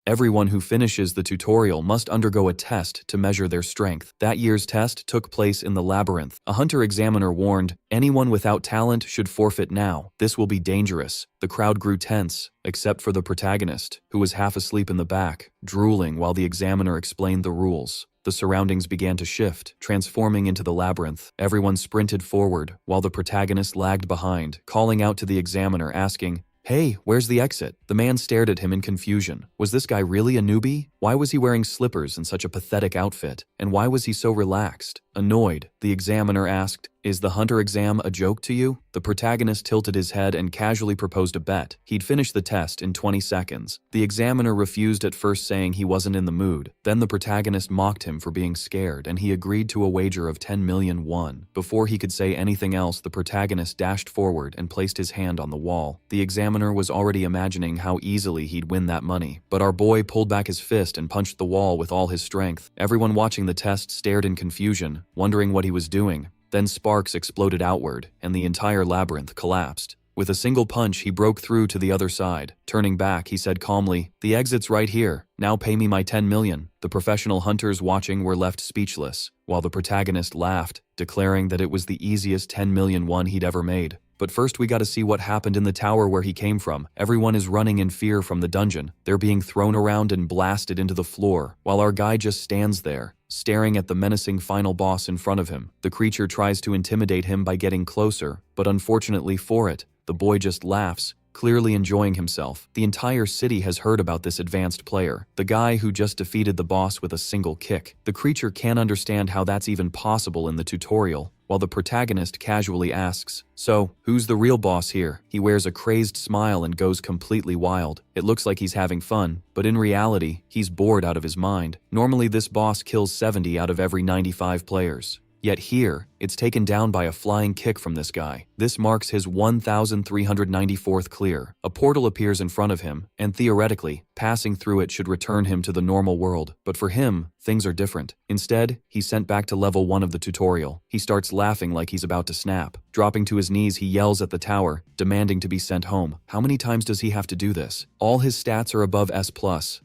Everyone who finishes the tutorial must undergo a test to measure their strength. That year's test took place in the labyrinth. A hunter examiner warned, anyone without talent should forfeit now. This will be dangerous. The crowd grew tense, except for the protagonist, who was half asleep in the back, drooling while the examiner explained the rules. The surroundings began to shift, transforming into the labyrinth. Everyone sprinted forward, while the protagonist lagged behind, calling out to the examiner, asking, "Hey, where's the exit?" The man stared at him in confusion. Was this guy really a newbie? Why was he wearing slippers in such a pathetic outfit? And why was he so relaxed? Annoyed, the examiner asked, "Is the hunter exam a joke to you?" The protagonist tilted his head and casually proposed a bet. He'd finish the test in 20 seconds. The examiner refused at first, saying he wasn't in the mood. Then the protagonist mocked him for being scared, and he agreed to a wager of 10 million won. Before he could say anything else, the protagonist dashed forward and placed his hand on the wall. The examiner was already imagining how easily he'd win that money. But our boy pulled back his fist and punched the wall with all his strength. Everyone watching the test stared in confusion, wondering what he was doing. Then sparks exploded outward, and the entire labyrinth collapsed. With a single punch, he broke through to the other side. Turning back, he said calmly, "The exit's right here. Now pay me my 10 million. The professional hunters watching were left speechless, while the protagonist laughed, declaring that it was the easiest 10 million won he'd ever made. But first we gotta see what happened in the tower where he came from. Everyone is running in fear from the dungeon. They're being thrown around and blasted into the floor, while our guy just stands there, staring at the menacing final boss in front of him. The creature tries to intimidate him by getting closer, but unfortunately for it, the boy just laughs, clearly enjoying himself. The entire city has heard about this advanced player, the guy who just defeated the boss with a single kick. The creature can't understand how that's even possible in the tutorial, while the protagonist casually asks, "So, who's the real boss here?" He wears a crazed smile and goes completely wild. It looks like he's having fun, but in reality, he's bored out of his mind. Normally this boss kills 70 out of every 95 players. Yet here, it's taken down by a flying kick from this guy. This marks his 1394th clear. A portal appears in front of him, and theoretically, passing through it should return him to the normal world. But for him, things are different. Instead, he's sent back to level 1 of the tutorial. He starts laughing like he's about to snap. Dropping to his knees, he yells at the tower, demanding to be sent home. How many times does he have to do this? All his stats are above S+,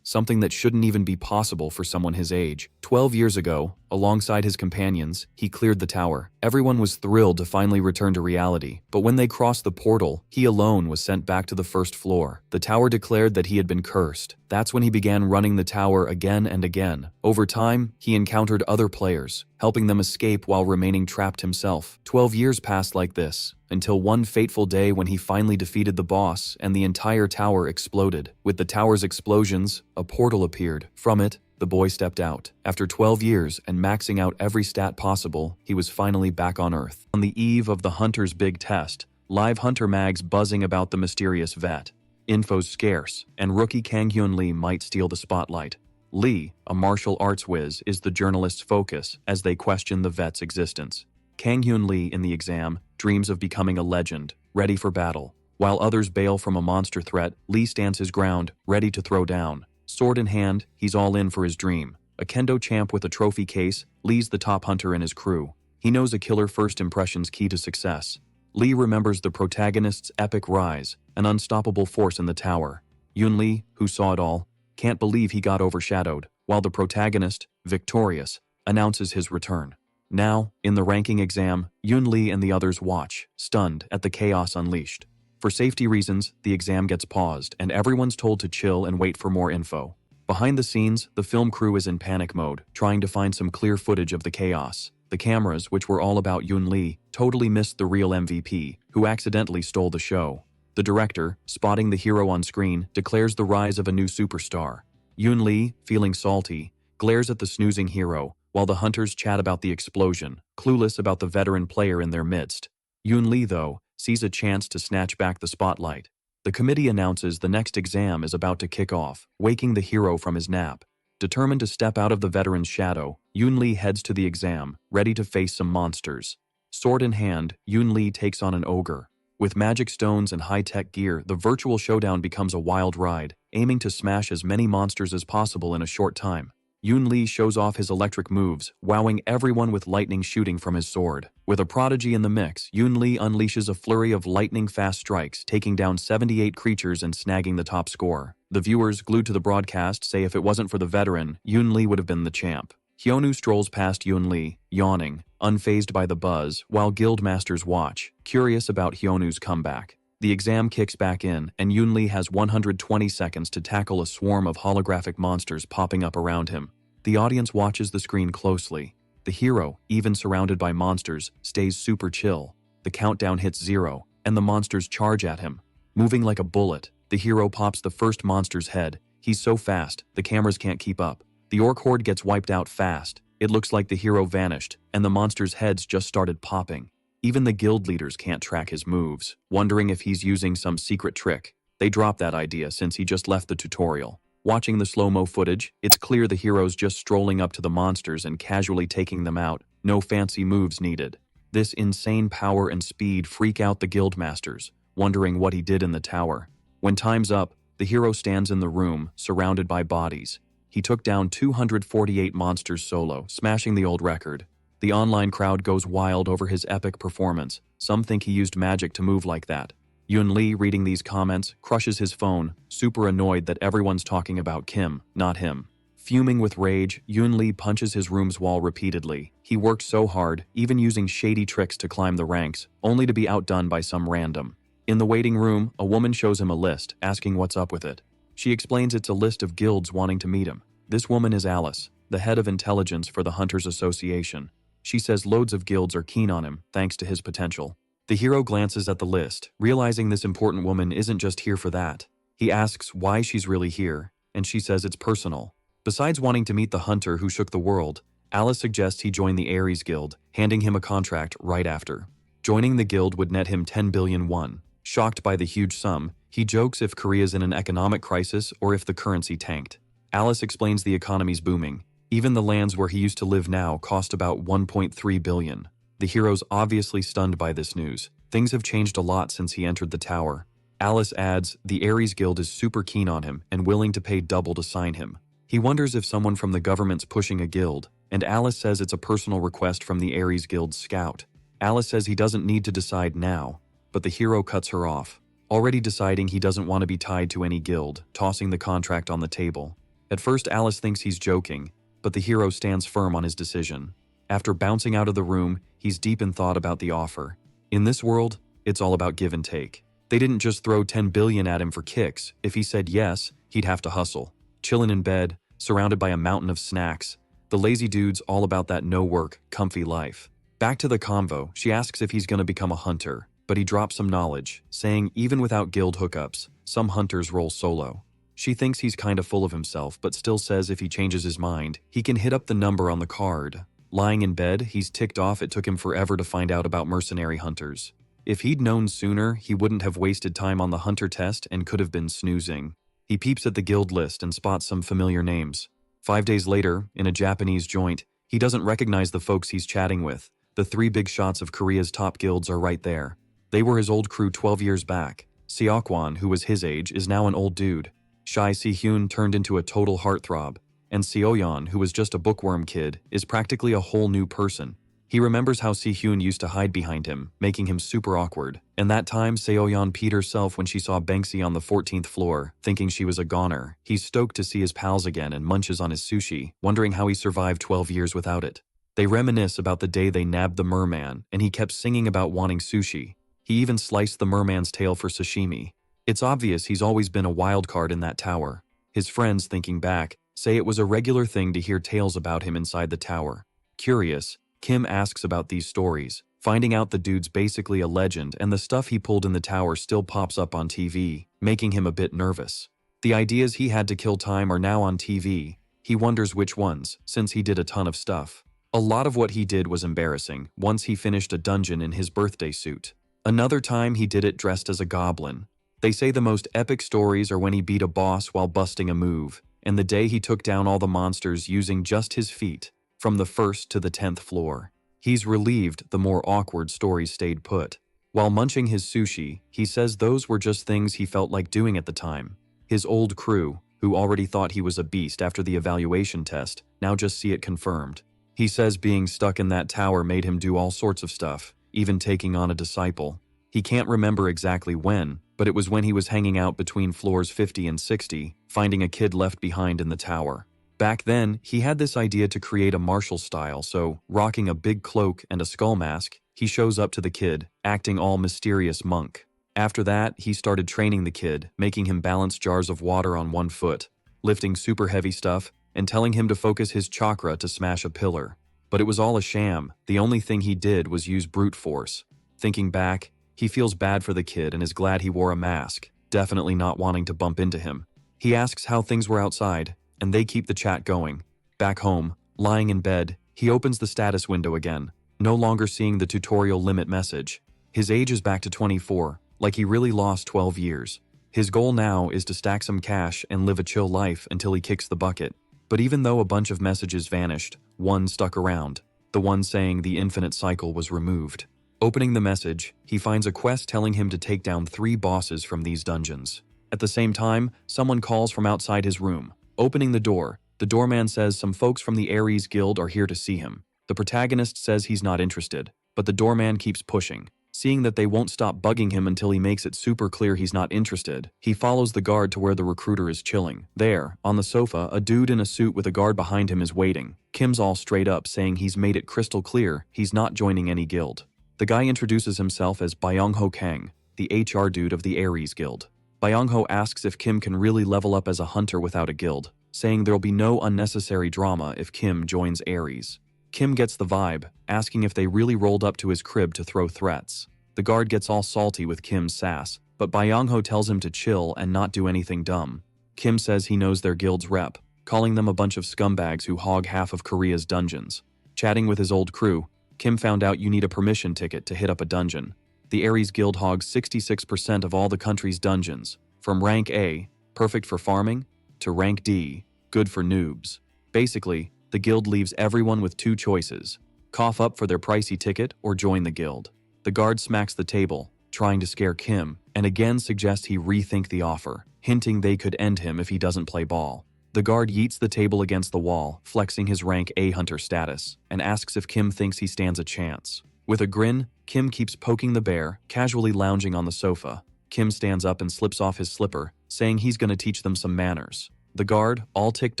something that shouldn't even be possible for someone his age. 12 years ago, alongside his companions, he cleared the tower. Everyone was thrilled to finally return to reality, but when they crossed the portal, he alone was sent back to the first floor. The tower declared that he had been cursed. That's when he began running the tower again and again. Over time, he encountered other players, helping them escape while remaining trapped himself. 12 years passed like this, until one fateful day when he finally defeated the boss and the entire tower exploded. With the tower's explosions, a portal appeared. From it, the boy stepped out. After 12 years and maxing out every stat possible, he was finally back on Earth. On the eve of the hunter's big test, live hunter mags buzzing about the mysterious vet. Info's scarce, and rookie Kang-hyun Lee might steal the spotlight. Lee, a martial arts whiz, is the journalist's focus as they question the vet's existence. Kang-hyun Lee, in the exam, dreams of becoming a legend, ready for battle. While others bail from a monster threat, Lee stands his ground, ready to throw down. Sword in hand, he's all in for his dream. A kendo champ with a trophy case, Lee's the top hunter in his crew. He knows a killer first impression's key to success. Lee remembers the protagonist's epic rise, an unstoppable force in the tower. Yun Lee, who saw it all, can't believe he got overshadowed, while the protagonist, victorious, announces his return. Now, in the ranking exam, Yun Lee and the others watch, stunned at the chaos unleashed. For safety reasons, the exam gets paused, and everyone's told to chill and wait for more info. Behind the scenes, the film crew is in panic mode, trying to find some clear footage of the chaos. The cameras, which were all about Yun Lee, totally missed the real MVP, who accidentally stole the show. The director, spotting the hero on screen, declares the rise of a new superstar. Yun Lee, feeling salty, glares at the snoozing hero, while the hunters chat about the explosion, clueless about the veteran player in their midst. Yun Lee, though, sees a chance to snatch back the spotlight. The committee announces the next exam is about to kick off, waking the hero from his nap. Determined to step out of the veteran's shadow, Yun Lee heads to the exam, ready to face some monsters. Sword in hand, Yun Lee takes on an ogre. With magic stones and high-tech gear, the virtual showdown becomes a wild ride, aiming to smash as many monsters as possible in a short time. Yun Lee shows off his electric moves, wowing everyone with lightning shooting from his sword. With a prodigy in the mix, Yun Lee unleashes a flurry of lightning-fast strikes, taking down 78 creatures and snagging the top score. The viewers, glued to the broadcast, say if it wasn't for the veteran, Yoon Lee would have been the champ. Hyunwoo strolls past Yoon Lee, yawning, unfazed by the buzz, while guild masters watch, curious about Hyunwoo's comeback. The exam kicks back in, and Yoon Lee has 120 seconds to tackle a swarm of holographic monsters popping up around him. The audience watches the screen closely. The hero, even surrounded by monsters, stays super chill. The countdown hits 0, and the monsters charge at him. Moving like a bullet, the hero pops the first monster's head. He's so fast, the cameras can't keep up. The orc horde gets wiped out fast. It looks like the hero vanished, and the monsters' heads just started popping. Even the guild leaders can't track his moves, wondering if he's using some secret trick. They drop that idea since he just left the tutorial. Watching the slow-mo footage, it's clear the hero's just strolling up to the monsters and casually taking them out. No fancy moves needed. This insane power and speed freak out the guild masters, wondering what he did in the tower. When time's up, the hero stands in the room, surrounded by bodies. He took down 248 monsters solo, smashing the old record. The online crowd goes wild over his epic performance. Some think he used magic to move like that. Yoon Lee, reading these comments, crushes his phone, super annoyed that everyone's talking about Kim, not him. Fuming with rage, Yoon Lee punches his room's wall repeatedly. He worked so hard, even using shady tricks to climb the ranks, only to be outdone by some random. In the waiting room, a woman shows him a list, asking what's up with it. She explains it's a list of guilds wanting to meet him. This woman is Alice, the head of intelligence for the Hunters Association. She says loads of guilds are keen on him, thanks to his potential. The hero glances at the list, realizing this important woman isn't just here for that. He asks why she's really here, and she says it's personal. Besides wanting to meet the hunter who shook the world, Alice suggests he join the Ares Guild, handing him a contract right after. Joining the guild would net him 10 billion won. Shocked by the huge sum, he jokes if Korea's in an economic crisis or if the currency tanked. Alice explains the economy's booming. Even the lands where he used to live now cost about 1.3 billion. The hero's obviously stunned by this news. Things have changed a lot since he entered the tower. Alice adds, the Ares Guild is super keen on him and willing to pay double to sign him. He wonders if someone from the government's pushing a guild, and Alice says it's a personal request from the Ares Guild's scout. Alice says he doesn't need to decide now, but the hero cuts her off, already deciding he doesn't want to be tied to any guild, tossing the contract on the table. At first, Alice thinks he's joking, but the hero stands firm on his decision. After bouncing out of the room, he's deep in thought about the offer. In this world, it's all about give and take. They didn't just throw 10 billion at him for kicks. If he said yes, he'd have to hustle. Chillin' in bed, surrounded by a mountain of snacks. The lazy dude's all about that no-work, comfy life. Back to the convo, she asks if he's gonna become a hunter, but he drops some knowledge, saying even without guild hookups, some hunters roll solo. She thinks he's kinda full of himself, but still says if he changes his mind, he can hit up the number on the card. Lying in bed, he's ticked off it took him forever to find out about mercenary hunters. If he'd known sooner, he wouldn't have wasted time on the hunter test and could have been snoozing. He peeps at the guild list and spots some familiar names. 5 days later, in a Japanese joint, he doesn't recognize the folks he's chatting with. The 3 big shots of Korea's top guilds are right there. They were his old crew 12 years back. Seokwan, who was his age, is now an old dude. Shy Si-hyun turned into a total heartthrob. And Seoyeon, who was just a bookworm kid, is practically a whole new person. He remembers how Si-hyun used to hide behind him, making him super awkward. And that time, Seoyeon peed herself when she saw Banksy on the 14th floor, thinking she was a goner. He's stoked to see his pals again and munches on his sushi, wondering how he survived 12 years without it. They reminisce about the day they nabbed the merman, and he kept singing about wanting sushi. He even sliced the merman's tail for sashimi. It's obvious he's always been a wild card in that tower. His friends, thinking back, say it was a regular thing to hear tales about him inside the tower. Curious, Kim asks about these stories, finding out the dude's basically a legend and the stuff he pulled in the tower still pops up on TV, making him a bit nervous. The ideas he had to kill time are now on TV. He wonders which ones, since he did a ton of stuff. A lot of what he did was embarrassing, once he finished a dungeon in his birthday suit. Another time he did it dressed as a goblin. They say the most epic stories are when he beat a boss while busting a move, and the day he took down all the monsters using just his feet, from the 1st to the 10th floor. He's relieved the more awkward stories stayed put. While munching his sushi, he says those were just things he felt like doing at the time. His old crew, who already thought he was a beast after the evaluation test, now just see it confirmed. He says being stuck in that tower made him do all sorts of stuff, even taking on a disciple. He can't remember exactly when, but it was when he was hanging out between floors 50 and 60, finding a kid left behind in the tower. Back then, he had this idea to create a martial style, so, rocking a big cloak and a skull mask, he shows up to the kid, acting all mysterious monk. After that, he started training the kid, making him balance jars of water on one foot, lifting super heavy stuff, and telling him to focus his chakra to smash a pillar. But it was all a sham. The only thing he did was use brute force. Thinking back, he feels bad for the kid and is glad he wore a mask, definitely not wanting to bump into him. He asks how things were outside, and they keep the chat going. Back home, lying in bed, he opens the status window again, no longer seeing the tutorial limit message. His age is back to 24, like he really lost 12 years. His goal now is to stack some cash and live a chill life until he kicks the bucket. But even though a bunch of messages vanished, one stuck around, the one saying the infinite cycle was removed. Opening the message, he finds a quest telling him to take down 3 bosses from these dungeons. At the same time, someone calls from outside his room. Opening the door, the doorman says some folks from the Ares Guild are here to see him. The protagonist says he's not interested, but the doorman keeps pushing. Seeing that they won't stop bugging him until he makes it super clear he's not interested, he follows the guard to where the recruiter is chilling. There, on the sofa, a dude in a suit with a guard behind him is waiting. Kim's all straight up saying he's made it crystal clear he's not joining any guild. The guy introduces himself as Byung-ho Kang, the HR dude of the Ares Guild. Byung-ho asks if Kim can really level up as a hunter without a guild, saying there'll be no unnecessary drama if Kim joins Ares. Kim gets the vibe, asking if they really rolled up to his crib to throw threats. The guard gets all salty with Kim's sass, but Byung-ho tells him to chill and not do anything dumb. Kim says he knows their guild's rep, calling them a bunch of scumbags who hog half of Korea's dungeons. Chatting with his old crew, Kim found out you need a permission ticket to hit up a dungeon. The Ares Guild hogs 66% of all the country's dungeons, from rank A, perfect for farming, to rank D, good for noobs. Basically, the guild leaves everyone with 2 choices: cough up for their pricey ticket or join the guild. The guard smacks the table, trying to scare Kim, and again suggests he rethink the offer, hinting they could end him if he doesn't play ball. The guard yeets the table against the wall, flexing his rank A hunter status, and asks if Kim thinks he stands a chance. With a grin, Kim keeps poking the bear, casually lounging on the sofa. Kim stands up and slips off his slipper, saying he's gonna teach them some manners. The guard, all ticked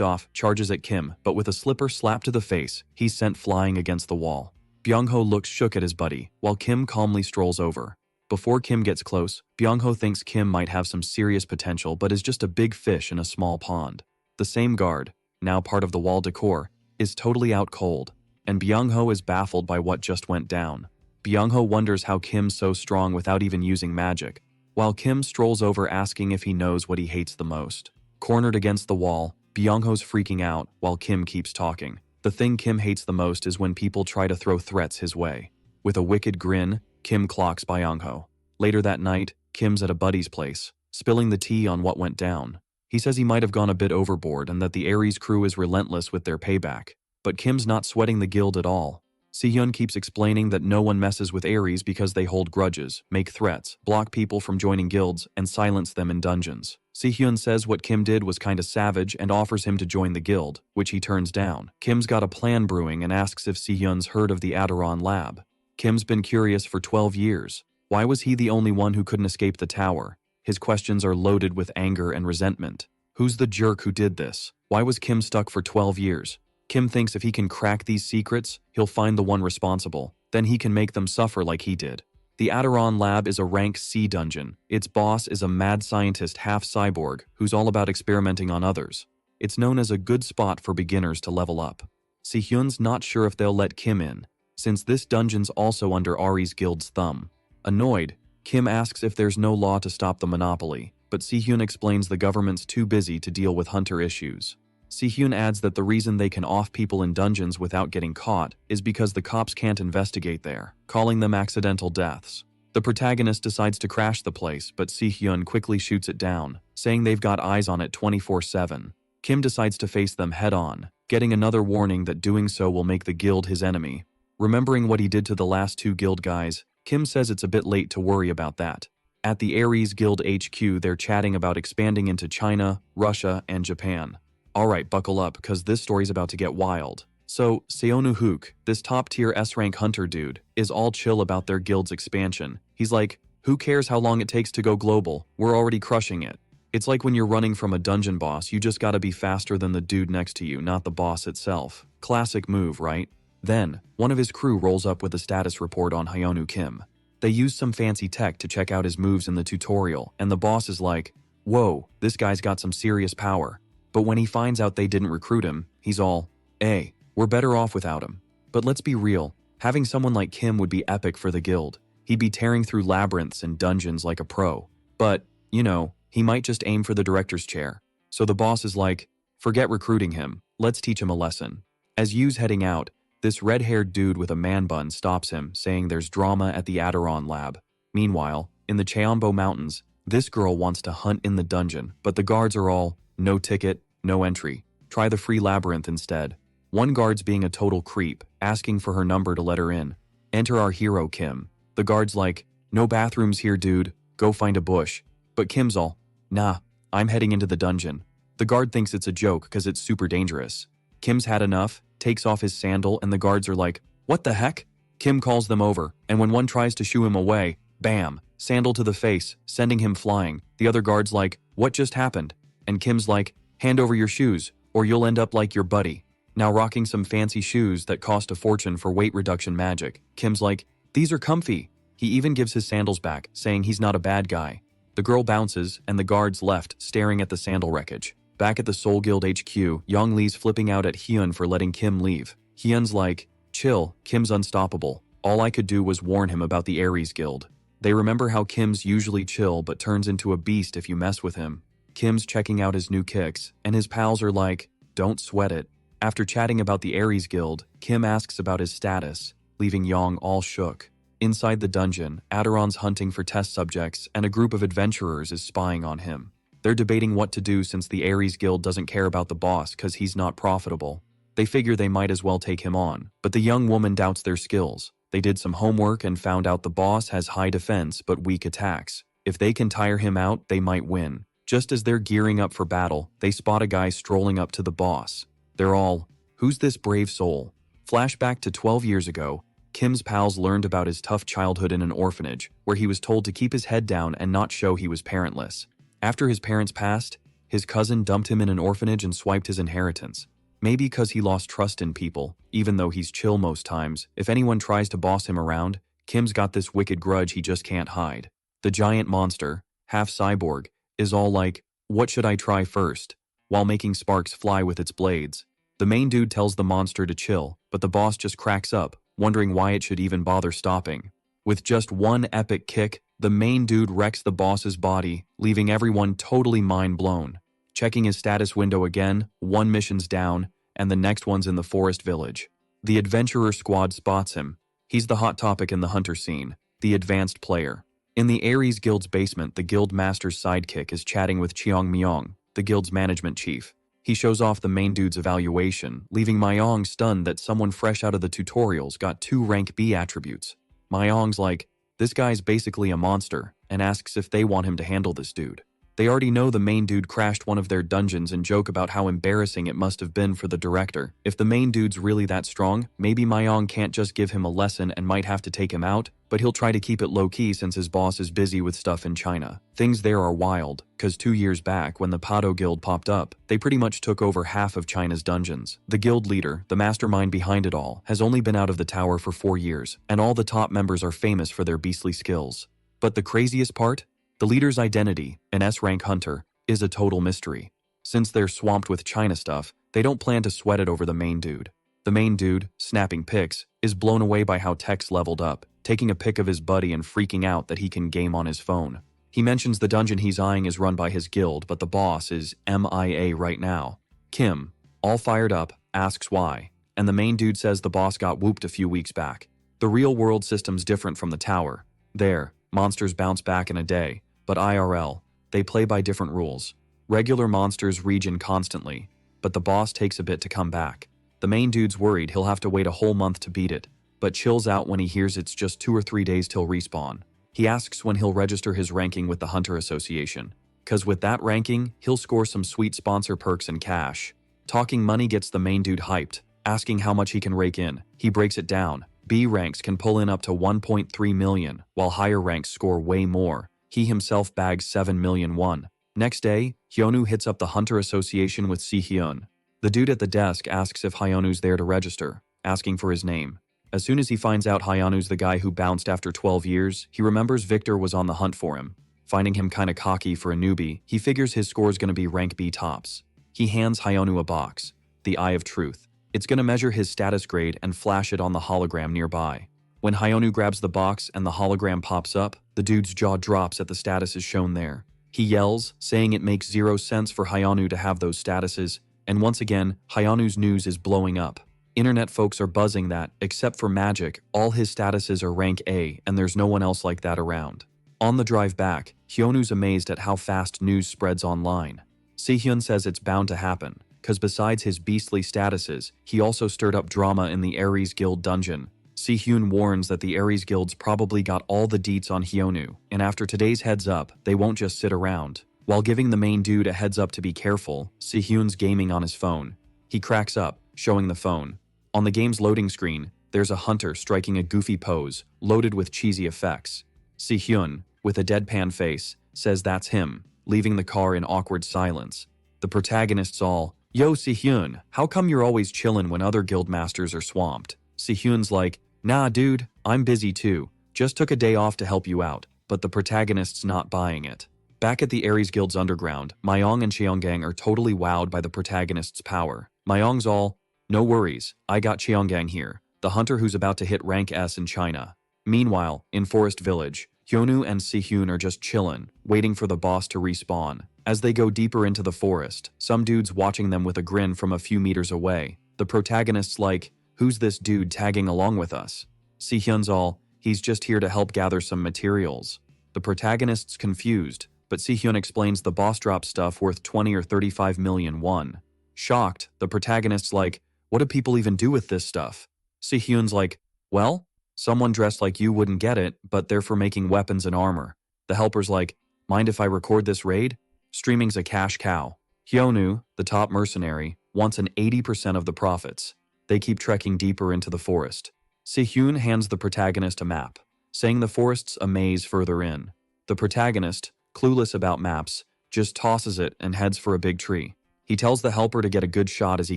off, charges at Kim, but with a slipper slapped to the face, he's sent flying against the wall. Byung-ho looks shook at his buddy, while Kim calmly strolls over. Before Kim gets close, Byung-ho thinks Kim might have some serious potential but is just a big fish in a small pond. The same guard, now part of the wall decor, is totally out cold, and Byung-ho is baffled by what just went down. Byung-ho wonders how Kim's so strong without even using magic, while Kim strolls over asking if he knows what he hates the most. Cornered against the wall, Byung-ho's freaking out while Kim keeps talking. The thing Kim hates the most is when people try to throw threats his way. With a wicked grin, Kim clocks Byung-ho. Later that night, Kim's at a buddy's place, spilling the tea on what went down. He says he might have gone a bit overboard and that the Ares crew is relentless with their payback. But Kim's not sweating the guild at all. Si-hyun keeps explaining that no one messes with Ares because they hold grudges, make threats, block people from joining guilds, and silence them in dungeons. Si-hyun says what Kim did was kinda savage and offers him to join the guild, which he turns down. Kim's got a plan brewing and asks if Si-hyun's heard of the Aderon lab. Kim's been curious for 12 years. Why was he the only one who couldn't escape the tower? His questions are loaded with anger and resentment. Who's the jerk who did this? Why was Kim stuck for 12 years? Kim thinks if he can crack these secrets, he'll find the one responsible. Then he can make them suffer like he did. The Aderon lab is a rank C dungeon. Its boss is a mad scientist half-cyborg who's all about experimenting on others. It's known as a good spot for beginners to level up. Si-hyun's not sure if they'll let Kim in, since this dungeon's also under Ares Guild's thumb. Annoyed, Kim asks if there's no law to stop the monopoly, but Si-hyun explains the government's too busy to deal with hunter issues. Si-hyun adds that the reason they can off people in dungeons without getting caught is because the cops can't investigate there, calling them accidental deaths. The protagonist decides to crash the place, but Si-hyun quickly shoots it down, saying they've got eyes on it 24/7. Kim decides to face them head-on, getting another warning that doing so will make the guild his enemy. Remembering what he did to the last 2 guild guys, Kim says it's a bit late to worry about that. At the Ares Guild HQ, they're chatting about expanding into China, Russia, and Japan. Alright, buckle up, cause this story's about to get wild. So, Seonu-hook, this top-tier S-rank hunter dude, is all chill about their guild's expansion. He's like, Who cares how long it takes to go global? We're already crushing it. It's like when you're running from a dungeon boss, you just gotta be faster than the dude next to you, not the boss itself. Classic move, right? Then, one of his crew rolls up with a status report on Hyunwoo Kim. They use some fancy tech to check out his moves in the tutorial, and the boss is like, whoa, this guy's got some serious power. But when he finds out they didn't recruit him, he's all, hey, we're better off without him. But let's be real, having someone like Kim would be epic for the guild. He'd be tearing through labyrinths and dungeons like a pro. But, you know, he might just aim for the director's chair. So the boss is like, forget recruiting him, let's teach him a lesson. As Yu's heading out, this red-haired dude with a man bun stops him, saying there's drama at the Adiron lab. Meanwhile, in the Cheombo Mountains, this girl wants to hunt in the dungeon, but the guards are all, no ticket, no entry. Try the free labyrinth instead. One guard's being a total creep, asking for her number to let her in. Enter our hero, Kim. The guard's like, no bathrooms here, dude, go find a bush. But Kim's all, nah, I'm heading into the dungeon. The guard thinks it's a joke because it's super dangerous. Kim's had enough, takes off his sandal, and the guards are like, what the heck? Kim calls them over, and when one tries to shoo him away, bam, sandal to the face, sending him flying. The other guard's like, what just happened? And Kim's like, hand over your shoes, or you'll end up like your buddy. Now rocking some fancy shoes that cost a fortune for weight reduction magic. Kim's like, these are comfy. He even gives his sandals back, saying he's not a bad guy. The girl bounces, and the guards left, staring at the sandal wreckage. Back at the Soul Guild HQ, Young Lee's flipping out at Hyun for letting Kim leave. Hyun's like, chill, Kim's unstoppable. All I could do was warn him about the Ares Guild. They remember how Kim's usually chill but turns into a beast if you mess with him. Kim's checking out his new kicks, and his pals are like, don't sweat it. After chatting about the Ares Guild, Kim asks about his status, leaving Young all shook. Inside the dungeon, Adiron's hunting for test subjects, and a group of adventurers is spying on him. They're debating what to do since the Ares Guild doesn't care about the boss because he's not profitable. They figure they might as well take him on, but the young woman doubts their skills. They did some homework and found out the boss has high defense but weak attacks. If they can tire him out, they might win. Just as they're gearing up for battle, they spot a guy strolling up to the boss. They're all, who's this brave soul? Flashback to 12 years ago, Kim's pals learned about his tough childhood in an orphanage, where he was told to keep his head down and not show he was parentless. After his parents passed, his cousin dumped him in an orphanage and swiped his inheritance. Maybe because he lost trust in people, even though he's chill most times. If anyone tries to boss him around, Kim's got this wicked grudge he just can't hide. The giant monster, half cyborg, is all like, what should I try first? While making sparks fly with its blades. The main dude tells the monster to chill, but the boss just cracks up, wondering why it should even bother stopping. With just one epic kick, the main dude wrecks the boss's body, leaving everyone totally mind blown. Checking his status window again, one mission's down, and the next one's in the forest village. The adventurer squad spots him. He's the hot topic in the hunter scene, the advanced player. In the Ares Guild's basement, the guild master's sidekick is chatting with Cheong Myong, the guild's management chief. He shows off the main dude's evaluation, leaving Myong stunned that someone fresh out of the tutorials got 2 rank B attributes. Myong's like, this guy's basically a monster, and asks if they want him to handle this dude. They already know the main dude crashed one of their dungeons and joke about how embarrassing it must have been for the director. If the main dude's really that strong, maybe Myong can't just give him a lesson and might have to take him out, but he'll try to keep it low-key since his boss is busy with stuff in China. Things there are wild, cause 2 years back when the Pado Guild popped up, they pretty much took over half of China's dungeons. The guild leader, the mastermind behind it all, has only been out of the tower for 4 years, and all the top members are famous for their beastly skills. But the craziest part? The leader's identity, an S-rank hunter, is a total mystery. Since they're swamped with China stuff, they don't plan to sweat it over the main dude. The main dude, snapping pics, is blown away by how Tex leveled up, taking a pic of his buddy and freaking out that he can game on his phone. He mentions the dungeon he's eyeing is run by his guild, but the boss is MIA right now. Kim, all fired up, asks why, and the main dude says the boss got whooped a few weeks back. The real-world system's different from the tower. There, monsters bounce back in a day. But IRL, they play by different rules. Regular monsters regen constantly, but the boss takes a bit to come back. The main dude's worried he'll have to wait a whole month to beat it, but chills out when he hears it's just 2 or 3 days till respawn. He asks when he'll register his ranking with the Hunter Association, cause with that ranking, he'll score some sweet sponsor perks and cash. Talking money gets the main dude hyped, asking how much he can rake in. He breaks it down. B ranks can pull in up to 1.3 million, while higher ranks score way more. He himself bags 7 million won. Next day, Hyunwoo hits up the Hunter Association with Si-hyun. The dude at the desk asks if Hyunwoo's there to register, asking for his name. As soon as he finds out Hyunwoo's the guy who bounced after 12 years, he remembers Victor was on the hunt for him. Finding him kinda cocky for a newbie, he figures his score's gonna be rank B tops. He hands Hyunwoo a box, the Eye of Truth. It's gonna measure his status grade and flash it on the hologram nearby. When Hyunwoo grabs the box and the hologram pops up, the dude's jaw drops at the statuses shown there. He yells, saying it makes zero sense for Hyunwoo to have those statuses, and once again, Hyunwoo's news is blowing up. Internet folks are buzzing that, except for Magic, all his statuses are rank A and there's no one else like that around. On the drive back, Hyunwoo's amazed at how fast news spreads online. Si-hyun says it's bound to happen, cause besides his beastly statuses, he also stirred up drama in the Ares Guild dungeon. Si-hyun warns that the Ares Guild's probably got all the deets on Hyunwoo, and after today's heads up, they won't just sit around. While giving the main dude a heads up to be careful, Si-hyun's gaming on his phone. He cracks up, showing the phone. On the game's loading screen, there's a hunter striking a goofy pose, loaded with cheesy effects. Si-hyun, with a deadpan face, says that's him, leaving the car in awkward silence. The protagonists all, "Yo Si-hyun, how come you're always chillin' when other guildmasters are swamped?" Si-hyun's like, "Nah dude, I'm busy too, just took a day off to help you out," but the protagonist's not buying it. Back at the Ares Guild's underground, Myong and Cheonggang are totally wowed by the protagonist's power. Myong's all, "No worries, I got Cheonggang here, the hunter who's about to hit rank S in China." Meanwhile, in Forest Village, Hyunwoo and Si-hyun are just chillin', waiting for the boss to respawn. As they go deeper into the forest, some dude's watching them with a grin from a few meters away. The protagonist's like, "Who's this dude tagging along with us?" Si-hyun's all, "He's just here to help gather some materials." The protagonist's confused, but Si-hyun explains the boss drop stuff worth 20 or 35 million won. Shocked, the protagonist's like, "What do people even do with this stuff?" Si-hyun's like, "Well, someone dressed like you wouldn't get it, but they're for making weapons and armor." The helper's like, "Mind if I record this raid?" Streaming's a cash cow. Hyunwoo, the top mercenary, wants an 80% of the profits. They keep trekking deeper into the forest. Si-hyun hands the protagonist a map, saying the forest's a maze further in. The protagonist, clueless about maps, just tosses it and heads for a big tree. He tells the helper to get a good shot as he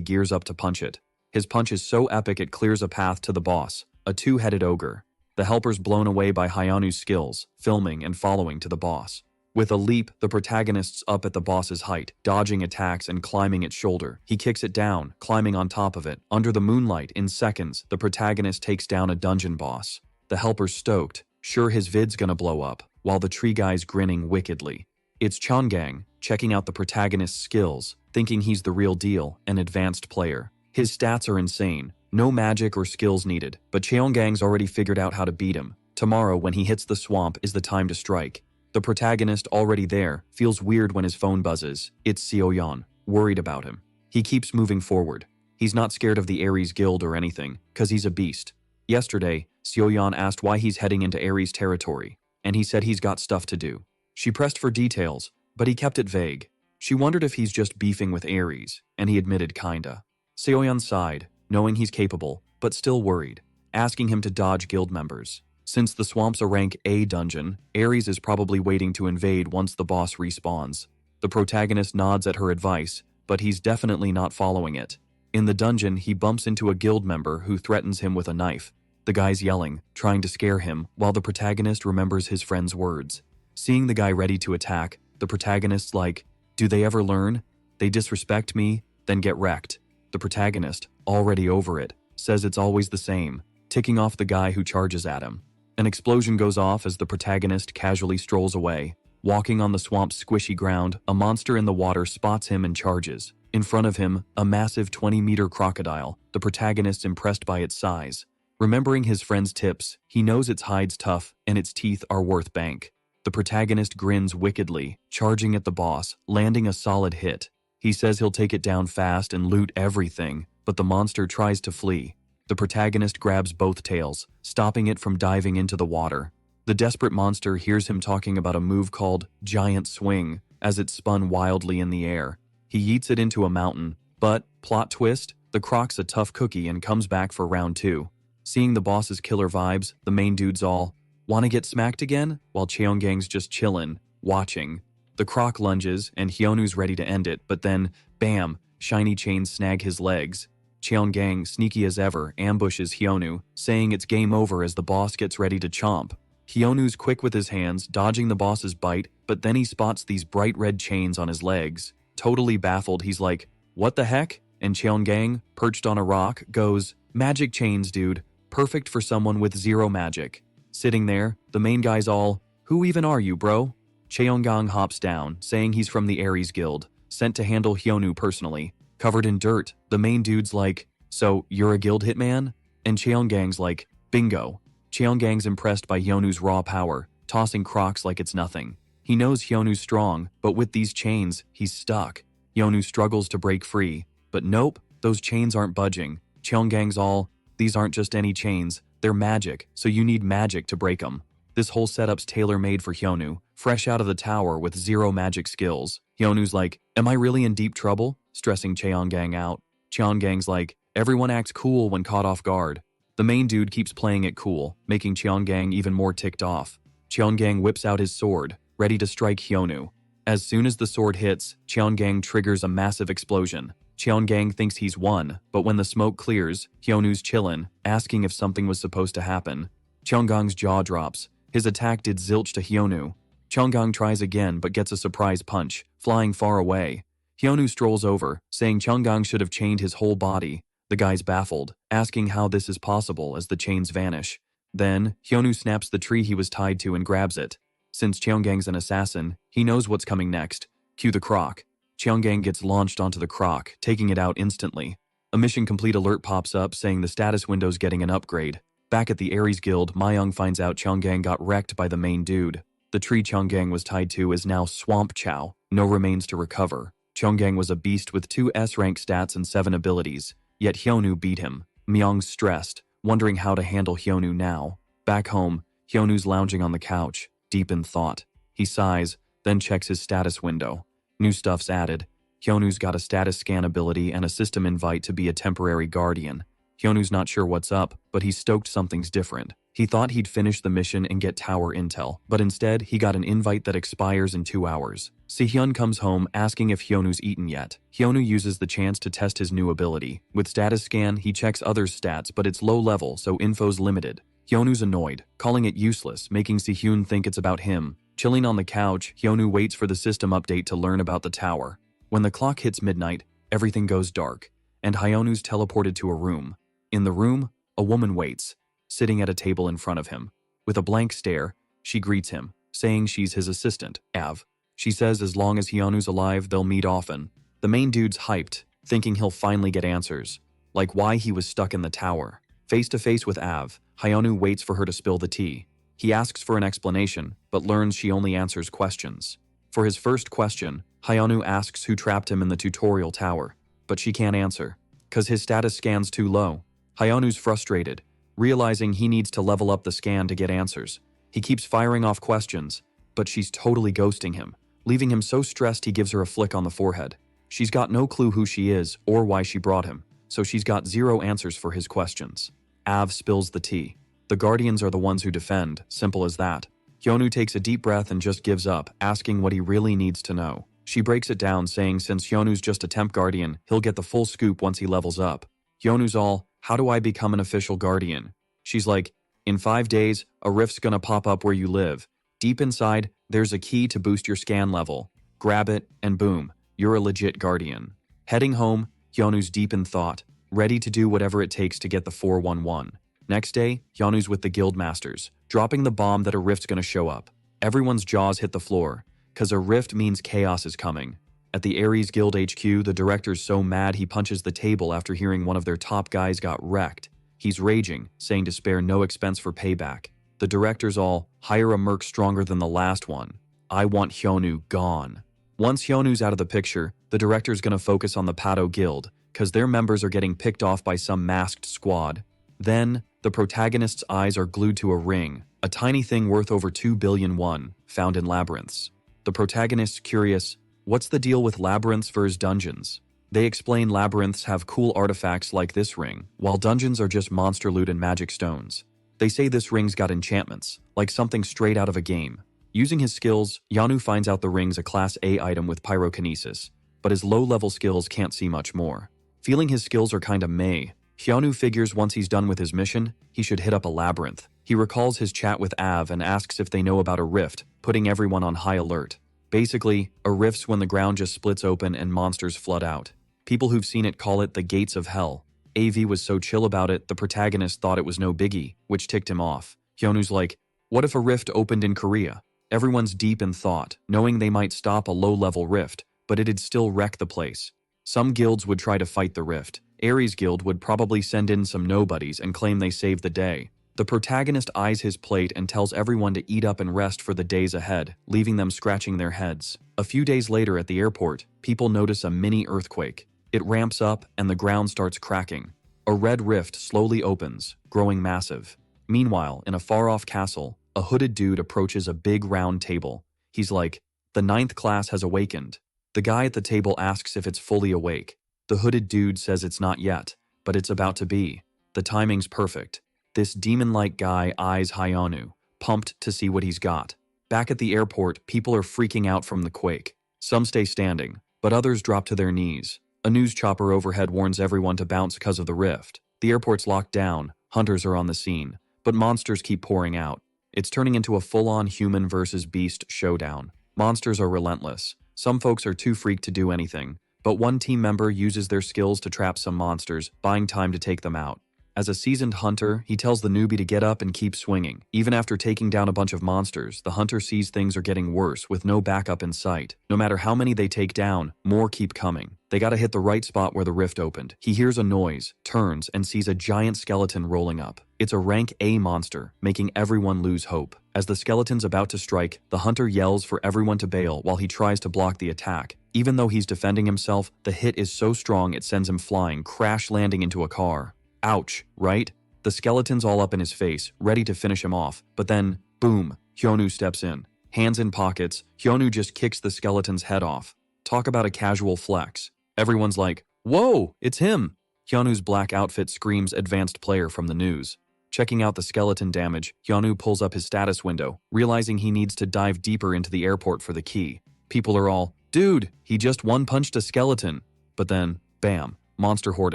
gears up to punch it. His punch is so epic it clears a path to the boss, a two-headed ogre. The helper's blown away by Hyunwoo's skills, filming and following to the boss. With a leap, the protagonist's up at the boss's height, dodging attacks and climbing its shoulder. He kicks it down, climbing on top of it. Under the moonlight, in seconds, the protagonist takes down a dungeon boss. The helper's stoked, sure his vid's gonna blow up, while the tree guy's grinning wickedly. It's Cheonggang, checking out the protagonist's skills, thinking he's the real deal, an advanced player. His stats are insane, no magic or skills needed, but Cheonggang's already figured out how to beat him. Tomorrow, when he hits the swamp, is the time to strike. The protagonist, already there, feels weird when his phone buzzes. It's Seoyeon, worried about him. He keeps moving forward. He's not scared of the Ares Guild or anything, cause he's a beast. Yesterday, Seoyeon asked why he's heading into Ares territory, and he said he's got stuff to do. She pressed for details, but he kept it vague. She wondered if he's just beefing with Ares, and he admitted kinda. Seoyeon sighed, knowing he's capable, but still worried, asking him to dodge guild members. Since the swamp's a rank A dungeon, Ares is probably waiting to invade once the boss respawns. The protagonist nods at her advice, but he's definitely not following it. In the dungeon, he bumps into a guild member who threatens him with a knife. The guy's yelling, trying to scare him, while the protagonist remembers his friend's words. Seeing the guy ready to attack, the protagonist's like, "Do they ever learn? They disrespect me, then get wrecked." The protagonist, already over it, says it's always the same, ticking off the guy who charges at him. An explosion goes off as the protagonist casually strolls away. Walking on the swamp's squishy ground, a monster in the water spots him and charges. In front of him, a massive 20-meter crocodile, the protagonist impressed by its size. Remembering his friend's tips, he knows its hide's tough and its teeth are worth bank. The protagonist grins wickedly, charging at the boss, landing a solid hit. He says he'll take it down fast and loot everything, but the monster tries to flee. The protagonist grabs both tails, stopping it from diving into the water. The desperate monster hears him talking about a move called Giant Swing as it spun wildly in the air. He yeets it into a mountain, but, plot twist, the croc's a tough cookie and comes back for round 2. Seeing the boss's killer vibes, the main dudes all, wanna get smacked again? While Cheongang's just chillin', watching. The croc lunges, and Hyonu's ready to end it, but then, bam, shiny chains snag his legs. Cheongang, sneaky as ever, ambushes Hyonu, saying it's game over as the boss gets ready to chomp. Hyonu's quick with his hands, dodging the boss's bite, but then he spots these bright red chains on his legs. Totally baffled, he's like, "What the heck?" And Cheongang, perched on a rock, goes, "Magic chains, dude. Perfect for someone with zero magic." Sitting there, the main guy's all, "Who even are you, bro?" Cheongang hops down, saying he's from the Ares Guild, sent to handle Hyonu personally. Covered in dirt, the main dude's like, "So, you're a guild hitman?" And Cheongang's like, "Bingo." Cheongang's impressed by Hyonu's raw power, tossing crocs like it's nothing. He knows Hyonu's strong, but with these chains, he's stuck. Hyonu struggles to break free, but nope, those chains aren't budging. Cheongang's all, "These aren't just any chains, they're magic, so you need magic to break them." This whole setup's tailor-made for Hyonu, fresh out of the tower with zero magic skills. Hyonu's like, "Am I really in deep trouble?" stressing Cheongang out. Cheongang's like, "Everyone acts cool when caught off guard." The main dude keeps playing it cool, making Cheongang even more ticked off. Cheongang whips out his sword, ready to strike Hyonu. As soon as the sword hits, Cheongang triggers a massive explosion. Cheongang thinks he's won, but when the smoke clears, Hyonu's chillin', asking if something was supposed to happen. Cheongang's jaw drops. His attack did zilch to Hyonu. Cheongang tries again but gets a surprise punch, flying far away. Hyonu strolls over, saying Cheongang should have chained his whole body. The guy's baffled, asking how this is possible as the chains vanish. Then, Hyonu snaps the tree he was tied to and grabs it. Since Cheonggang's an assassin, he knows what's coming next. Cue the croc. Cheonggang gets launched onto the croc, taking it out instantly. A mission complete alert pops up saying the status window's getting an upgrade. Back at the Ares Guild, Mayung finds out Cheonggang got wrecked by the main dude. The tree Cheonggang was tied to is now Swamp Chow, no remains to recover. Cheonggang was a beast with 2 S-rank stats and 7 abilities, yet Hyonu beat him. Myung's stressed, wondering how to handle Hyonu now. Back home, Hyonu's lounging on the couch, deep in thought. He sighs, then checks his status window. New stuff's added. Hyonu's got a status scan ability and a system invite to be a temporary guardian. Hyonu's not sure what's up, but he's stoked something's different. He thought he'd finish the mission and get tower intel, but instead he got an invite that expires in 2 hours. Sihyun comes home asking if Hyonu's eaten yet. Hyonu uses the chance to test his new ability. With status scan, he checks others' stats, but it's low level, so info's limited. Hyonu's annoyed, calling it useless, making Sihyun think it's about him. Chilling on the couch, Hyonu waits for the system update to learn about the tower. When the clock hits midnight, everything goes dark, and Hyonu's teleported to a room. In the room, a woman waits, sitting at a table in front of him. With a blank stare, she greets him, saying she's his assistant, Av. She says as long as Hyonu's alive, they'll meet often. The main dude's hyped, thinking he'll finally get answers, like why he was stuck in the tower. Face to face with Av, Hyonu waits for her to spill the tea. He asks for an explanation, but learns she only answers questions. For his first question, Hyonu asks who trapped him in the tutorial tower, but she can't answer, 'cause his status scan's too low. Hyonu's frustrated, realizing he needs to level up the scan to get answers. He keeps firing off questions, but she's totally ghosting him, leaving him so stressed he gives her a flick on the forehead. She's got no clue who she is or why she brought him, so she's got 0 answers for his questions. Av spills the tea. The Guardians are the ones who defend, simple as that. Hyonu takes a deep breath and just gives up, asking what he really needs to know. She breaks it down, saying since Hyonu's just a temp guardian, he'll get the full scoop once he levels up. Hyonu's all, "How do I become an official guardian?" She's like, "In 5 days, a rift's gonna pop up where you live. Deep inside, there's a key to boost your scan level. Grab it, and boom, you're a legit guardian." Heading home, Hyonu's deep in thought, ready to do whatever it takes to get the 411. Next day, Hyonu's with the guild masters, dropping the bomb that a rift's gonna show up. Everyone's jaws hit the floor, 'cause a rift means chaos is coming. At the Ares Guild HQ, the director's so mad he punches the table after hearing one of their top guys got wrecked. He's raging, saying to spare no expense for payback. The director's all, "Hire a merc stronger than the last one. I want Hyonu gone." Once Hyonu's out of the picture, the director's gonna focus on the Pato Guild, 'cause their members are getting picked off by some masked squad. Then, the protagonist's eyes are glued to a ring, a tiny thing worth over 2 billion won, found in labyrinths. The protagonist's curious, what's the deal with labyrinths versus dungeons? They explain labyrinths have cool artifacts like this ring, while dungeons are just monster loot and magic stones. They say this ring's got enchantments, like something straight out of a game. Using his skills, Yanu finds out the ring's a Class A item with pyrokinesis, but his low-level skills can't see much more. Feeling his skills are kinda meh, Hyunu figures once he's done with his mission, he should hit up a labyrinth. He recalls his chat with Av and asks if they know about a rift, putting everyone on high alert. Basically, a rift's when the ground just splits open and monsters flood out. People who've seen it call it the gates of hell. AV was so chill about it, the protagonist thought it was no biggie, which ticked him off. Hyonu's like, what if a rift opened in Korea? Everyone's deep in thought, knowing they might stop a low-level rift, but it'd still wreck the place. Some guilds would try to fight the rift. Ares Guild would probably send in some nobodies and claim they saved the day. The protagonist eyes his plate and tells everyone to eat up and rest for the days ahead, leaving them scratching their heads. A few days later at the airport, people notice a mini earthquake. It ramps up and the ground starts cracking. A red rift slowly opens, growing massive. Meanwhile, in a far-off castle, a hooded dude approaches a big round table. He's like, the 9th class has awakened. The guy at the table asks if it's fully awake. The hooded dude says it's not yet, but it's about to be. The timing's perfect. This demon-like guy eyes Hyunu, pumped to see what he's got. Back at the airport, people are freaking out from the quake. Some stay standing, but others drop to their knees. A news chopper overhead warns everyone to bounce because of the rift. The airport's locked down, hunters are on the scene, but monsters keep pouring out. It's turning into a full-on human versus beast showdown. Monsters are relentless. Some folks are too freaked to do anything, but one team member uses their skills to trap some monsters, buying time to take them out. As a seasoned hunter, he tells the newbie to get up and keep swinging. Even after taking down a bunch of monsters, the hunter sees things are getting worse with no backup in sight. No matter how many they take down, more keep coming. They gotta hit the right spot where the rift opened. He hears a noise, turns, and sees a giant skeleton rolling up. It's a rank A monster, making everyone lose hope. As the skeleton's about to strike, the hunter yells for everyone to bail while he tries to block the attack. Even though he's defending himself, the hit is so strong it sends him flying, crash landing into a car. Ouch, right? The skeleton's all up in his face, ready to finish him off, but then, boom, Hyunu steps in. Hands in pockets, Hyunu just kicks the skeleton's head off. Talk about a casual flex. Everyone's like, whoa, it's him! Hyonu's black outfit screams advanced player from the news. Checking out the skeleton damage, Hyunu pulls up his status window, realizing he needs to dive deeper into the airport for the key. People are all, dude, he just one-punched a skeleton. But then, bam, monster horde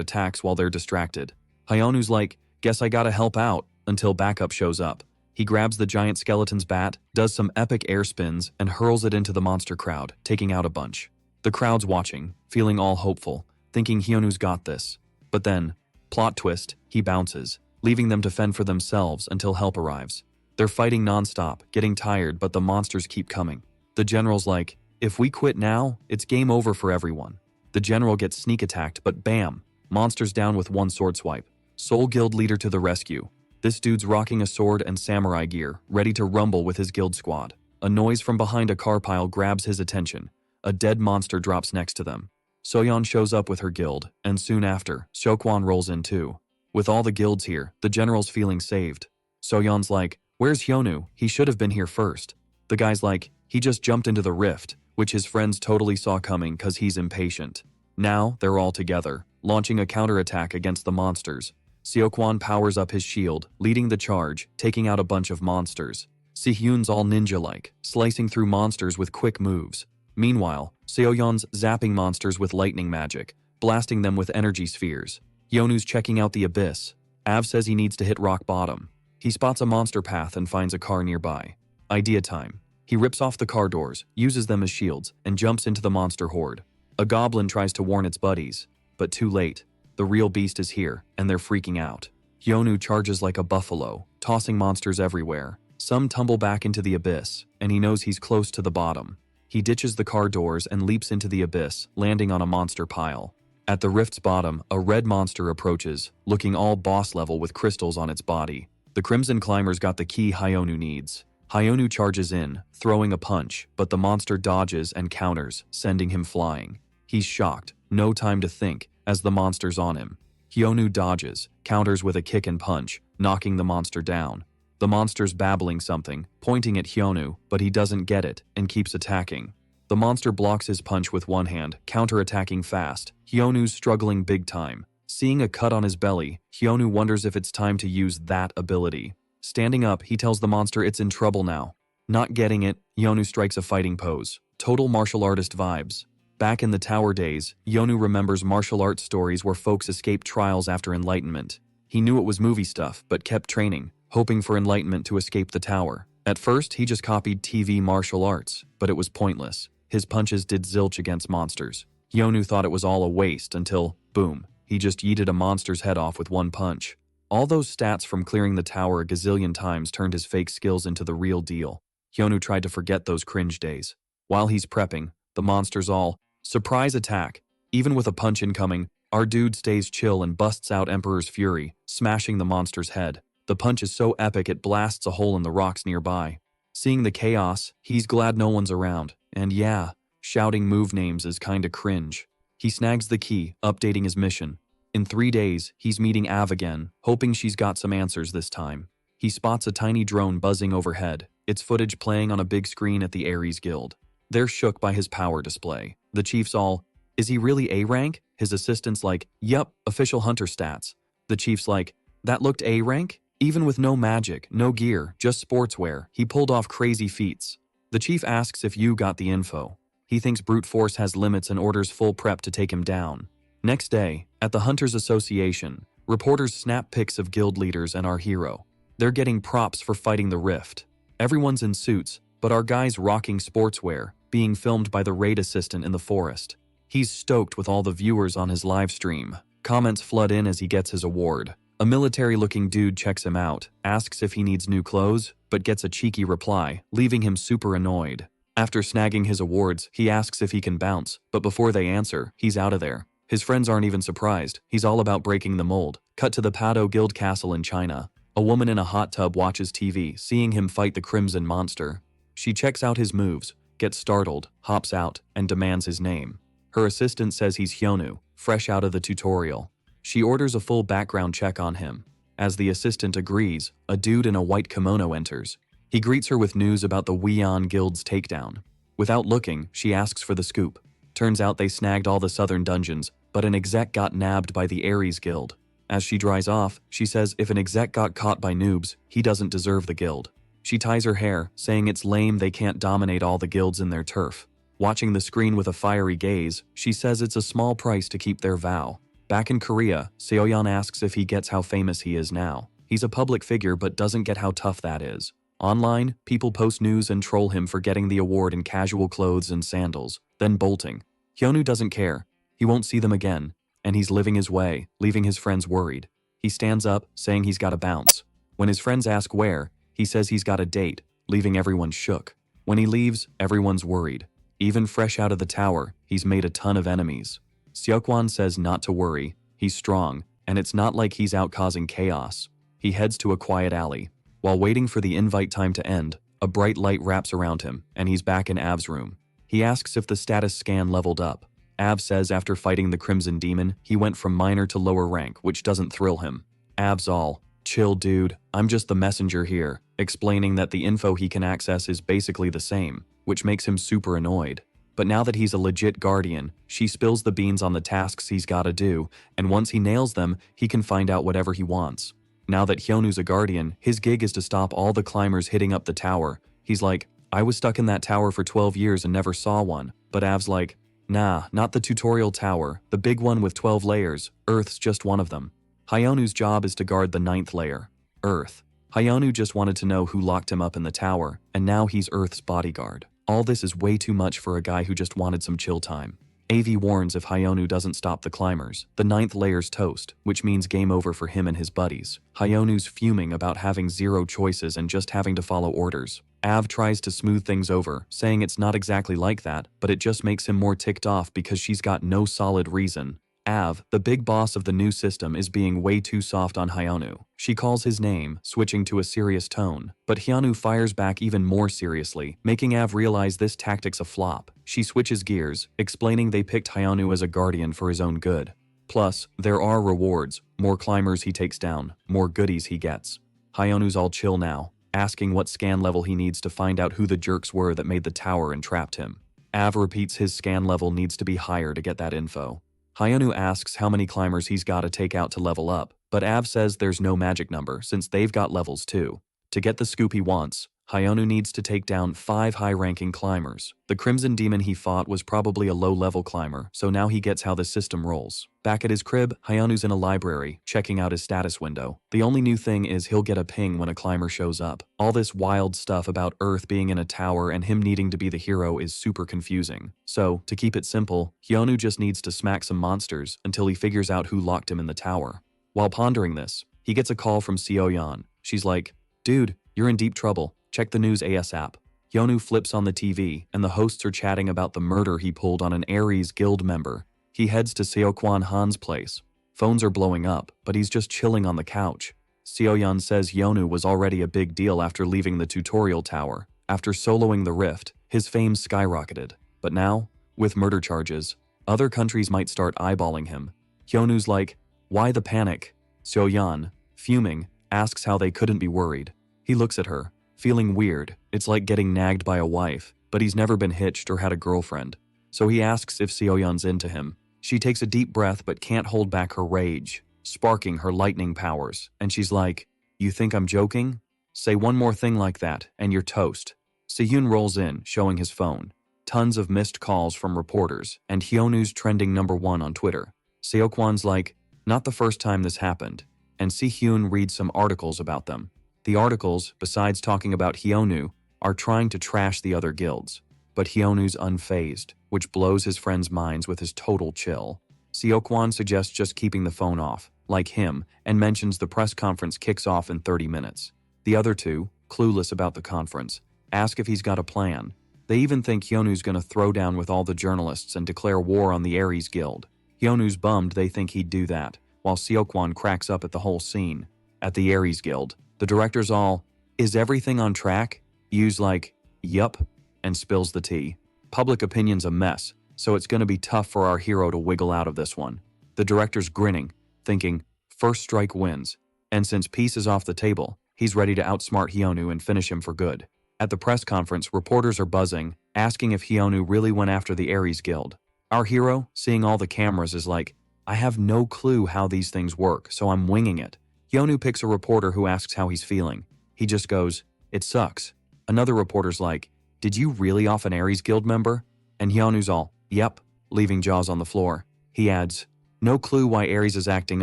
attacks while they're distracted. Hyonu's like, guess I gotta help out, until backup shows up. He grabs the giant skeleton's bat, does some epic air spins, and hurls it into the monster crowd, taking out a bunch. The crowd's watching, feeling all hopeful, thinking Hyonu's got this. But then, plot twist, he bounces, leaving them to fend for themselves until help arrives. They're fighting non-stop, getting tired, but the monsters keep coming. The general's like, if we quit now, it's game over for everyone. The general gets sneak attacked, but bam, monsters down with one sword swipe. Soul Guild leader to the rescue. This dude's rocking a sword and samurai gear, ready to rumble with his guild squad. A noise from behind a car pile grabs his attention. A dead monster drops next to them. Soyeon shows up with her guild, and soon after, Seokwon rolls in too. With all the guilds here, the general's feeling saved. Soyeon's like, where's Hyunu? He should have been here first. The guy's like, he just jumped into the rift, which his friends totally saw coming cause he's impatient. Now, they're all together, launching a counterattack against the monsters. Seokwon powers up his shield, leading the charge, taking out a bunch of monsters. Sihyun's all ninja-like, slicing through monsters with quick moves. Meanwhile, Seoyeon's zapping monsters with lightning magic, blasting them with energy spheres. Hyonu's checking out the abyss. Av says he needs to hit rock bottom. He spots a monster path and finds a car nearby. Idea time. He rips off the car doors, uses them as shields, and jumps into the monster horde. A goblin tries to warn its buddies, but too late. The real beast is here, and they're freaking out. Hyunu charges like a buffalo, tossing monsters everywhere. Some tumble back into the abyss, and he knows he's close to the bottom. He ditches the car doors and leaps into the abyss, landing on a monster pile. At the rift's bottom, a red monster approaches, looking all boss level with crystals on its body. The Crimson Climber's got the key Hyunu needs. Hyunu charges in, throwing a punch, but the monster dodges and counters, sending him flying. He's shocked, no time to think, as the monster's on him. Hyunu dodges, counters with a kick and punch, knocking the monster down. The monster's babbling something, pointing at Hyunu, but he doesn't get it and keeps attacking. The monster blocks his punch with one hand, counterattacking fast. Hyonu's struggling big time. Seeing a cut on his belly, Hyonu wonders if it's time to use that ability. Standing up, he tells the monster it's in trouble now. Not getting it, Hyonu strikes a fighting pose. Total martial artist vibes. Back in the tower days, Hyonu remembers martial arts stories where folks escaped trials after enlightenment. He knew it was movie stuff, but kept training, hoping for enlightenment to escape the tower. At first, he just copied TV martial arts, but it was pointless. His punches did zilch against monsters. Hyonu thought it was all a waste until, boom, he just yeeted a monster's head off with one punch. All those stats from clearing the tower a gazillion times turned his fake skills into the real deal. Hyonu tried to forget those cringe days. While he's prepping, the monsters all, surprise attack. Even with a punch incoming, our dude stays chill and busts out Emperor's Fury, smashing the monster's head. The punch is so epic it blasts a hole in the rocks nearby. Seeing the chaos, he's glad no one's around. And yeah, shouting move names is kinda cringe. He snags the key, updating his mission. In 3 days, he's meeting Av again, hoping she's got some answers this time. He spots a tiny drone buzzing overhead, its footage playing on a big screen at the Ares Guild. They're shook by his power display. The chief's all, is he really A rank? His assistant's like, yup, official hunter stats. The chief's like, that looked A rank? Even with no magic, no gear, just sportswear, he pulled off crazy feats. The chief asks if you got the info. He thinks brute force has limits and orders full prep to take him down. Next day, at the Hunters Association, reporters snap pics of guild leaders and our hero. They're getting props for fighting the rift. Everyone's in suits, but our guy's rocking sportswear, being filmed by the raid assistant in the forest. He's stoked with all the viewers on his live stream. Comments flood in as he gets his award. A military-looking dude checks him out, asks if he needs new clothes, but gets a cheeky reply, leaving him super annoyed. After snagging his awards, he asks if he can bounce, but before they answer, he's out of there. His friends aren't even surprised. He's all about breaking the mold. Cut to the Pado Guild Castle in China. A woman in a hot tub watches TV, seeing him fight the Crimson Monster. She checks out his moves, gets startled, hops out, and demands his name. Her assistant says he's Hyonu, fresh out of the tutorial. She orders a full background check on him. As the assistant agrees, a dude in a white kimono enters. He greets her with news about the Weon Guild's takedown. Without looking, she asks for the scoop. Turns out they snagged all the southern dungeons, but an exec got nabbed by the Ares Guild. As she dries off, she says if an exec got caught by noobs, he doesn't deserve the guild. She ties her hair, saying it's lame they can't dominate all the guilds in their turf. Watching the screen with a fiery gaze, she says it's a small price to keep their vow. Back in Korea, Seoyeon asks if he gets how famous he is now. He's a public figure but doesn't get how tough that is. Online, people post news and troll him for getting the award in casual clothes and sandals, then bolting. Hyonu doesn't care. He won't see them again, and he's living his way, leaving his friends worried. He stands up, saying he's gotta bounce. When his friends ask where, he says he's got a date, leaving everyone shook. When he leaves, everyone's worried. Even fresh out of the tower, he's made a ton of enemies. Seokwan says not to worry, he's strong, and it's not like he's out causing chaos. He heads to a quiet alley. While waiting for the invite time to end, a bright light wraps around him, and he's back in Av's room. He asks if the status scan leveled up. Av says after fighting the Crimson Demon, he went from minor to lower rank, which doesn't thrill him. Av's all, chill dude, I'm just the messenger here, explaining that the info he can access is basically the same, which makes him super annoyed. But now that he's a legit guardian, she spills the beans on the tasks he's gotta do, and once he nails them, he can find out whatever he wants. Now that Hyonu's a guardian, his gig is to stop all the climbers hitting up the tower. He's like, I was stuck in that tower for 12 years and never saw one. But Av's like, nah, not the tutorial tower, the big one with 12 layers, Earth's just one of them. Hyonu's job is to guard the 9th layer, Earth. Hyonu just wanted to know who locked him up in the tower, and now he's Earth's bodyguard. All this is way too much for a guy who just wanted some chill time. AV warns if Hyonu doesn't stop the climbers, the 9th layer's toast, which means game over for him and his buddies. Hyonu's fuming about having 0 choices and just having to follow orders. Av tries to smooth things over, saying it's not exactly like that, but it just makes him more ticked off because she's got no solid reason. Av, the big boss of the new system, is being way too soft on Hyonu. She calls his name, switching to a serious tone, but Hyonu fires back even more seriously, making Av realize this tactic's a flop. She switches gears, explaining they picked Hyonu as a guardian for his own good. Plus, there are rewards, more climbers he takes down, more goodies he gets. Hyonu's all chill now, asking what scan level he needs to find out who the jerks were that made the tower and trapped him. Av repeats his scan level needs to be higher to get that info. Hyonu asks how many climbers he's got to take out to level up, but Av says there's no magic number since they've got levels too. To get the scoop he wants, Hyonu needs to take down 5 high-ranking climbers. The Crimson Demon he fought was probably a low-level climber, so now he gets how this system rolls. Back at his crib, Hyonu's in a library, checking out his status window. The only new thing is he'll get a ping when a climber shows up. All this wild stuff about Earth being in a tower and him needing to be the hero is super confusing. So, to keep it simple, Hyonu just needs to smack some monsters until he figures out who locked him in the tower. While pondering this, he gets a call from Seoyeon. She's like, "Dude, you're in deep trouble. Check the news ASAP." Hyonu flips on the TV, and the hosts are chatting about the murder he pulled on an Aries guild member. He heads to Seokwan Han's place. Phones are blowing up, but he's just chilling on the couch. Seoyeon says Hyonu was already a big deal after leaving the tutorial tower. After soloing the Rift, his fame skyrocketed. But now, with murder charges, other countries might start eyeballing him. Hyonu's like, "Why the panic?" Seoyeon, fuming, asks how they couldn't be worried. He looks at her, feeling weird. It's like getting nagged by a wife, but he's never been hitched or had a girlfriend. So he asks if Seoyeon's into him. She takes a deep breath but can't hold back her rage, sparking her lightning powers, and she's like, "You think I'm joking? Say one more thing like that, and you're toast." Sehyun rolls in, showing his phone. Tons of missed calls from reporters, and Hyonu's trending #1 on Twitter. Seokwan's like, "Not the first time this happened," and Sehyun reads some articles about them. The articles, besides talking about Hyonu, are trying to trash the other guilds. But Hyonu's unfazed, which blows his friends' minds with his total chill. Seokwan suggests just keeping the phone off, like him, and mentions the press conference kicks off in 30 minutes. The other two, clueless about the conference, ask if he's got a plan. They even think Hyonu's gonna throw down with all the journalists and declare war on the Aries Guild. Hyonu's bummed they think he'd do that, while Seokwan cracks up at the whole scene. At the Aries Guild, the director's all, "Is everything on track?" Yu's like, "Yup," and spills the tea. Public opinion's a mess, so it's gonna be tough for our hero to wiggle out of this one. The director's grinning, thinking, first strike wins, and since peace is off the table, he's ready to outsmart Hyonu and finish him for good. At the press conference, reporters are buzzing, asking if Hyonu really went after the Aries Guild. Our hero, seeing all the cameras, is like, "I have no clue how these things work, so I'm winging it." Hyonu picks a reporter who asks how he's feeling. He just goes, "It sucks." Another reporter's like, "Did you really off an Aries Guild member?" And Hyonu's all, "Yep," leaving jaws on the floor. He adds, "No clue why Aries is acting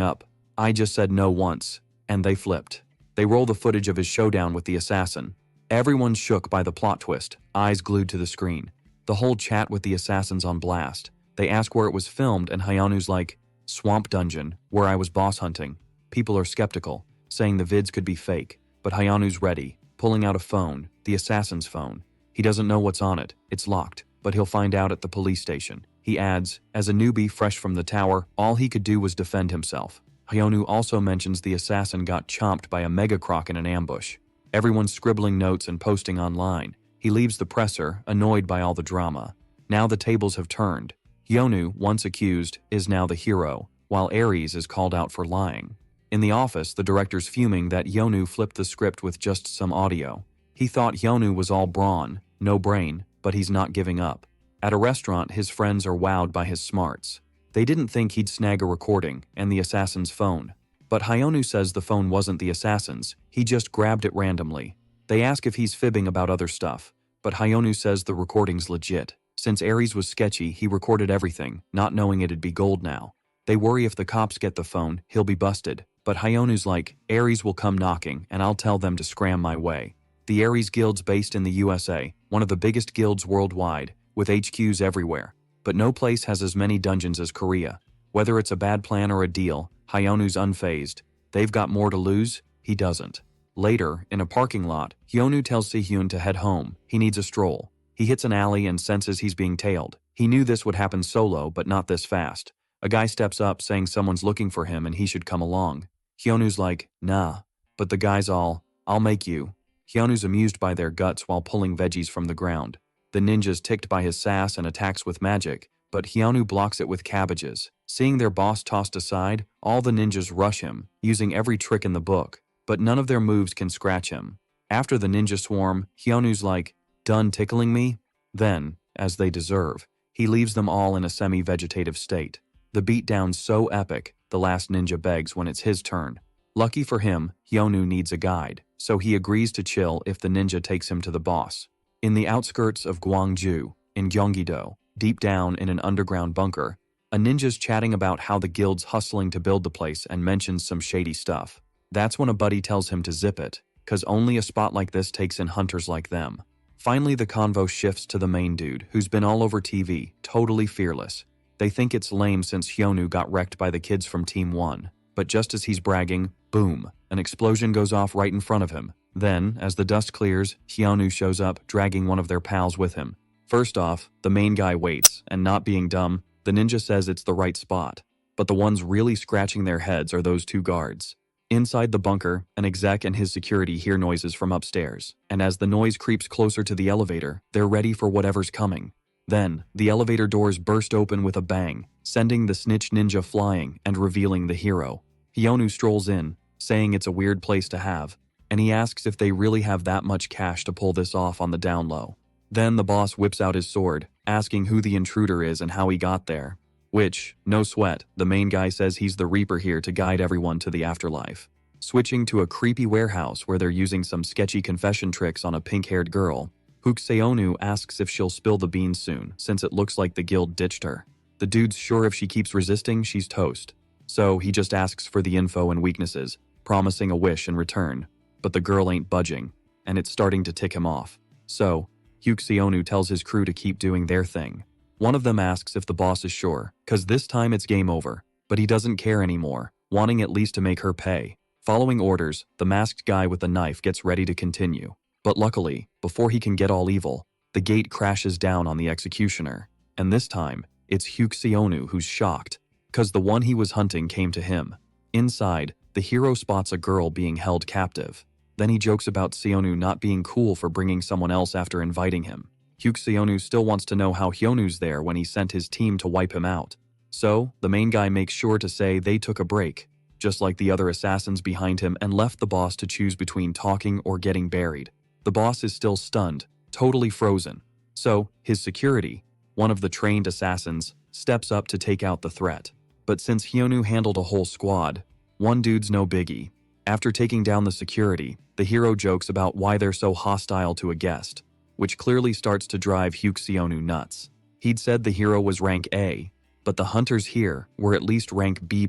up. I just said no once." And they flipped. They roll the footage of his showdown with the assassin. Everyone's shook by the plot twist, eyes glued to the screen. The whole chat with the assassin's on blast. They ask where it was filmed, and Hyonu's like, "Swamp Dungeon, where I was boss hunting." People are skeptical, saying the vids could be fake, but Hyonu's ready, pulling out a phone, the assassin's phone. He doesn't know what's on it, it's locked, but he'll find out at the police station. He adds, as a newbie fresh from the tower, all he could do was defend himself. Hyonu also mentions the assassin got chomped by a mega croc in an ambush. Everyone's scribbling notes and posting online. He leaves the presser, annoyed by all the drama. Now the tables have turned. Hyonu, once accused, is now the hero, while Aries is called out for lying. In the office, the director's fuming that Hyonu flipped the script with just some audio. He thought Hyonu was all brawn, no brain, but he's not giving up. At a restaurant, his friends are wowed by his smarts. They didn't think he'd snag a recording and the assassin's phone. But Hyonu says the phone wasn't the assassin's, he just grabbed it randomly. They ask if he's fibbing about other stuff, but Hyonu says the recording's legit. Since Aries was sketchy, he recorded everything, not knowing it'd be gold now. They worry if the cops get the phone, he'll be busted. But Hyonu's like, "Aries will come knocking, and I'll tell them to scram my way." The Aries Guild's based in the USA, one of the biggest guilds worldwide, with HQs everywhere. But no place has as many dungeons as Korea. Whether it's a bad plan or a deal, Hyonu's unfazed. They've got more to lose, he doesn't. Later, in a parking lot, Hyonu tells Sehyun to head home. He needs a stroll. He hits an alley and senses he's being tailed. He knew this would happen solo, but not this fast. A guy steps up saying someone's looking for him and he should come along. Hyonu's like, "Nah." But the guy's all, "I'll make you." Hyonu's amused by their guts while pulling veggies from the ground. The ninja's ticked by his sass and attacks with magic, but Hyonu blocks it with cabbages. Seeing their boss tossed aside, all the ninjas rush him, using every trick in the book, but none of their moves can scratch him. After the ninja swarm, Hyonu's like, "Done tickling me?" Then, as they deserve. He leaves them all in a semi-vegetative state. The beatdown's so epic, the last ninja begs when it's his turn. Lucky for him, Hyonu needs a guide, so he agrees to chill if the ninja takes him to the boss. In the outskirts of Gwangju, in Gyeonggi-do, deep down in an underground bunker, a ninja's chatting about how the guild's hustling to build the place and mentions some shady stuff. That's when a buddy tells him to zip it, cause only a spot like this takes in hunters like them. Finally, the convo shifts to the main dude, who's been all over TV, totally fearless. They think it's lame since Hyonu got wrecked by the kids from Team 1. But just as he's bragging, boom, an explosion goes off right in front of him. Then, as the dust clears, Hyonu shows up, dragging one of their pals with him. First off, the main guy waits, and not being dumb, the ninja says it's the right spot. But the ones really scratching their heads are those two guards. Inside the bunker, an exec and his security hear noises from upstairs, and as the noise creeps closer to the elevator, they're ready for whatever's coming. Then, the elevator doors burst open with a bang, sending the snitch ninja flying and revealing the hero. Hyonu strolls in, saying it's a weird place to have, and he asks if they really have that much cash to pull this off on the down low. Then the boss whips out his sword, asking who the intruder is and how he got there. Which, no sweat, the main guy says he's the Reaper here to guide everyone to the afterlife. Switching to a creepy warehouse where they're using some sketchy confession tricks on a pink-haired girl, Hyonu asks if she'll spill the beans soon, since it looks like the guild ditched her. The dude's sure if she keeps resisting, she's toast. So he just asks for the info and weaknesses, promising a wish in return. But the girl ain't budging, and it's starting to tick him off. So, Hyonu tells his crew to keep doing their thing. One of them asks if the boss is sure, cause this time it's game over, but he doesn't care anymore, wanting at least to make her pay. Following orders, the masked guy with the knife gets ready to continue. But luckily, before he can get all evil, the gate crashes down on the executioner. And this time, it's Hyonu who's shocked, cause the one he was hunting came to him. Inside, the hero spots a girl being held captive. Then he jokes about Hyonu not being cool for bringing someone else after inviting him. Hyonu still wants to know how Hyonu's there when he sent his team to wipe him out. So, the main guy makes sure to say they took a break, just like the other assassins behind him, and left the boss to choose between talking or getting buried. The boss is still stunned, totally frozen. So, his security, one of the trained assassins, steps up to take out the threat. But since Hyonu handled a whole squad, one dude's no biggie. After taking down the security, the hero jokes about why they're so hostile to a guest, which clearly starts to drive Hyonu nuts. He'd said the hero was rank A, but the hunters here were at least rank B+,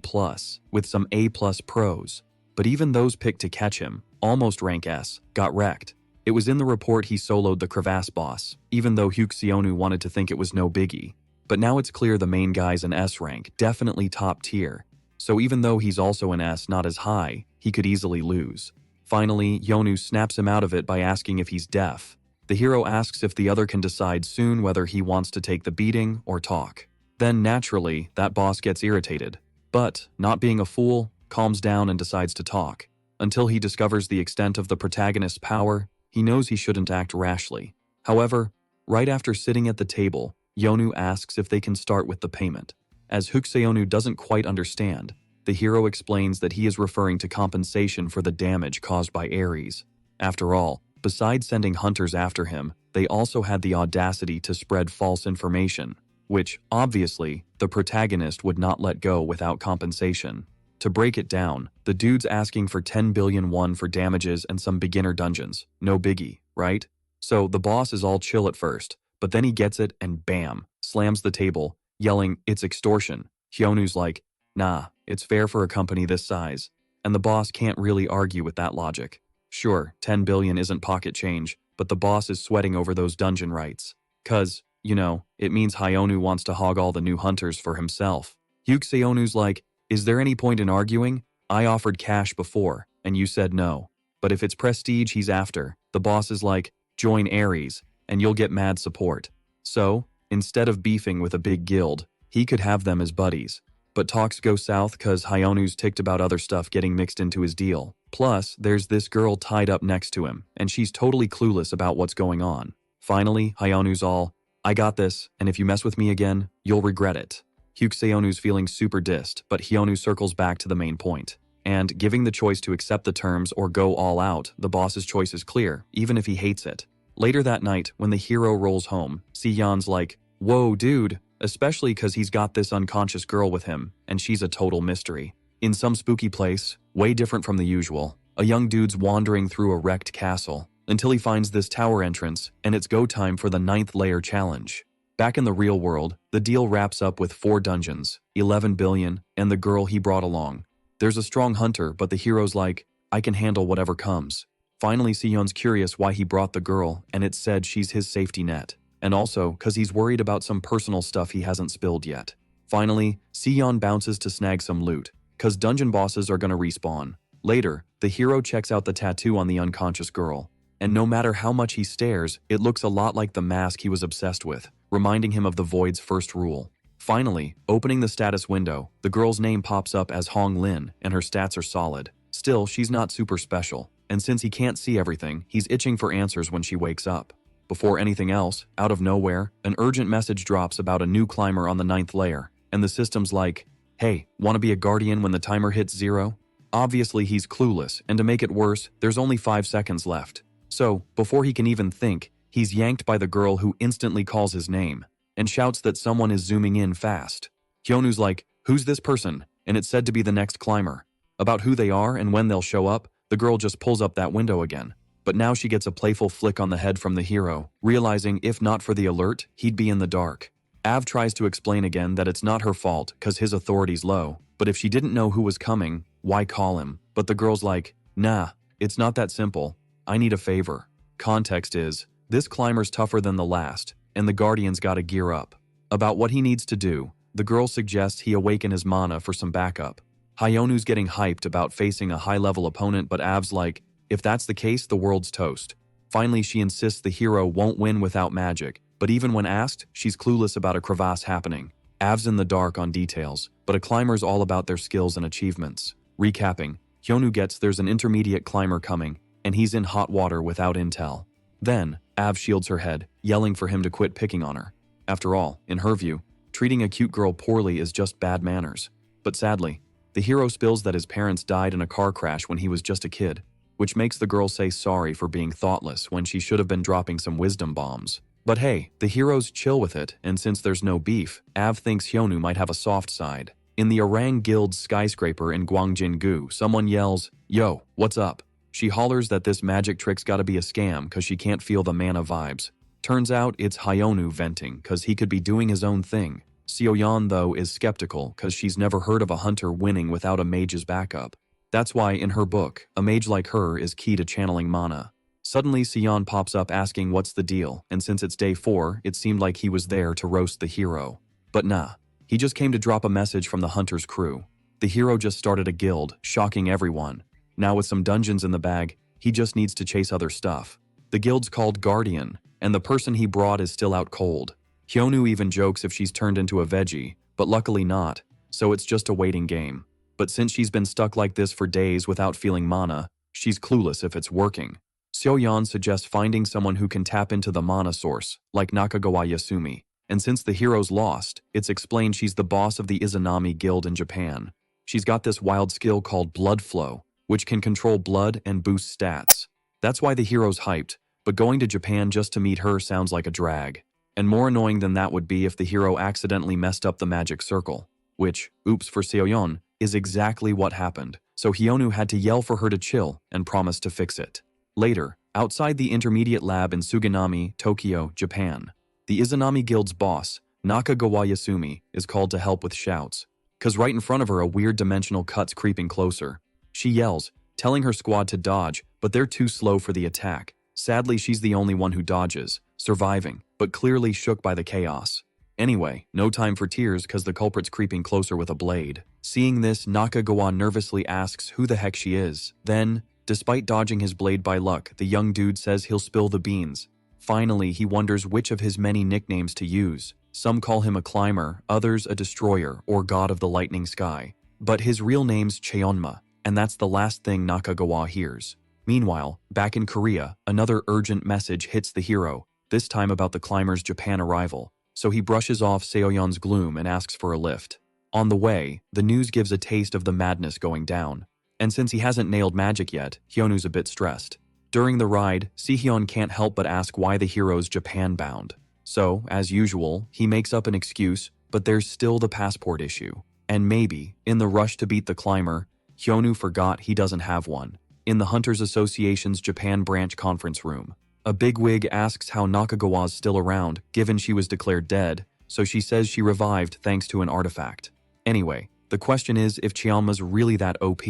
with some A+ pros. But even those picked to catch him, almost rank S, got wrecked. It was in the report he soloed the crevasse boss, even though Hyonu wanted to think it was no biggie. But now it's clear the main guy's an S rank, definitely top tier. So even though he's also an S not as high, he could easily lose. Finally, Hyonu snaps him out of it by asking if he's deaf. The hero asks if the other can decide soon whether he wants to take the beating or talk. Then naturally, that boss gets irritated. But, not being a fool, calms down and decides to talk. Until he discovers the extent of the protagonist's power, he knows he shouldn't act rashly. However, right after sitting at the table, Hyonu asks if they can start with the payment. As Hyonu doesn't quite understand, the hero explains that he is referring to compensation for the damage caused by Ares. After all, besides sending hunters after him, they also had the audacity to spread false information, which, obviously, the protagonist would not let go without compensation. To break it down, the dude's asking for 10 billion won for damages and some beginner dungeons. No biggie, right? So the boss is all chill at first, but then he gets it and bam, slams the table, yelling, "It's extortion." Hyonu's like, "Nah, it's fair for a company this size." And the boss can't really argue with that logic. Sure, 10 billion isn't pocket change, but the boss is sweating over those dungeon rights. Cause, it means Hyonu wants to hog all the new hunters for himself. Hyonu's like, "Is there any point in arguing? I offered cash before, and you said no. But if it's prestige he's after," the boss is like, "Join Ares, and you'll get mad support." So, instead of beefing with a big guild, he could have them as buddies. But talks go south cause Hyonu's ticked about other stuff getting mixed into his deal. Plus, there's this girl tied up next to him, and she's totally clueless about what's going on. Finally, Hyonu's all, "I got this, and if you mess with me again, you'll regret it." Hyonu's feeling super dissed, but Hyonu circles back to the main point. And, giving the choice to accept the terms or go all out, the boss's choice is clear, even if he hates it. Later that night, when the hero rolls home, Si-yeon's like, "Whoa, dude," especially because he's got this unconscious girl with him, and she's a total mystery. In some spooky place, way different from the usual, a young dude's wandering through a wrecked castle, until he finds this tower entrance, and it's go time for the 9th layer challenge. Back in the real world, the deal wraps up with 4 dungeons, 11 billion, and the girl he brought along. There's a strong hunter, but the hero's like, "I can handle whatever comes." Finally, Si-yeon's curious why he brought the girl, and it's said she's his safety net. And also, cause he's worried about some personal stuff he hasn't spilled yet. Finally, Si-yeon bounces to snag some loot, cause dungeon bosses are gonna respawn. Later, the hero checks out the tattoo on the unconscious girl. And no matter how much he stares, it looks a lot like the mask he was obsessed with, reminding him of the Void's first rule. Finally, opening the status window, the girl's name pops up as Hong Lin, and her stats are solid. Still, she's not super special, and since he can't see everything, he's itching for answers when she wakes up. Before anything else, out of nowhere, an urgent message drops about a new climber on the 9th layer, and the system's like, "Hey, wanna be a guardian when the timer hits 0? Obviously he's clueless, and to make it worse, there's only 5 seconds left. So, before he can even think, he's yanked by the girl who instantly calls his name, and shouts that someone is zooming in fast. Hyonu's like, "Who's this person?" And it's said to be the next climber. About who they are and when they'll show up, the girl just pulls up that window again. But now she gets a playful flick on the head from the hero, realizing if not for the alert, he'd be in the dark. Av tries to explain again that it's not her fault cause his authority's low, but if she didn't know who was coming, why call him? But the girl's like, "Nah, it's not that simple. I need a favor." Context is, this climber's tougher than the last, and the guardian's gotta gear up. About what he needs to do, the girl suggests he awaken his mana for some backup. Hyonu's getting hyped about facing a high-level opponent, but Av's like, if that's the case, the world's toast. Finally, she insists the hero won't win without magic, but even when asked, she's clueless about a crevasse happening. Av's in the dark on details, but a climber's all about their skills and achievements. Recapping, Hyonu gets there's an intermediate climber coming, and he's in hot water without intel. Then, Av shields her head, yelling for him to quit picking on her. After all, in her view, treating a cute girl poorly is just bad manners. But sadly, the hero spills that his parents died in a car crash when he was just a kid, which makes the girl say sorry for being thoughtless when she should have been dropping some wisdom bombs. But hey, the hero's chill with it, and since there's no beef, Av thinks Hyonu might have a soft side. In the Orang Guild's skyscraper in Gwangjin-gu, someone yells, "Yo, what's up?" She hollers that this magic trick's gotta be a scam cause she can't feel the mana vibes. Turns out it's Hyonu venting cause he could be doing his own thing. Seo-yeon, though, is skeptical cause she's never heard of a hunter winning without a mage's backup. That's why, in her book, a mage like her is key to channeling mana. Suddenly, Seon pops up asking what's the deal, and since it's day 4, it seemed like he was there to roast the hero. But nah, he just came to drop a message from the hunter's crew. The hero just started a guild, shocking everyone. Now with some dungeons in the bag, he just needs to chase other stuff. The guild's called Guardian, and the person he brought is still out cold. Hyonu even jokes if she's turned into a veggie, but luckily not, so it's just a waiting game. But since she's been stuck like this for days without feeling mana, she's clueless if it's working. Seo-yeon suggests finding someone who can tap into the mana source, like Nakagawa Yasumi. And since the hero's lost, it's explained she's the boss of the Izanami Guild in Japan. She's got this wild skill called Blood Flow, which can control blood and boost stats. That's why the hero's hyped, but going to Japan just to meet her sounds like a drag. And more annoying than that would be if the hero accidentally messed up the magic circle, which, oops for Seo-yeon, is exactly what happened, so Hyonu had to yell for her to chill and promise to fix it. Later, outside the intermediate lab in Suganami, Tokyo, Japan, the Izanami Guild's boss, Nakagawa Yasumi, is called to help with shouts. Cause right in front of her a weird dimensional cut's creeping closer. She yells, telling her squad to dodge, but they're too slow for the attack. Sadly, she's the only one who dodges, surviving, but clearly shook by the chaos. Anyway, no time for tears cause the culprit's creeping closer with a blade. Seeing this, Nakagawa nervously asks who the heck she is. Then, despite dodging his blade by luck, the young dude says he'll spill the beans. Finally, he wonders which of his many nicknames to use. Some call him a climber, others a destroyer or god of the lightning sky. But his real name's Cheonma, and that's the last thing Nakagawa hears. Meanwhile, back in Korea, another urgent message hits the hero, this time about the climber's Japan arrival. So he brushes off Seo-yeon's gloom and asks for a lift. On the way, the news gives a taste of the madness going down. And since he hasn't nailed magic yet, Hyonu's a bit stressed. During the ride, Sihyun can't help but ask why the hero's Japan-bound. So, as usual, he makes up an excuse, but there's still the passport issue. And maybe, in the rush to beat the climber, Hyunwoo forgot he doesn't have one. In the Hunters Association's Japan branch conference room, a bigwig asks how Nakagawa's still around, given she was declared dead, so she says she revived thanks to an artifact. Anyway, the question is if Cheonma's really that OP.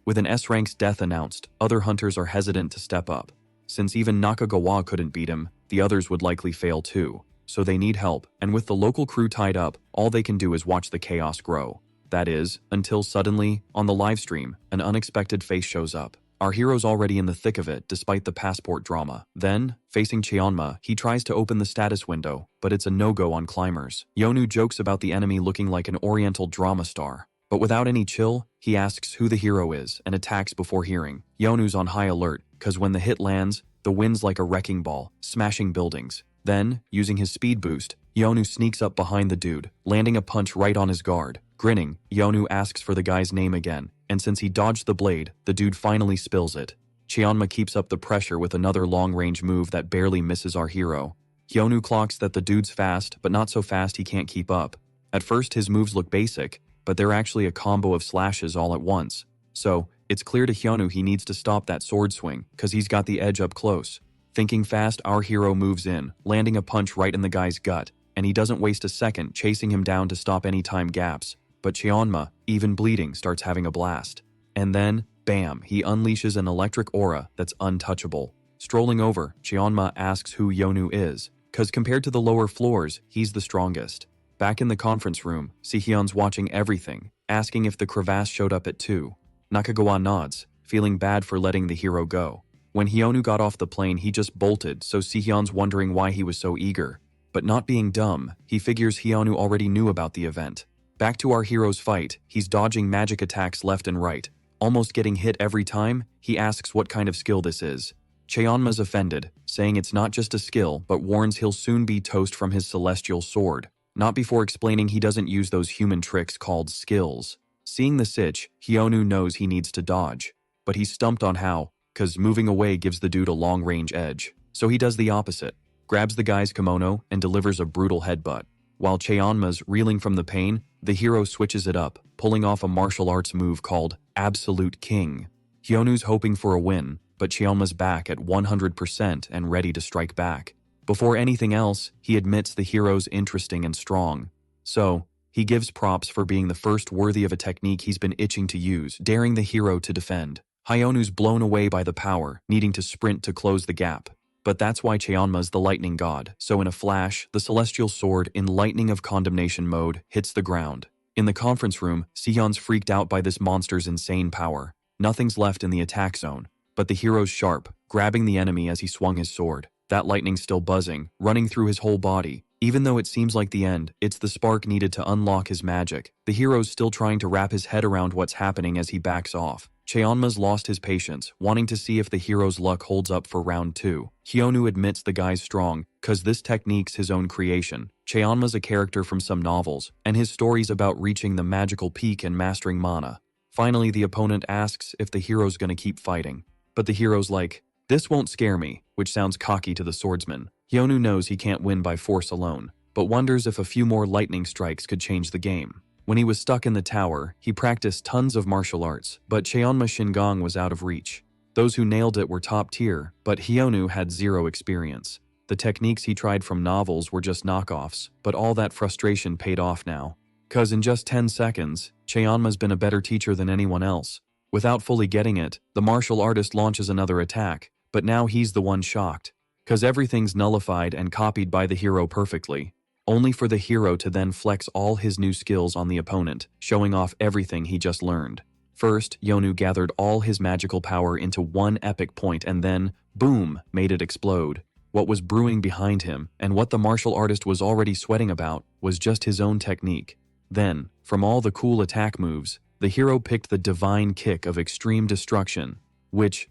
With an S-rank's death announced, other hunters are hesitant to step up. Since even Nakagawa couldn't beat him, the others would likely fail too. So they need help, and with the local crew tied up, all they can do is watch the chaos grow. That is, until suddenly, on the livestream, an unexpected face shows up. Our hero's already in the thick of it, despite the passport drama. Then, facing Cheonma, he tries to open the status window, but it's a no-go on climbers. Hyunwoo jokes about the enemy looking like an oriental drama star. But without any chill, he asks who the hero is and attacks before hearing. Hyunwoo's on high alert, cause when the hit lands, the wind's like a wrecking ball, smashing buildings. Then, using his speed boost, Hyunwoo sneaks up behind the dude, landing a punch right on his guard. Grinning, Hyunwoo asks for the guy's name again, and since he dodged the blade, the dude finally spills it. Cheonma keeps up the pressure with another long-range move that barely misses our hero. Hyunwoo clocks that the dude's fast, but not so fast he can't keep up. At first his moves look basic, but they're actually a combo of slashes all at once. So, it's clear to Hyunwoo he needs to stop that sword swing, cause he's got the edge up close. Thinking fast, our hero moves in, landing a punch right in the guy's gut, and he doesn't waste a second chasing him down to stop any time gaps. But Cheonma, even bleeding, starts having a blast. And then, bam, he unleashes an electric aura that's untouchable. Strolling over, Cheonma asks who Hyunwoo is, cause compared to the lower floors, he's the strongest. Back in the conference room, Sihyun's watching everything, asking if the crevasse showed up at 2. Nakagawa nods, feeling bad for letting the hero go. When Hyunwoo got off the plane, he just bolted, so Sihyun's wondering why he was so eager. But not being dumb, he figures Hyunwoo already knew about the event. Back to our hero's fight, he's dodging magic attacks left and right. Almost getting hit every time, he asks what kind of skill this is. Cheonma's offended, saying it's not just a skill, but warns he'll soon be toast from his celestial sword. Not before explaining he doesn't use those human tricks called skills. Seeing the sitch, Hyunwoo knows he needs to dodge. But he's stumped on how, cause moving away gives the dude a long-range edge. So he does the opposite, grabs the guy's kimono and delivers a brutal headbutt. While Cheonma's reeling from the pain, the hero switches it up, pulling off a martial arts move called Absolute King. Hyunwoo's hoping for a win, but Cheonma's back at 100% and ready to strike back. Before anything else, he admits the hero's interesting and strong. So, he gives props for being the first worthy of a technique he's been itching to use, daring the hero to defend. Hyunwoo's blown away by the power, needing to sprint to close the gap. But that's why Cheonma's the lightning god, so in a flash, the celestial sword in lightning of condemnation mode hits the ground. In the conference room, Sihyun's freaked out by this monster's insane power. Nothing's left in the attack zone, but the hero's sharp, grabbing the enemy as he swung his sword. That lightning's still buzzing, running through his whole body. Even though it seems like the end, it's the spark needed to unlock his magic. The hero's still trying to wrap his head around what's happening as he backs off. Cheonma's lost his patience, wanting to see if the hero's luck holds up for round 2. Hyunwoo admits the guy's strong, cause this technique's his own creation. Cheonma's a character from some novels, and his story's about reaching the magical peak and mastering mana. Finally, the opponent asks if the hero's gonna keep fighting. But the hero's like, "This won't scare me," which sounds cocky to the swordsman. Hyunwoo knows he can't win by force alone, but wonders if a few more lightning strikes could change the game. When he was stuck in the tower, he practiced tons of martial arts, but Cheonma Shingang was out of reach. Those who nailed it were top tier, but Hyunwoo had zero experience. The techniques he tried from novels were just knockoffs, but all that frustration paid off now. Cause in just 10 seconds, Cheonma's been a better teacher than anyone else. Without fully getting it, the martial artist launches another attack, but now he's the one shocked. Cause everything's nullified and copied by the hero perfectly. Only for the hero to then flex all his new skills on the opponent, showing off everything he just learned. First, Hyunwoo gathered all his magical power into one epic point and then, boom, made it explode. What was brewing behind him, and what the martial artist was already sweating about, was just his own technique. Then, from all the cool attack moves, the hero picked the divine kick of extreme destruction, which,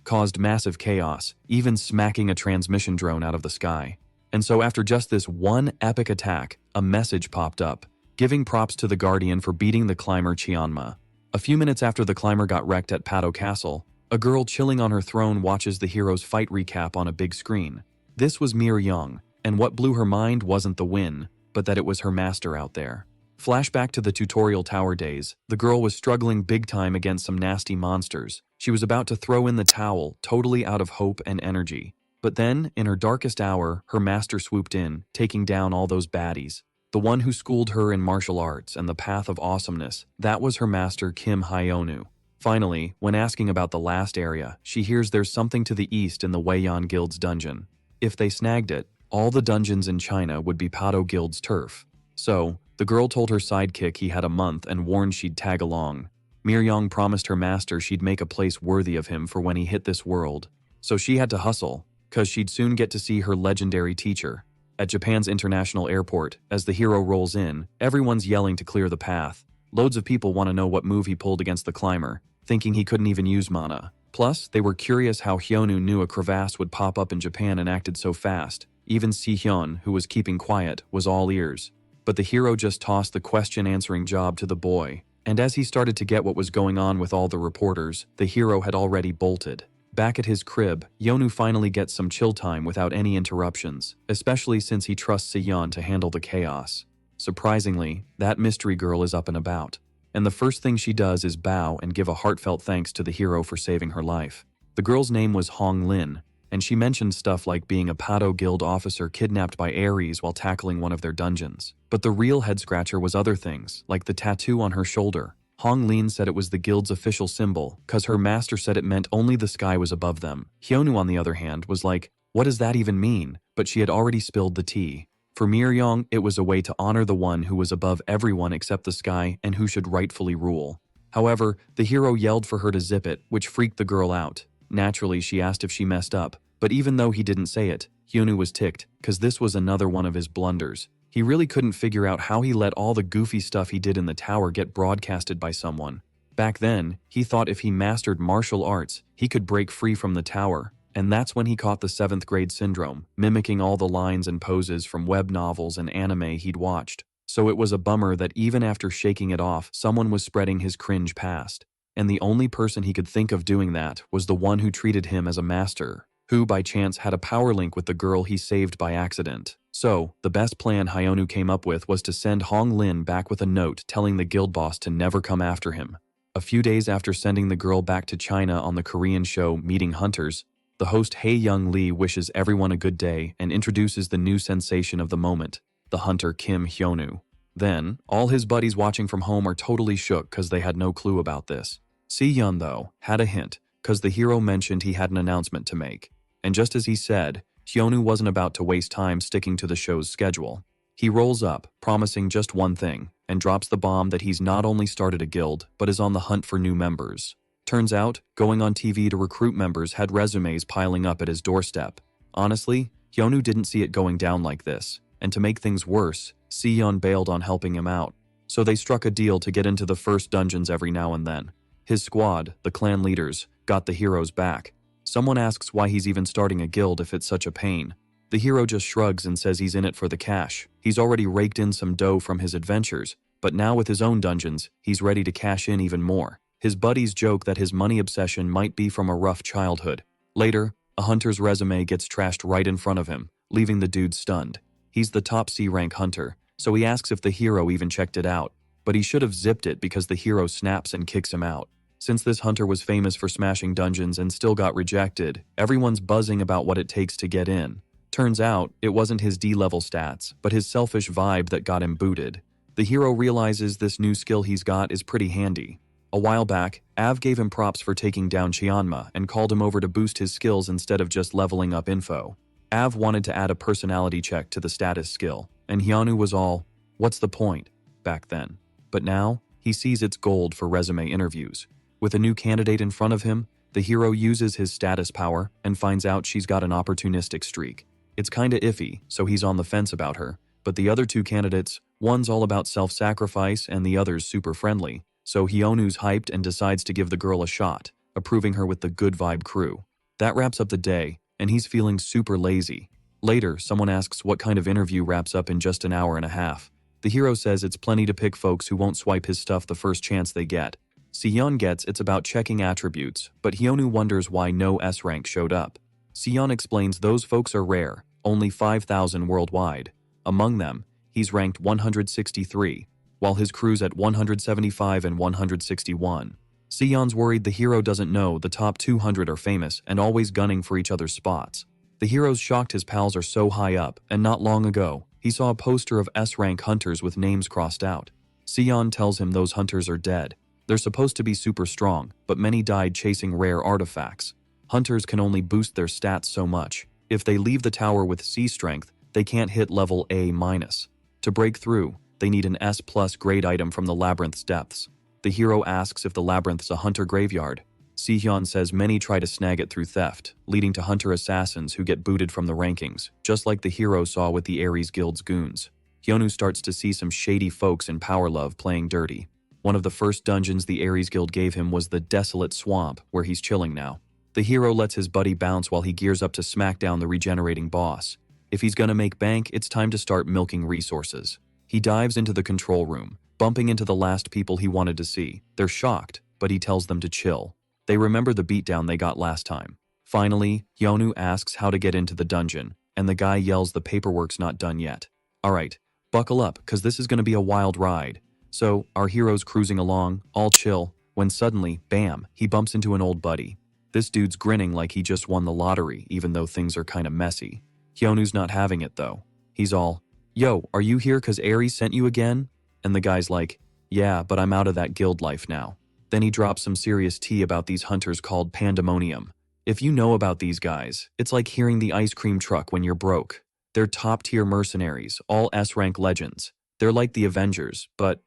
caused massive chaos, even smacking a transmission drone out of the sky. And so after just this one epic attack, a message popped up, giving props to the Guardian for beating the climber Cheonma. A few minutes after the climber got wrecked at Pado Castle, A girl chilling on her throne watches the hero's fight recap on a big screen. This was Mir Young, and what blew her mind wasn't the win, but that it was her master out there. Flashback to the tutorial tower days, the girl was struggling big time against some nasty monsters. She was about to throw in the towel, totally out of hope and energy. But then, in her darkest hour, her master swooped in, taking down all those baddies. The one who schooled her in martial arts and the path of awesomeness, that was her master Kim Hyonu. Finally, when asking about the last area, she hears there's something to the east in the Weiyan Guild's dungeon. If they snagged it, all the dungeons in China would be Pado Guild's turf. So, the girl told her sidekick he had a month and warned she'd tag along. Mir Young promised her master she'd make a place worthy of him for when he hit this world. So she had to hustle, cause she'd soon get to see her legendary teacher. At Japan's international airport, as the hero rolls in, everyone's yelling to clear the path. Loads of people want to know what move he pulled against the climber, thinking he couldn't even use mana. Plus, they were curious how Hyonu knew a crevasse would pop up in Japan and acted so fast. Even Si-hyun, who was keeping quiet, was all ears. But the hero just tossed the question-answering job to the boy, and as he started to get what was going on with all the reporters, the hero had already bolted. Back at his crib, Hyonu finally gets some chill time without any interruptions, especially since he trusts Si-hyun to handle the chaos. Surprisingly, that mystery girl is up and about, and the first thing she does is bow and give a heartfelt thanks to the hero for saving her life. The girl's name was Hong Lin, and she mentioned stuff like being a Pado Guild officer kidnapped by Ares while tackling one of their dungeons. But the real head-scratcher was other things, like the tattoo on her shoulder. Hong Lin said it was the guild's official symbol, cause her master said it meant only the sky was above them. Hyonu, on the other hand, was like, what does that even mean? But she had already spilled the tea. For Mir Young, it was a way to honor the one who was above everyone except the sky and who should rightfully rule. However, the hero yelled for her to zip it, which freaked the girl out. Naturally, she asked if she messed up, but even though he didn't say it, Hyonu was ticked, cause this was another one of his blunders. He really couldn't figure out how he let all the goofy stuff he did in the tower get broadcasted by someone. Back then, he thought if he mastered martial arts, he could break free from the tower, and that's when he caught the 7th grade syndrome, mimicking all the lines and poses from web novels and anime he'd watched. So it was a bummer that even after shaking it off, someone was spreading his cringe past. And the only person he could think of doing that was the one who treated him as a master, who by chance had a power link with the girl he saved by accident. So, the best plan Hyonu came up with was to send Hong Lin back with a note telling the guild boss to never come after him. A few days after sending the girl back to China on the Korean show Meeting Hunters, the host Hae Young Lee wishes everyone a good day and introduces the new sensation of the moment, the hunter Kim Hyonu. Then, all his buddies watching from home are totally shook cause they had no clue about this. Si-hyun, though, had a hint, cause the hero mentioned he had an announcement to make. And just as he said, Hyonu wasn't about to waste time sticking to the show's schedule. He rolls up, promising just one thing, and drops the bomb that he's not only started a guild, but is on the hunt for new members. Turns out, going on TV to recruit members had resumes piling up at his doorstep. Honestly, Hyonu didn't see it going down like this, and to make things worse, Si-hyun bailed on helping him out. So they struck a deal to get into the first dungeons every now and then. His squad, the clan leaders, got the hero's back. Someone asks why he's even starting a guild if it's such a pain. The hero just shrugs and says he's in it for the cash. He's already raked in some dough from his adventures, but now with his own dungeons, he's ready to cash in even more. His buddies joke that his money obsession might be from a rough childhood. Later, a hunter's resume gets trashed right in front of him, leaving the dude stunned. He's the top C-rank hunter, so he asks if the hero even checked it out, but he should have zipped it because the hero snaps and kicks him out. Since this hunter was famous for smashing dungeons and still got rejected, everyone's buzzing about what it takes to get in. Turns out, it wasn't his D-level stats, but his selfish vibe that got him booted. The hero realizes this new skill he's got is pretty handy. A while back, Av gave him props for taking down Chianma and called him over to boost his skills instead of just leveling up info. Av wanted to add a personality check to the status skill, and Hyonu was all, what's the point, back then. But now, he sees it's gold for resume interviews. With a new candidate in front of him, the hero uses his status power and finds out she's got an opportunistic streak. It's kinda iffy, so he's on the fence about her, but the other two candidates, one's all about self-sacrifice and the other's super friendly, so Hyonu's hyped and decides to give the girl a shot, approving her with the good vibe crew. That wraps up the day, and he's feeling super lazy. Later, someone asks what kind of interview wraps up in just an hour and a half. The hero says it's plenty to pick folks who won't swipe his stuff the first chance they get. Sion gets it's about checking attributes, but Hyonu wonders why no S rank showed up. Sion explains those folks are rare, only 5,000 worldwide. Among them, he's ranked 163, while his crew's at 175 and 161. Sion's worried the hero doesn't know the top 200 are famous and always gunning for each other's spots. The hero's shocked his pals are so high up, and not long ago, he saw a poster of S-rank hunters with names crossed out. Sion tells him those hunters are dead. They're supposed to be super strong, but many died chasing rare artifacts. Hunters can only boost their stats so much. If they leave the tower with C strength, they can't hit level A-. To break through, they need an S+ grade item from the labyrinth's depths. The hero asks if the labyrinth's a hunter graveyard. Sihyun says many try to snag it through theft, leading to hunter assassins who get booted from the rankings, just like the hero saw with the Ares Guild's goons. Hyonu starts to see some shady folks in Power Love playing dirty. One of the first dungeons the Ares Guild gave him was the desolate swamp, where he's chilling now. The hero lets his buddy bounce while he gears up to smack down the regenerating boss. If he's gonna make bank, it's time to start milking resources. He dives into the control room, bumping into the last people he wanted to see. They're shocked, but he tells them to chill. They remember the beatdown they got last time. Finally, Hyonu asks how to get into the dungeon, and the guy yells the paperwork's not done yet. Alright, buckle up, cause this is gonna be a wild ride. So, our hero's cruising along, all chill, when suddenly, bam, he bumps into an old buddy. This dude's grinning like he just won the lottery, even though things are kinda messy. Hyonu's not having it though. He's all, "Yo, are you here cause Ares sent you again?" And the guy's like, "Yeah, but I'm out of that guild life now." Then he drops some serious tea about these hunters called Pandemonium. If you know about these guys, it's like hearing the ice cream truck when you're broke. They're top-tier mercenaries, all S-rank legends. They're like the Avengers, but,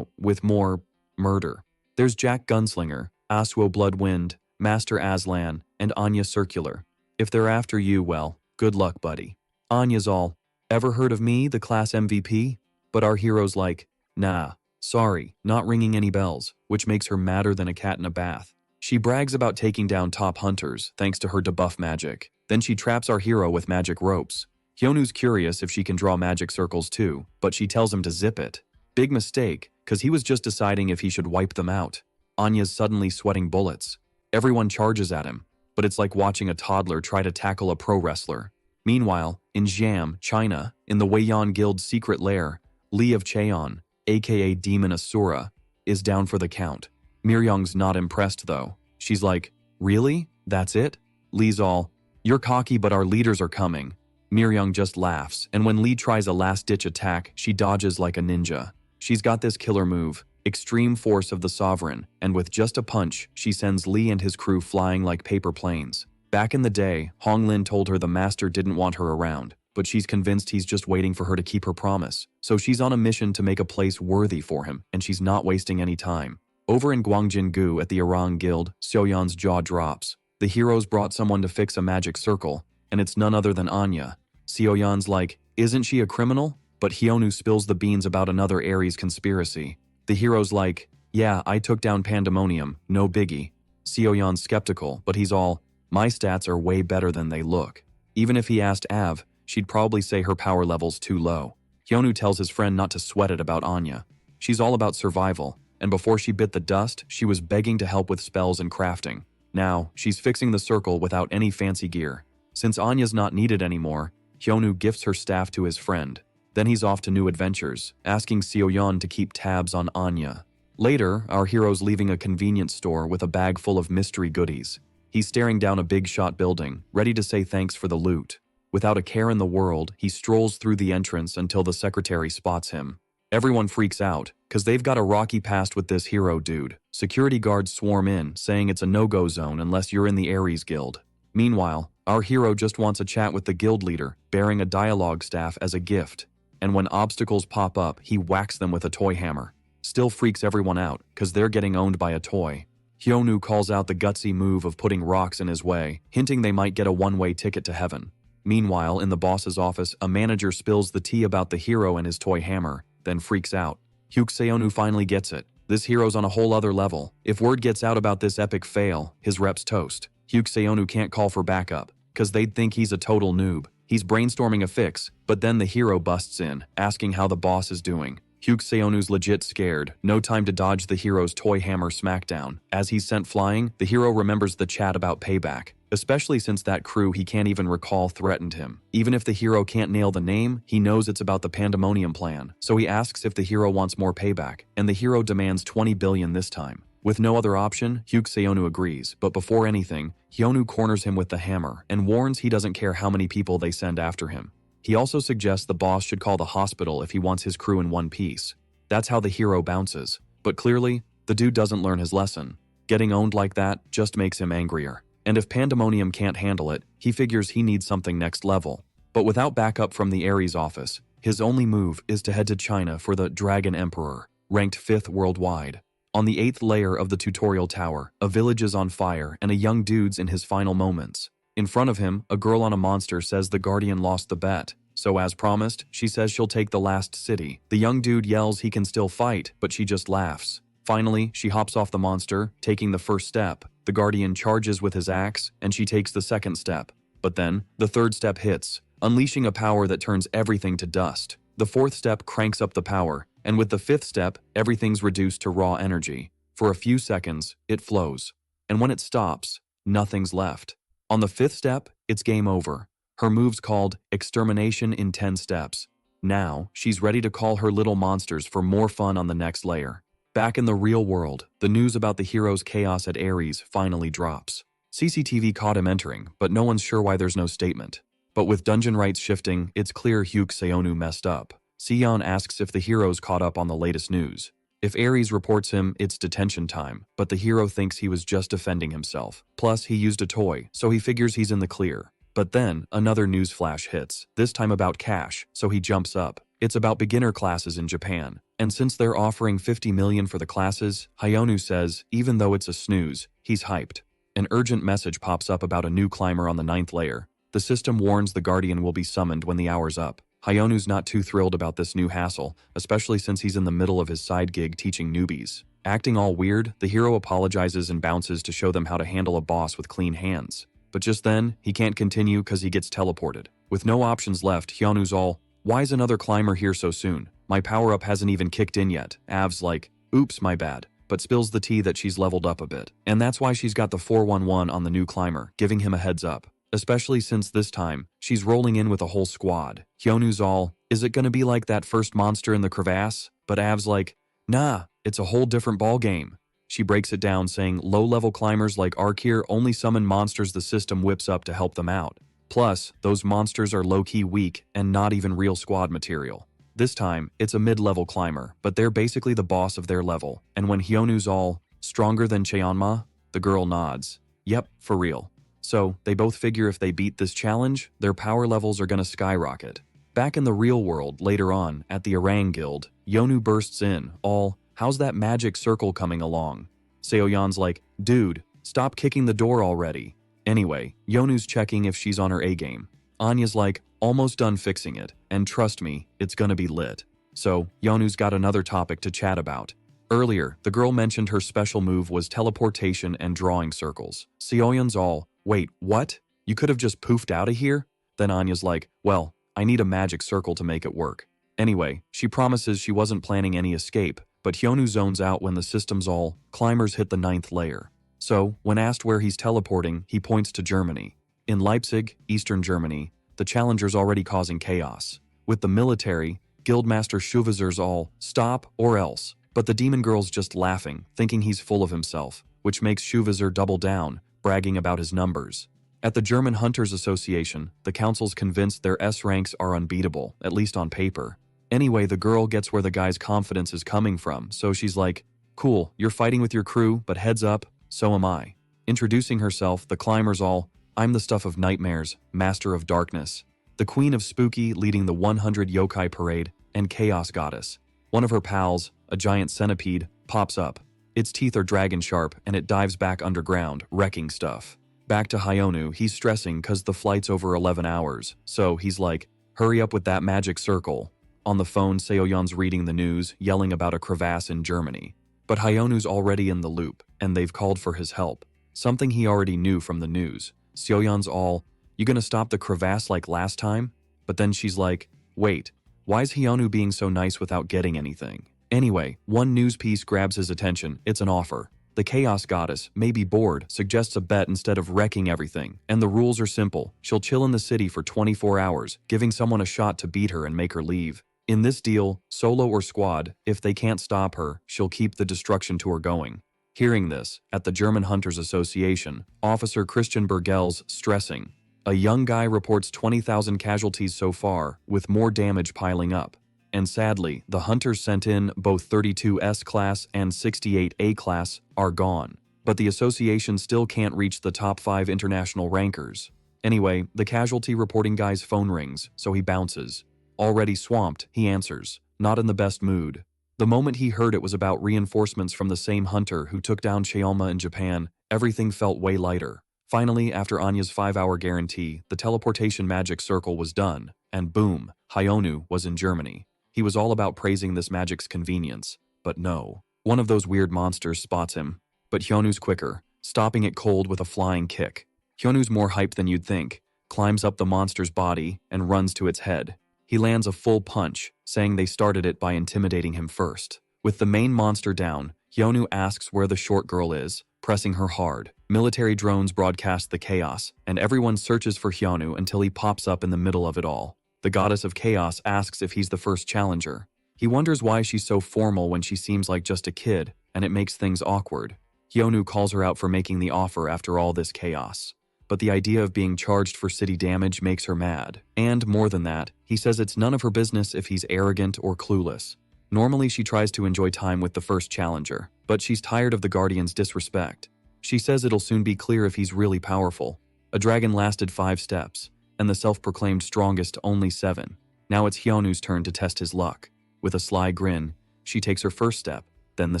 with more murder. There's Jack Gunslinger, Asuo Bloodwind, Master Aslan, and Anya Circular. If they're after you, well, good luck, buddy. Anya's all, "Ever heard of me, the class MVP?" But our hero's like, "Nah, sorry, not ringing any bells," which makes her madder than a cat in a bath. She brags about taking down top hunters, thanks to her debuff magic. Then she traps our hero with magic ropes. Hyonu's curious if she can draw magic circles too, but she tells him to zip it. Big mistake, cause he was just deciding if he should wipe them out. Anya's suddenly sweating bullets. Everyone charges at him, but it's like watching a toddler try to tackle a pro wrestler. Meanwhile, in Xiam, China, in the Weiyan Guild's secret lair, Li of Cheon, aka Demon Asura, is down for the count. Miryong's not impressed though. She's like, "Really? That's it?" Li's all, "You're cocky but our leaders are coming." Miryong just laughs, and when Li tries a last-ditch attack, she dodges like a ninja. She's got this killer move, Extreme Force of the Sovereign, and with just a punch, she sends Li and his crew flying like paper planes. Back in the day, Honglin told her the master didn't want her around, but she's convinced he's just waiting for her to keep her promise. So she's on a mission to make a place worthy for him, and she's not wasting any time. Over in Guangjin-gu at the Orang Guild, Xiaoyan's jaw drops. The heroes brought someone to fix a magic circle, and it's none other than Anya. Xiaoyan's like, "Isn't she a criminal?" But Hyonu spills the beans about another Ares conspiracy. The hero's like, "Yeah, I took down Pandemonium, no biggie." Xiaoyan's skeptical, but he's all, "My stats are way better than they look." Even if he asked Av, she'd probably say her power level's too low. Hyonu tells his friend not to sweat it about Anya. She's all about survival, and before she bit the dust, she was begging to help with spells and crafting. Now, she's fixing the circle without any fancy gear. Since Anya's not needed anymore, Hyonu gifts her staff to his friend. Then he's off to new adventures, asking Xiaoyan to keep tabs on Anya. Later, our hero's leaving a convenience store with a bag full of mystery goodies. He's staring down a big-shot building, ready to say thanks for the loot. Without a care in the world, he strolls through the entrance until the secretary spots him. Everyone freaks out, cause they've got a rocky past with this hero dude. Security guards swarm in, saying it's a no-go zone unless you're in the Ares Guild. Meanwhile, our hero just wants a chat with the guild leader, bearing a dialogue staff as a gift. And when obstacles pop up, he whacks them with a toy hammer. Still freaks everyone out, cause they're getting owned by a toy. Hyonu calls out the gutsy move of putting rocks in his way, hinting they might get a one-way ticket to heaven. Meanwhile, in the boss's office, a manager spills the tea about the hero and his toy hammer, then freaks out. Hyunu finally gets it. This hero's on a whole other level. If word gets out about this epic fail, his rep's toast. Hyunu can't call for backup, cause they'd think he's a total noob. He's brainstorming a fix, but then the hero busts in, asking how the boss is doing. Hyuk Seonu's legit scared, no time to dodge the hero's toy hammer smackdown. As he's sent flying, the hero remembers the chat about payback, especially since that crew he can't even recall threatened him. Even if the hero can't nail the name, he knows it's about the Pandemonium plan, so he asks if the hero wants more payback, and the hero demands 20 billion this time. With no other option, Hyuk Seonu agrees, but before anything, Hyonu corners him with the hammer and warns he doesn't care how many people they send after him. He also suggests the boss should call the hospital if he wants his crew in one piece. That's how the hero bounces. But clearly, the dude doesn't learn his lesson. Getting owned like that just makes him angrier. And if Pandemonium can't handle it, he figures he needs something next level. But without backup from the Ares office, his only move is to head to China for the Dragon Emperor, ranked 5th worldwide. On the 8th layer of the tutorial tower, a village is on fire and a young dude's in his final moments. In front of him, a girl on a monster says the Guardian lost the bet. So as promised, she says she'll take the last city. The young dude yells he can still fight, but she just laughs. Finally, she hops off the monster, taking the first step. The Guardian charges with his axe, and she takes the second step. But then, the third step hits, unleashing a power that turns everything to dust. The fourth step cranks up the power, and with the fifth step, everything's reduced to raw energy. For a few seconds, it flows. And when it stops, nothing's left. On the fifth step, it's game over. Her move's called Extermination in 10 steps. Now, she's ready to call her little monsters for more fun on the next layer. Back in the real world, the news about the hero's chaos at Ares finally drops. CCTV caught him entering, but no one's sure why there's no statement. But with dungeon rights shifting, it's clear Hyuk Seonu messed up. Sion asks if the hero's caught up on the latest news. If Ares reports him, it's detention time, but the hero thinks he was just defending himself. Plus, he used a toy, so he figures he's in the clear. But then, another news flash hits, this time about cash, so he jumps up. It's about beginner classes in Japan, and since they're offering 50 million for the classes, Hyonu says, even though it's a snooze, he's hyped. An urgent message pops up about a new climber on the 9th layer. The system warns the Guardian will be summoned when the hour's up. Hyonu's not too thrilled about this new hassle, especially since he's in the middle of his side gig teaching newbies. Acting all weird, the hero apologizes and bounces to show them how to handle a boss with clean hands. But just then, he can't continue because he gets teleported. With no options left, Hyonu's all, why's another climber here so soon? My power-up hasn't even kicked in yet. Av's like, oops, my bad, but spills the tea that she's leveled up a bit. And that's why she's got the 411 on the new climber, giving him a heads up. Especially since this time, she's rolling in with a whole squad. Hyonu's all, is it gonna be like that first monster in the crevasse? But Av's like, nah, it's a whole different ballgame. She breaks it down saying low-level climbers like Arkir only summon monsters the system whips up to help them out. Plus, those monsters are low-key weak and not even real squad material. This time, it's a mid-level climber, but they're basically the boss of their level. And when Hyonu's all, stronger than Cheonma? The girl nods. Yep, for real. So, they both figure if they beat this challenge, their power levels are gonna skyrocket. Back in the real world, later on, at the Orang Guild, Hyonu bursts in, all, how's that magic circle coming along? Seoyeon's like, dude, stop kicking the door already. Anyway, Hyonu's checking if she's on her A-game. Anya's like, almost done fixing it, and trust me, it's gonna be lit. So, Hyonu's got another topic to chat about. Earlier, the girl mentioned her special move was teleportation and drawing circles. Seoyeon's all, wait, what? You could have just poofed out of here? Then Anya's like, well, I need a magic circle to make it work. Anyway, she promises she wasn't planning any escape, but Hyonu zones out when the system's all, climbers hit the 9th layer. So, when asked where he's teleporting, he points to Germany. In Leipzig, Eastern Germany, the challenger's already causing chaos. With the military, Guildmaster Shuvazer's all, stop or else. But the demon girl's just laughing, thinking he's full of himself, which makes Shuvazer double down, bragging about his numbers. At the German Hunters Association, the council's convinced their S ranks are unbeatable, at least on paper. Anyway, the girl gets where the guy's confidence is coming from, so she's like, cool, you're fighting with your crew, but heads up, so am I. Introducing herself, the climber's all, I'm the stuff of nightmares, master of darkness, the queen of spooky leading the 100 yokai parade, and chaos goddess. One of her pals, a giant centipede, pops up. Its teeth are dragon sharp, and it dives back underground, wrecking stuff. Back to Hyonu, he's stressing cause the flight's over 11 hours, so he's like, hurry up with that magic circle. On the phone, Seoyeon's reading the news, yelling about a crevasse in Germany. But Hyonu's already in the loop, and they've called for his help. Something he already knew from the news. Seoyeon's all, you gonna stop the crevasse like last time? But then she's like, wait, Why is Hyonu being so nice without getting anything? Anyway, one news piece grabs his attention. It's an offer. The Chaos Goddess, maybe bored, suggests a bet instead of wrecking everything. And the rules are simple. She'll chill in the city for 24 hours, giving someone a shot to beat her and make her leave. In this deal, solo or squad, if they can't stop her, she'll keep the destruction tour going. Hearing this, at the German Hunters Association, Officer Christian Bergel's stressing. A young guy reports 20,000 casualties so far, with more damage piling up. And sadly, the hunters sent in, both 32 S-class and 68 A-class, are gone. But the association still can't reach the top 5 international rankers. Anyway, the casualty reporting guy's phone rings, so he bounces. Already swamped, he answers, not in the best mood. The moment he heard it was about reinforcements from the same hunter who took down Cheolma in Japan, everything felt way lighter. Finally, after Anya's 5-hour guarantee, the teleportation magic circle was done, and boom, Hyonu was in Germany. He was all about praising this magic's convenience, but no. One of those weird monsters spots him, but Hyonu's quicker, stopping it cold with a flying kick. Hyonu's more hyped than you'd think, climbs up the monster's body and runs to its head. He lands a full punch, saying they started it by intimidating him first. With the main monster down, Hyonu asks where the short girl is, pressing her hard. Military drones broadcast the chaos, and everyone searches for Hyonu until he pops up in the middle of it all. The goddess of chaos asks if he's the first challenger. He wonders why she's so formal when she seems like just a kid, and it makes things awkward. Hyonu calls her out for making the offer after all this chaos. But the idea of being charged for city damage makes her mad. And more than that, he says it's none of her business if he's arrogant or clueless. Normally she tries to enjoy time with the first challenger, but she's tired of the Guardian's disrespect. She says it'll soon be clear if he's really powerful. A dragon lasted 5 steps, and the self-proclaimed strongest only 7. Now it's Hyonu's turn to test his luck. With a sly grin, she takes her first step, then the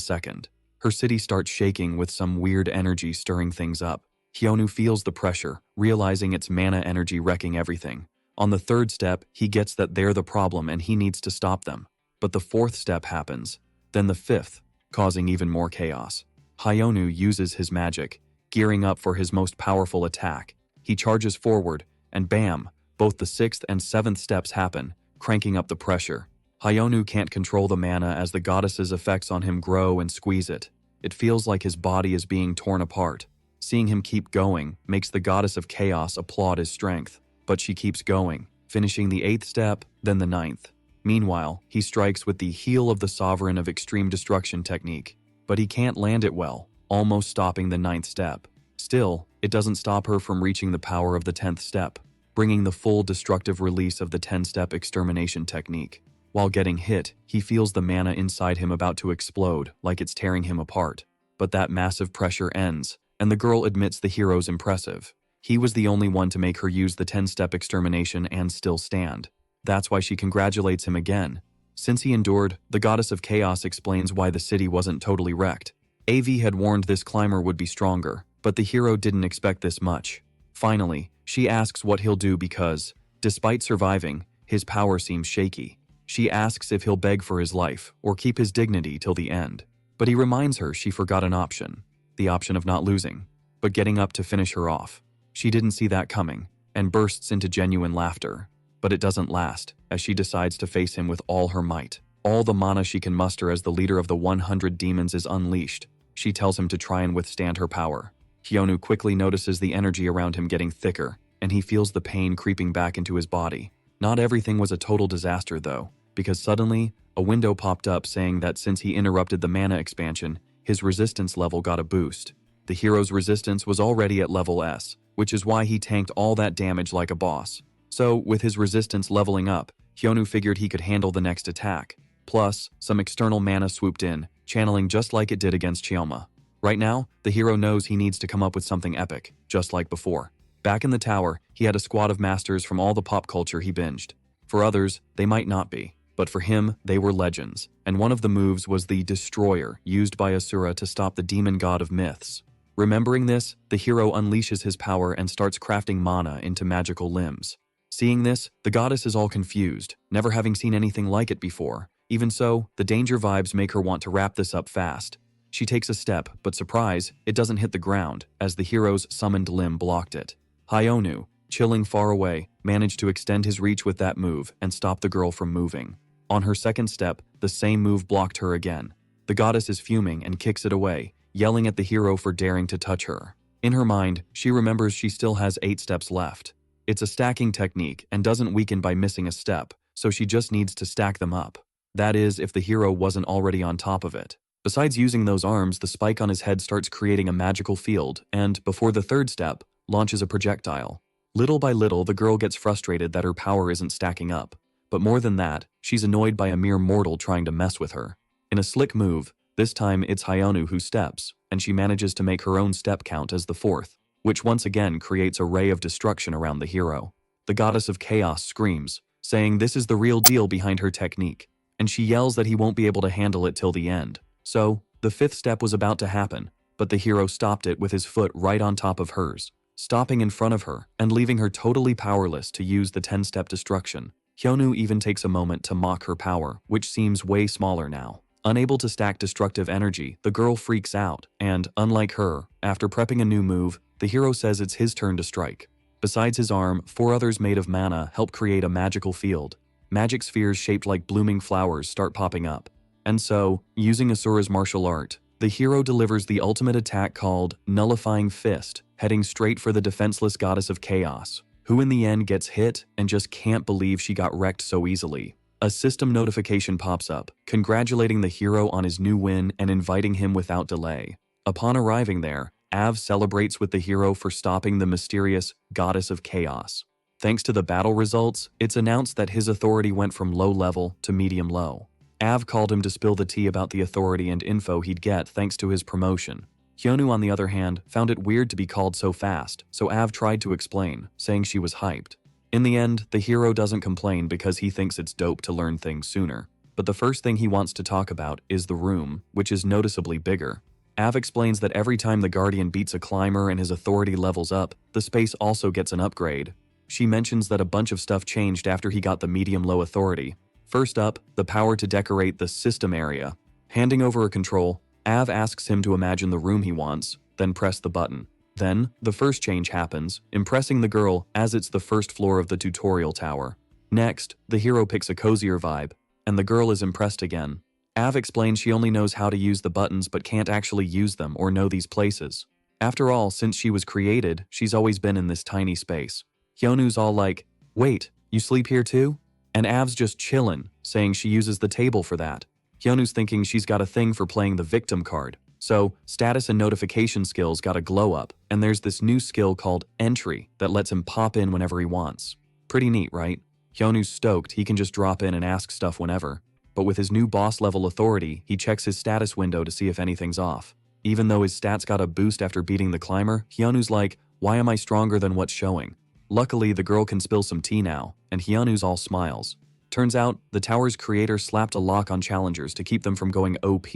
second. Her city starts shaking with some weird energy stirring things up. Hyonu feels the pressure, realizing it's mana energy wrecking everything. On the 3rd step, he gets that they're the problem and he needs to stop them. But the 4th step happens, then the 5th, causing even more chaos. Hyonu uses his magic, gearing up for his most powerful attack. He charges forward, and bam, both the 6th and 7th steps happen, cranking up the pressure. Hyonu can't control the mana as the goddess's effects on him grow and squeeze it. It feels like his body is being torn apart. Seeing him keep going makes the goddess of chaos applaud his strength, but she keeps going, finishing the 8th step, then the 9th. Meanwhile, he strikes with the heel of the sovereign of extreme destruction technique, but he can't land it well, almost stopping the 9th step. Still, it doesn't stop her from reaching the power of the 10th step, bringing the full destructive release of the 10-step extermination technique. While getting hit, he feels the mana inside him about to explode, like it's tearing him apart. But that massive pressure ends, and the girl admits the hero's impressive. He was the only one to make her use the 10-step extermination and still stand. That's why she congratulates him again. Since he endured, the goddess of chaos explains why the city wasn't totally wrecked. AV had warned this climber would be stronger, but the hero didn't expect this much. Finally, she asks what he'll do because, despite surviving, his power seems shaky. She asks if he'll beg for his life or keep his dignity till the end. But he reminds her she forgot an option. The option of not losing, but getting up to finish her off. She didn't see that coming, and bursts into genuine laughter. But it doesn't last, as she decides to face him with all her might. All the mana she can muster as the leader of the 100 demons is unleashed. She tells him to try and withstand her power. Hyonu quickly notices the energy around him getting thicker, and he feels the pain creeping back into his body. Not everything was a total disaster though, because suddenly, a window popped up saying that since he interrupted the mana expansion, his resistance level got a boost. The hero's resistance was already at level S, which is why he tanked all that damage like a boss. So, with his resistance leveling up, Hyonu figured he could handle the next attack. Plus, some external mana swooped in, channeling just like it did against Cheolma. Right now, the hero knows he needs to come up with something epic, just like before. Back in the tower, he had a squad of masters from all the pop culture he binged. For others, they might not be, but for him, they were legends, and one of the moves was the Destroyer, used by Asura to stop the demon god of myths. Remembering this, the hero unleashes his power and starts crafting mana into magical limbs. Seeing this, the goddess is all confused, never having seen anything like it before. Even so, the danger vibes make her want to wrap this up fast. She takes a step, but surprise, it doesn't hit the ground, as the hero's summoned limb blocked it. Hyonu, chilling far away, managed to extend his reach with that move and stop the girl from moving. On her second step, the same move blocked her again. The goddess is fuming and kicks it away, yelling at the hero for daring to touch her. In her mind, she remembers she still has 8 steps left. It's a stacking technique and doesn't weaken by missing a step, so she just needs to stack them up. That is, if the hero wasn't already on top of it. Besides using those arms, the spike on his head starts creating a magical field and, before the third step, launches a projectile. Little by little, the girl gets frustrated that her power isn't stacking up. But more than that, she's annoyed by a mere mortal trying to mess with her. In a slick move, this time it's Hyonu who steps, and she manages to make her own step count as the 4th, which once again creates a ray of destruction around the hero. The goddess of chaos screams, saying this is the real deal behind her technique, and she yells that he won't be able to handle it till the end. So, the 5th step was about to happen, but the hero stopped it with his foot right on top of hers, stopping in front of her and leaving her totally powerless to use the 10-step destruction. Hyonu even takes a moment to mock her power, which seems way smaller now. Unable to stack destructive energy, the girl freaks out, and, unlike her, after prepping a new move, the hero says it's his turn to strike. Besides his arm, 4 others made of mana help create a magical field. Magic spheres shaped like blooming flowers start popping up. And so, using Asura's martial art, the hero delivers the ultimate attack called Nullifying Fist, heading straight for the defenseless goddess of chaos, who in the end gets hit and just can't believe she got wrecked so easily. A system notification pops up, congratulating the hero on his new win and inviting him without delay. Upon arriving there, Av celebrates with the hero for stopping the mysterious goddess of chaos. Thanks to the battle results, it's announced that his authority went from low level to medium low. Av called him to spill the tea about the authority and info he'd get thanks to his promotion. Hyonu, on the other hand, found it weird to be called so fast, so Av tried to explain, saying she was hyped. In the end, the hero doesn't complain because he thinks it's dope to learn things sooner. But the first thing he wants to talk about is the room, which is noticeably bigger. Av explains that every time the Guardian beats a climber and his authority levels up, the space also gets an upgrade. She mentions that a bunch of stuff changed after he got the medium-low authority. First up, the power to decorate the system area. Handing over a control, Av asks him to imagine the room he wants, then press the button. Then, the first change happens, impressing the girl as it's the first floor of the tutorial tower. Next, the hero picks a cozier vibe, and the girl is impressed again. Av explains she only knows how to use the buttons but can't actually use them or know these places. After all, since she was created, she's always been in this tiny space. Hyonu's all like, "Wait, you sleep here too?" And Av's just chillin', saying she uses the table for that. Hyonu's thinking she's got a thing for playing the victim card. So, status and notification skills got a glow up, and there's this new skill called Entry that lets him pop in whenever he wants. Pretty neat, right? Hyonu's stoked he can just drop in and ask stuff whenever. But with his new boss level authority, he checks his status window to see if anything's off. Even though his stats got a boost after beating the climber, Hyonu's like, why am I stronger than what's showing? Luckily, the girl can spill some tea now, and Hyonu's all smiles. Turns out, the tower's creator slapped a lock on challengers to keep them from going OP.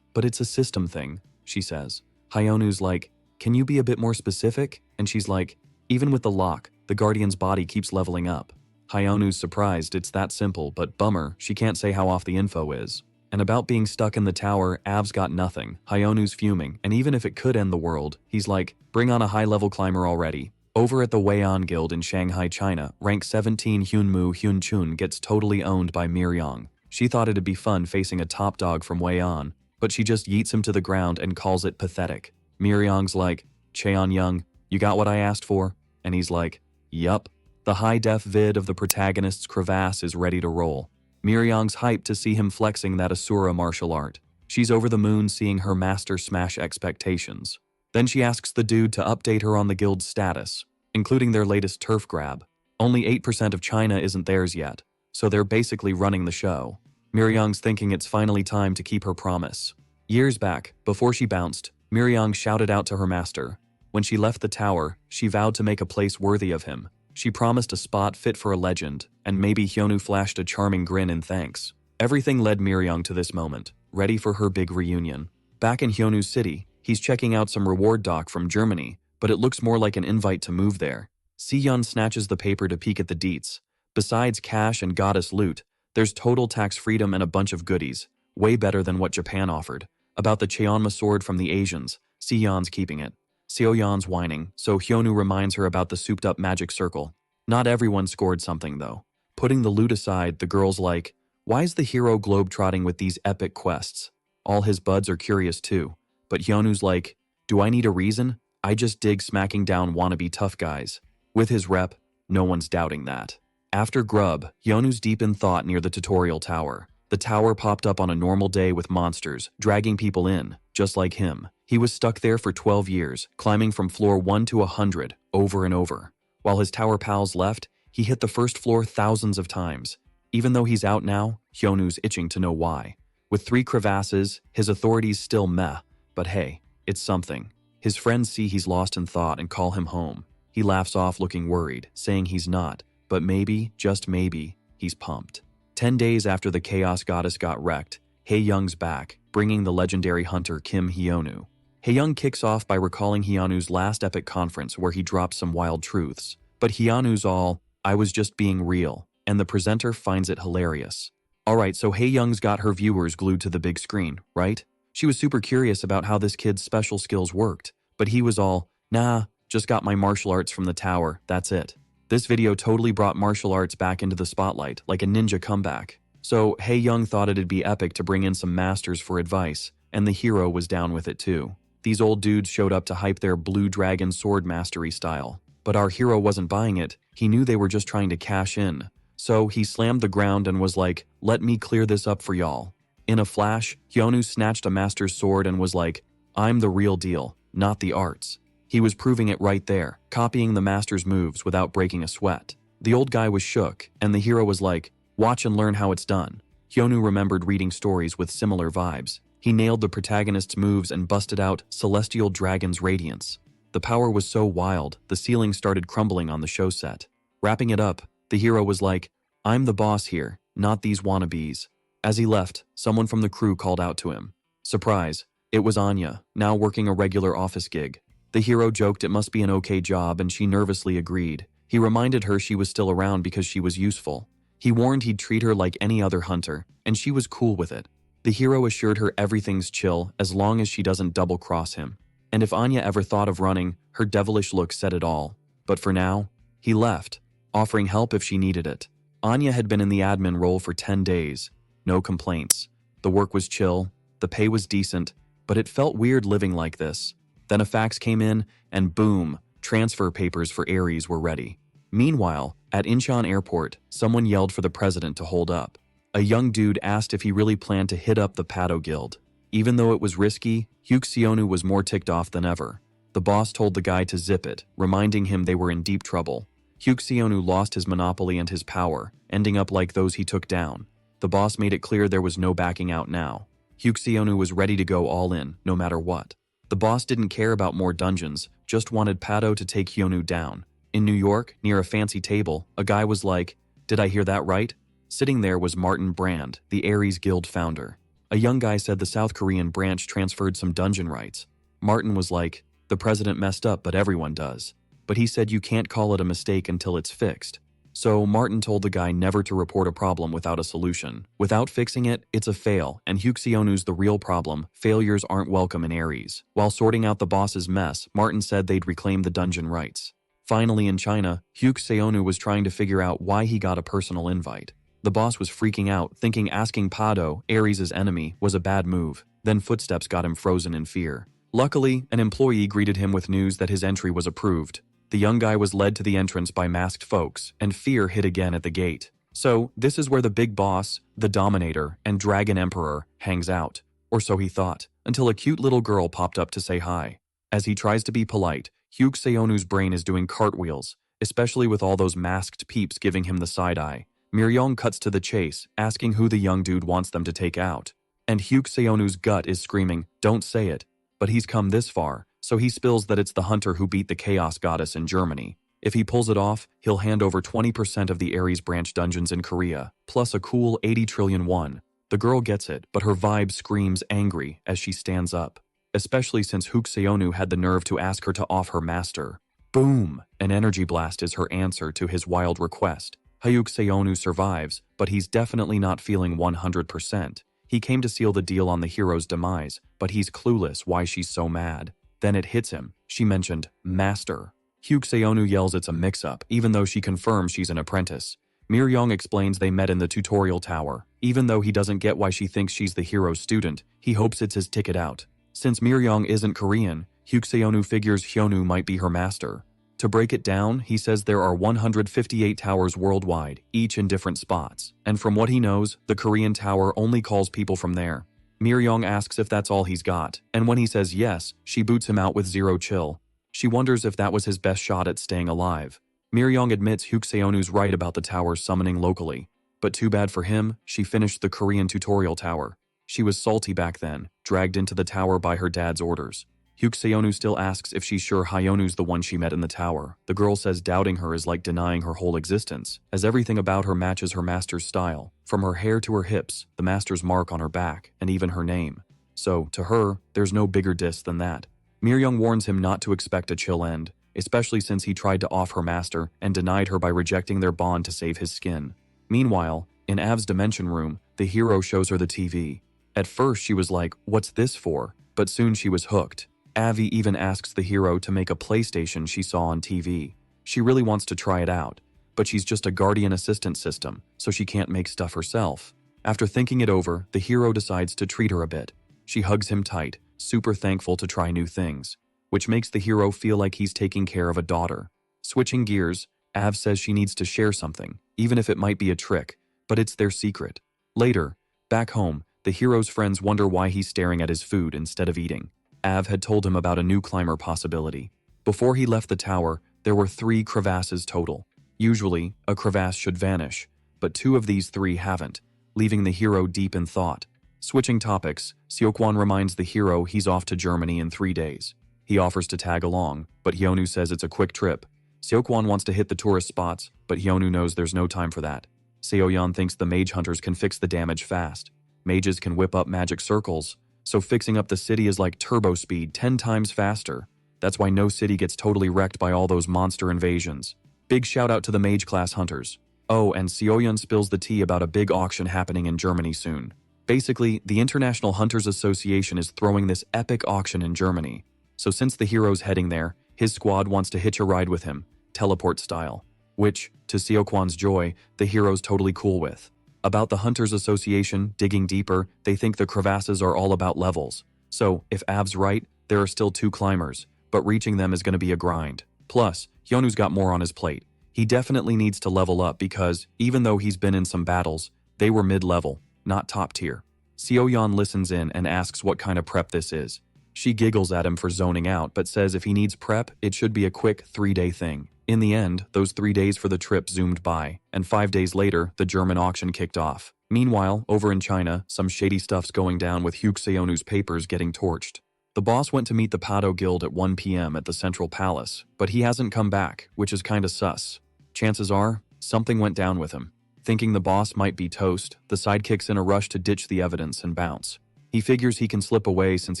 But it's a system thing, she says. Hyonu's like, can you be a bit more specific? And she's like, even with the lock, the Guardian's body keeps leveling up. Hyonu's surprised it's that simple, but bummer, she can't say how off the info is. And about being stuck in the tower, Av's got nothing. Hyonu's fuming, and even if it could end the world, he's like, bring on a high-level climber already. Over at the Weian Guild in Shanghai, China, rank 17 Hyunmu Hyunchun gets totally owned by Miryong. She thought it'd be fun facing a top dog from Weian, but she just yeets him to the ground and calls it pathetic. Miryong's like, Cheon Young, you got what I asked for? And he's like, yup. The high-def vid of the protagonist's crevasse is ready to roll. Miryong's hyped to see him flexing that Asura martial art. She's over the moon seeing her master smash expectations. Then she asks the dude to update her on the guild's status, including their latest turf grab. Only 8% of China isn't theirs yet, so they're basically running the show. Miryong's thinking it's finally time to keep her promise. Years back, before she bounced, Miryong shouted out to her master. When she left the tower, she vowed to make a place worthy of him. She promised a spot fit for a legend, and maybe Hyonu flashed a charming grin in thanks. Everything led Miryong to this moment, ready for her big reunion. Back in Hyonu's city, he's checking out some reward doc from Germany, but it looks more like an invite to move there. Si-yeon snatches the paper to peek at the deets. Besides cash and goddess loot, there's total tax freedom and a bunch of goodies, way better than what Japan offered. About the Cheonma sword from the Asians, Si-yeon's keeping it. Seoyeon's whining, so Hyunwoo reminds her about the souped-up magic circle. Not everyone scored something, though. Putting the loot aside, the girl's like, why is the hero globetrotting with these epic quests? All his buds are curious too. But Hyunwoo's like, do I need a reason? I just dig smacking down wannabe tough guys. With his rep, no one's doubting that. After grub, Hyunwoo's deep in thought near the tutorial tower. The tower popped up on a normal day with monsters, dragging people in, just like him. He was stuck there for 12 years, climbing from floor 1 to 100, over and over. While his tower pals left, he hit the first floor thousands of times. Even though he's out now, Hyunwoo's itching to know why. With 3 crevasses, his authority's still meh, but hey, it's something. His friends see he's lost in thought and call him home. He laughs off looking worried, saying he's not, but maybe, just maybe, he's pumped. 10 days after the Chaos Goddess got wrecked, Hae-young's back, bringing the legendary hunter Kim Hyunwoo. Hae-young kicks off by recalling Hyunwoo's last epic conference where he dropped some wild truths. But Hyunwoo's all, I was just being real, and the presenter finds it hilarious. Alright, so Hae-young's got her viewers glued to the big screen, right? She was super curious about how this kid's special skills worked, but he was all, nah, just got my martial arts from the tower, that's it. This video totally brought martial arts back into the spotlight, like a ninja comeback. So Hae-young thought it'd be epic to bring in some masters for advice, and the hero was down with it too. These old dudes showed up to hype their blue dragon sword mastery style. But our hero wasn't buying it, he knew they were just trying to cash in. So he slammed the ground and was like, let me clear this up for y'all. In a flash, Hyunwoo snatched a master's sword and was like, I'm the real deal, not the arts. He was proving it right there, copying the master's moves without breaking a sweat. The old guy was shook, and the hero was like, watch and learn how it's done. Hyunwoo remembered reading stories with similar vibes. He nailed the protagonist's moves and busted out Celestial Dragon's Radiance. The power was so wild, the ceiling started crumbling on the show set. Wrapping it up, the hero was like, I'm the boss here, not these wannabes. As he left, someone from the crew called out to him. Surprise, it was Anya, now working a regular office gig. The hero joked it must be an okay job and she nervously agreed. He reminded her she was still around because she was useful. He warned he'd treat her like any other hunter, and she was cool with it. The hero assured her everything's chill as long as she doesn't double-cross him. And if Anya ever thought of running, her devilish look said it all. But for now, he left, offering help if she needed it. Anya had been in the admin role for 10 days. No complaints. The work was chill, the pay was decent, but it felt weird living like this. Then a fax came in, and boom, transfer papers for Ares were ready. Meanwhile, at Incheon Airport, someone yelled for the president to hold up. A young dude asked if he really planned to hit up the Pado Guild. Even though it was risky, Hyuk-seonu was more ticked off than ever. The boss told the guy to zip it, reminding him they were in deep trouble. Hyuk-seonu lost his monopoly and his power, ending up like those he took down. The boss made it clear there was no backing out now. Hyuk-seonu was ready to go all in, no matter what. The boss didn't care about more dungeons, just wanted Pado to take Hyunwoo down. In New York, near a fancy table, a guy was like, did I hear that right? Sitting there was Martin Brand, the Ares Guild founder. A young guy said the South Korean branch transferred some dungeon rights. Martin was like, the president messed up, but everyone does. But he said you can't call it a mistake until it's fixed. So Martin told the guy never to report a problem without a solution. Without fixing it, it's a fail, and Hyuk-seonu's the real problem. Failures aren't welcome in Ares. While sorting out the boss's mess, Martin said they'd reclaim the dungeon rights. Finally in China, Hyuk-seonu was trying to figure out why he got a personal invite. The boss was freaking out, thinking asking Pado, Ares' enemy, was a bad move. Then footsteps got him frozen in fear. Luckily, an employee greeted him with news that his entry was approved. The young guy was led to the entrance by masked folks, and fear hit again at the gate. So, this is where the big boss, the Dominator, and Dragon Emperor hangs out. Or so he thought, until a cute little girl popped up to say hi. As he tries to be polite, Hyuk-seonu's brain is doing cartwheels, especially with all those masked peeps giving him the side-eye. Myung cuts to the chase, asking who the young dude wants them to take out. And Hyuk-seonu's gut is screaming, don't say it. But he's come this far, so he spills that it's the hunter who beat the Chaos Goddess in Germany. If he pulls it off, he'll hand over 20% of the Ares branch dungeons in Korea, plus a cool 80 trillion won. The girl gets it, but her vibe screams angry as she stands up. Especially since Hyuk-seonu had the nerve to ask her to off her master. Boom! An energy blast is her answer to his wild request. Hyuk-seonu survives, but he's definitely not feeling 100%. He came to seal the deal on the hero's demise, but he's clueless why she's so mad. Then it hits him. She mentioned master. Hyuk-seonu yells it's a mix-up, even though she confirms she's an apprentice. Mir-young explains they met in the tutorial tower. Even though he doesn't get why she thinks she's the hero's student, he hopes it's his ticket out. Since Mir-young isn't Korean, Hyuk-seonu figures Hyonu might be her master. To break it down, he says there are 158 towers worldwide, each in different spots. And from what he knows, the Korean tower only calls people from there. Mir-young asks if that's all he's got, and when he says yes, she boots him out with zero chill. She wonders if that was his best shot at staying alive. Mir-young admits Hyuk-seonu's right about the tower summoning locally. But too bad for him, she finished the Korean tutorial tower. She was salty back then, dragged into the tower by her dad's orders. Hyuk-seonu still asks if she's sure Hyonu's the one she met in the tower. The girl says doubting her is like denying her whole existence, as everything about her matches her master's style, from her hair to her hips, the master's mark on her back, and even her name. So, to her, there's no bigger diss than that. Mir-young warns him not to expect a chill end, especially since he tried to off her master and denied her by rejecting their bond to save his skin. Meanwhile, in Av's dimension room, the hero shows her the TV. At first she was like, what's this for? But soon she was hooked. Avi even asks the hero to make a PlayStation she saw on TV. She really wants to try it out, but she's just a guardian assistant system, so she can't make stuff herself. After thinking it over, the hero decides to treat her a bit. She hugs him tight, super thankful to try new things, which makes the hero feel like he's taking care of a daughter. Switching gears, Av says she needs to share something, even if it might be a trick, but it's their secret. Later, back home, the hero's friends wonder why he's staring at his food instead of eating. Av had told him about a new climber possibility. Before he left the tower, there were 3 crevasses total. Usually, a crevasse should vanish, but 2 of these 3 haven't, leaving the hero deep in thought. Switching topics, Seokwan reminds the hero he's off to Germany in 3 days. He offers to tag along, but Hyonu says it's a quick trip. Seokwan wants to hit the tourist spots, but Hyonu knows there's no time for that. Seoyeon thinks the mage hunters can fix the damage fast. Mages can whip up magic circles, so fixing up the city is like turbo speed 10 times faster. That's why no city gets totally wrecked by all those monster invasions. Big shout out to the mage class hunters. Oh, and Seoyeon spills the tea about a big auction happening in Germany soon. Basically, the International Hunters Association is throwing this epic auction in Germany. So since the hero's heading there, his squad wants to hitch a ride with him, teleport style. Which, to Seokwan's joy, the hero's totally cool with. About the Hunters Association, digging deeper, they think the crevasses are all about levels. So, if Av's right, there are still 2 climbers, but reaching them is going to be a grind. Plus, Hyonu's got more on his plate. He definitely needs to level up because, even though he's been in some battles, they were mid-level, not top tier. Seoyeon listens in and asks what kind of prep this is. She giggles at him for zoning out, but says if he needs prep, it should be a quick 3-day thing. In the end, those 3 days for the trip zoomed by, and 5 days later, the German auction kicked off. Meanwhile, over in China, some shady stuff's going down with Hyuk-seonu's papers getting torched. The boss went to meet the Pado Guild at 1 p.m. at the Central Palace, but he hasn't come back, which is kinda sus. Chances are, something went down with him. Thinking the boss might be toast, the sidekick's in a rush to ditch the evidence and bounce. He figures he can slip away since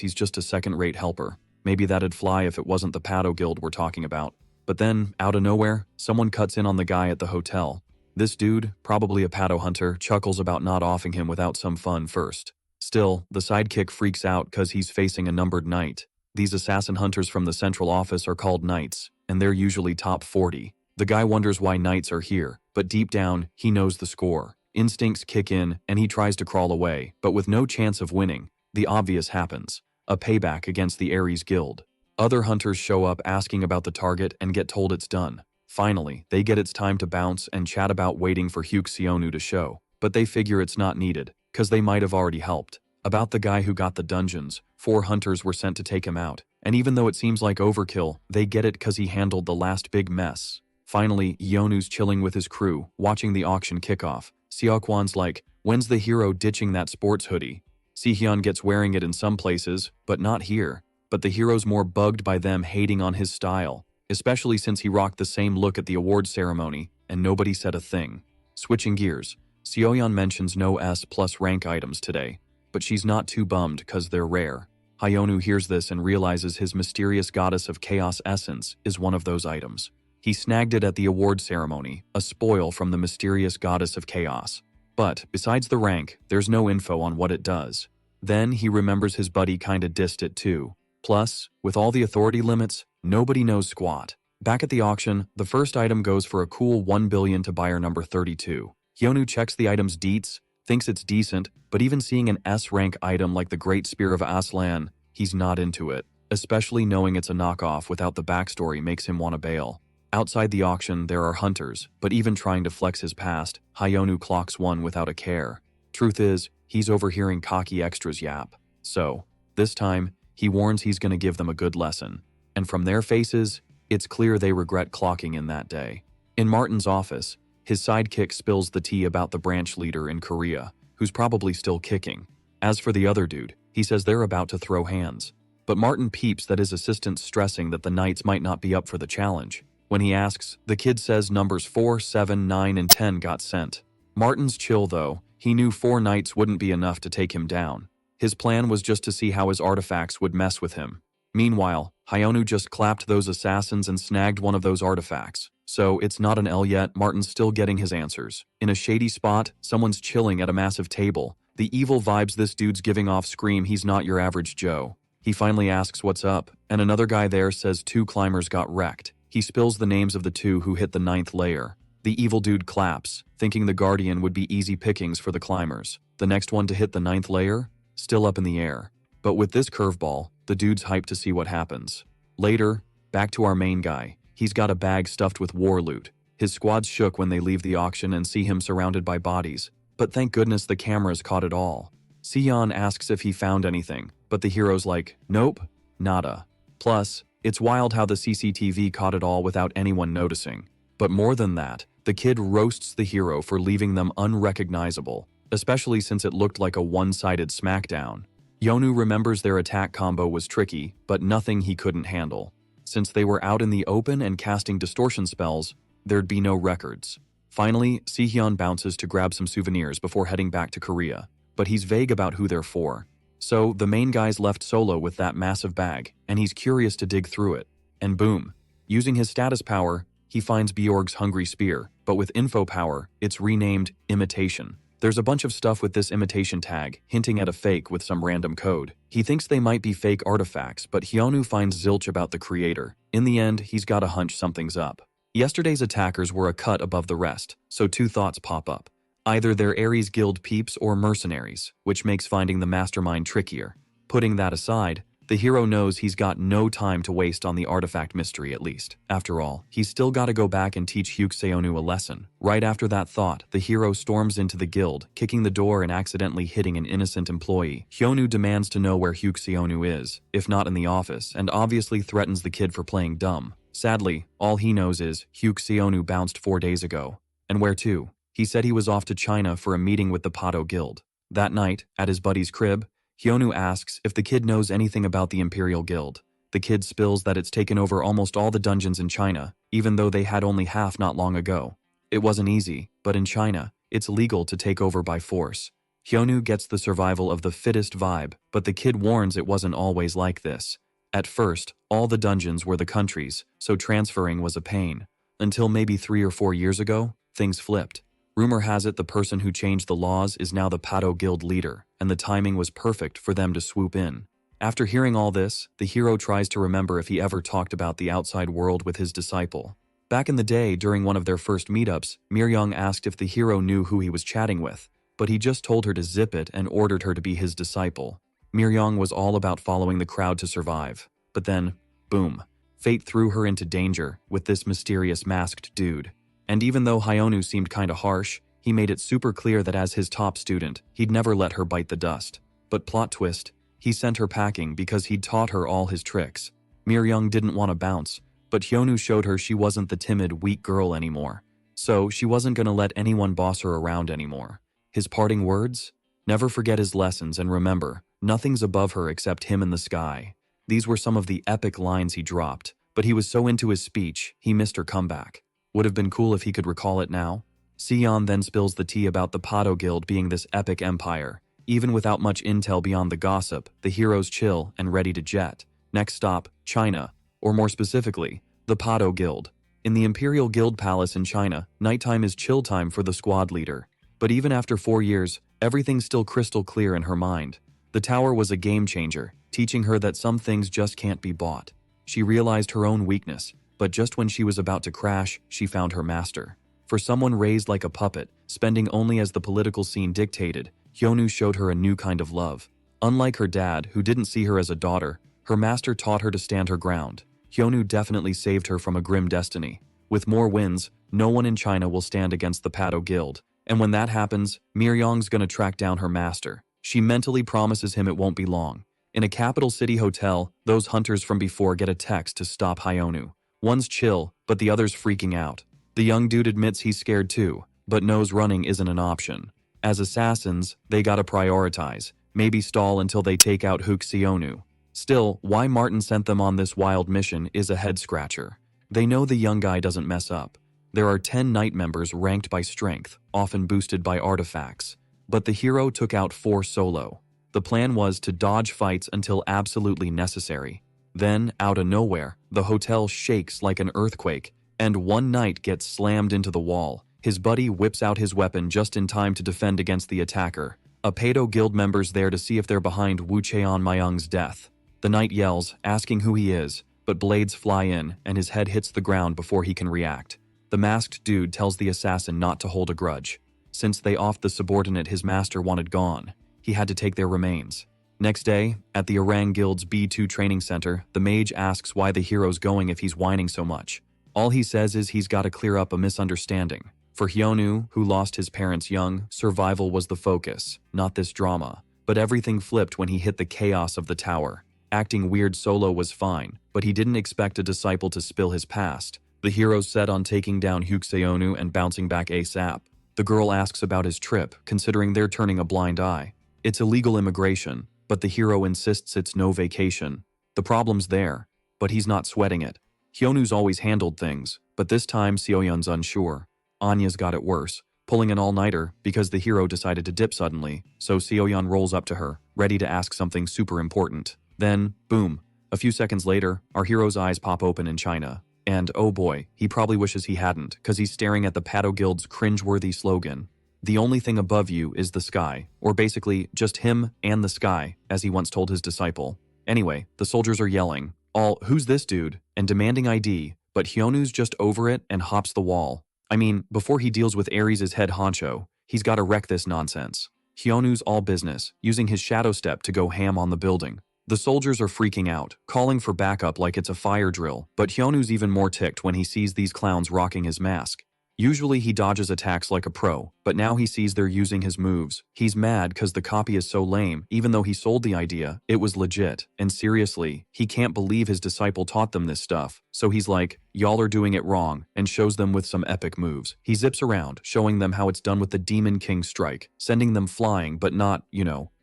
he's just a second-rate helper. Maybe that'd fly if it wasn't the Pado Guild we're talking about. But then, out of nowhere, someone cuts in on the guy at the hotel. This dude, probably a Pado hunter, chuckles about not offing him without some fun first. Still, the sidekick freaks out cause he's facing a numbered knight. These assassin hunters from the central office are called knights, and they're usually top 40. The guy wonders why knights are here, but deep down, he knows the score. Instincts kick in, and he tries to crawl away, but with no chance of winning, the obvious happens. A payback against the Ares Guild. Other hunters show up asking about the target and get told it's done. Finally, they get it's time to bounce and chat about waiting for Hyuk-seonu to show. But they figure it's not needed, cause they might have already helped. About the guy who got the dungeons, 4 hunters were sent to take him out. And even though it seems like overkill, they get it cause he handled the last big mess. Finally, Yeonu's chilling with his crew, watching the auction kickoff. Seokwan's like, when's the hero ditching that sports hoodie? Sihyun gets wearing it in some places, but not here. But the hero's more bugged by them hating on his style, especially since he rocked the same look at the award ceremony, and nobody said a thing. Switching gears, Seoyeon mentions no S+ rank items today, but she's not too bummed cause they're rare. Hyonu hears this and realizes his mysterious goddess of chaos essence is one of those items. He snagged it at the award ceremony, a spoil from the mysterious goddess of chaos. But, besides the rank, there's no info on what it does. Then he remembers his buddy kinda dissed it too. Plus, with all the authority limits, nobody knows squat. Back at the auction, the first item goes for a cool 1 billion to buyer number 32. Hyonu checks the item's deets, thinks it's decent, but even seeing an S-rank item like the Great Spear of Aslan, he's not into it. Especially knowing it's a knockoff without the backstory makes him want to bail. Outside the auction, there are hunters, but even trying to flex his past, Hyonu clocks one without a care. Truth is, he's overhearing cocky extras yap. So, this time, he warns he's gonna give them a good lesson. And from their faces, it's clear they regret clocking in that day. In Martin's office, his sidekick spills the tea about the branch leader in Korea, who's probably still kicking. As for the other dude, he says they're about to throw hands. But Martin peeps that his assistant's stressing that the knights might not be up for the challenge. When he asks, the kid says numbers 4, 7, 9, and 10 got sent. Martin's chill though, he knew 4 knights wouldn't be enough to take him down. His plan was just to see how his artifacts would mess with him. Meanwhile, Hyonu just clapped those assassins and snagged one of those artifacts. So it's not an L yet, Martin's still getting his answers. In a shady spot, someone's chilling at a massive table. The evil vibes this dude's giving off scream he's not your average Joe. He finally asks what's up, and another guy there says 2 climbers got wrecked. He spills the names of the 2 who hit the 9th layer. The evil dude claps, thinking the Guardian would be easy pickings for the climbers. The next one to hit the 9th layer? Still up in the air. But with this curveball, the dude's hyped to see what happens. Later, back to our main guy. He's got a bag stuffed with war loot. His squad's shook when they leave the auction and see him surrounded by bodies. But thank goodness the cameras caught it all. Sion asks if he found anything, but the hero's like, nope, nada. Plus, it's wild how the CCTV caught it all without anyone noticing. But more than that, the kid roasts the hero for leaving them unrecognizable, especially since it looked like a one-sided smackdown. Yonu remembers their attack combo was tricky, but nothing he couldn't handle. Since they were out in the open and casting distortion spells, there'd be no records. Finally, Sihyun bounces to grab some souvenirs before heading back to Korea, but he's vague about who they're for. So, the main guy's left solo with that massive bag, and he's curious to dig through it. And boom. Using his status power, he finds Bjorg's hungry spear, but with info power, it's renamed Imitation. There's a bunch of stuff with this imitation tag, hinting at a fake with some random code. He thinks they might be fake artifacts, but Hyonu finds zilch about the creator. In the end, he's got a hunch something's up. Yesterday's attackers were a cut above the rest, so 2 thoughts pop up. Either they're Ares Guild peeps or mercenaries, which makes finding the mastermind trickier. Putting that aside, the hero knows he's got no time to waste on the artifact mystery at least. After all, he's still gotta go back and teach Hyuk-seonu a lesson. Right after that thought, the hero storms into the guild, kicking the door and accidentally hitting an innocent employee. Hyonu demands to know where Hyuk-seonu is, if not in the office, and obviously threatens the kid for playing dumb. Sadly, all he knows is Hyuk-seonu bounced 4 days ago. And where to? He said he was off to China for a meeting with the Pado Guild. That night, at his buddy's crib, Hyonu asks if the kid knows anything about the Imperial Guild. The kid spills that it's taken over almost all the dungeons in China, even though they had only half not long ago. It wasn't easy, but in China, it's legal to take over by force. Hyonu gets the survival of the fittest vibe, but the kid warns it wasn't always like this. At first, all the dungeons were the countries, so transferring was a pain. Until maybe 3 or 4 years ago, things flipped. Rumor has it the person who changed the laws is now the Pado Guild leader, and the timing was perfect for them to swoop in. After hearing all this, the hero tries to remember if he ever talked about the outside world with his disciple. Back in the day, during one of their first meetups, Miryong asked if the hero knew who he was chatting with, but he just told her to zip it and ordered her to be his disciple. Miryong was all about following the crowd to survive. But then, boom, fate threw her into danger with this mysterious masked dude. And even though Hyonu seemed kinda harsh, he made it super clear that as his top student, he'd never let her bite the dust. But plot twist, he sent her packing because he'd taught her all his tricks. Miryong didn't want to bounce, but Hyonu showed her she wasn't the timid, weak girl anymore. So she wasn't gonna let anyone boss her around anymore. His parting words? Never forget his lessons and remember, nothing's above her except him in the sky. These were some of the epic lines he dropped, but he was so into his speech, he missed her comeback. Would have been cool if he could recall it now. Sion then spills the tea about the Pado Guild being this epic empire. Even without much intel beyond the gossip, the hero's chill and ready to jet. Next stop, China, or more specifically, the Pado Guild. In the Imperial Guild Palace in China, nighttime is chill time for the squad leader. But even after 4 years, everything's still crystal clear in her mind. The tower was a game changer, teaching her that some things just can't be bought. She realized her own weakness, but just when she was about to crash, she found her master. For someone raised like a puppet, spending only as the political scene dictated, Hyonu showed her a new kind of love. Unlike her dad, who didn't see her as a daughter, her master taught her to stand her ground. Hyonu definitely saved her from a grim destiny. With more wins, no one in China will stand against the Pado Guild. And when that happens, Miryong's gonna track down her master. She mentally promises him it won't be long. In a capital city hotel, those hunters from before get a text to stop Hyonu. One's chill, but the other's freaking out. The young dude admits he's scared too, but knows running isn't an option. As assassins, they gotta prioritize, maybe stall until they take out Hyonu. Still, why Martin sent them on this wild mission is a head-scratcher. They know the young guy doesn't mess up. There are 10 Knight members ranked by strength, often boosted by artifacts. But the hero took out 4 solo. The plan was to dodge fights until absolutely necessary. Then, out of nowhere, the hotel shakes like an earthquake, and one knight gets slammed into the wall. His buddy whips out his weapon just in time to defend against the attacker. A Pado Guild member's there to see if they're behind Wu Cheon Myung's death. The knight yells, asking who he is, but blades fly in and his head hits the ground before he can react. The masked dude tells the assassin not to hold a grudge. Since they offed the subordinate his master wanted gone, he had to take their remains. Next day, at the Orang Guild's B2 training center, the mage asks why the hero's going if he's whining so much. All he says is he's got to clear up a misunderstanding. For Hyonu, who lost his parents young, survival was the focus, not this drama. But everything flipped when he hit the chaos of the tower. Acting weird solo was fine, but he didn't expect a disciple to spill his past. The hero's set on taking down Hyonu and bouncing back ASAP. The girl asks about his trip, considering they're turning a blind eye. It's illegal immigration, but the hero insists it's no vacation. The problem's there, but he's not sweating it. Hyonu's always handled things, but this time Seoyeon's unsure. Anya's got it worse, pulling an all-nighter because the hero decided to dip suddenly, so Seoyeon rolls up to her, ready to ask something super important. Then, boom. A few seconds later, our hero's eyes pop open in China. And, oh boy, he probably wishes he hadn't, cause he's staring at the Pado Guild's cringeworthy slogan. The only thing above you is the sky, or basically, just him and the sky, as he once told his disciple. Anyway, the soldiers are yelling, all, who's this dude, and demanding ID, but Hyonu's just over it and hops the wall. I mean, before he deals with Ares' head honcho, he's gotta wreck this nonsense. Hyonu's all business, using his shadow step to go ham on the building. The soldiers are freaking out, calling for backup like it's a fire drill, but Hyonu's even more ticked when he sees these clowns rocking his mask. Usually he dodges attacks like a pro, but now he sees they're using his moves. He's mad cause the copy is so lame, even though he sold the idea, it was legit. And seriously, he can't believe his disciple taught them this stuff. So he's like, y'all are doing it wrong, and shows them with some epic moves. He zips around, showing them how it's done with the Demon King strike, sending them flying but not,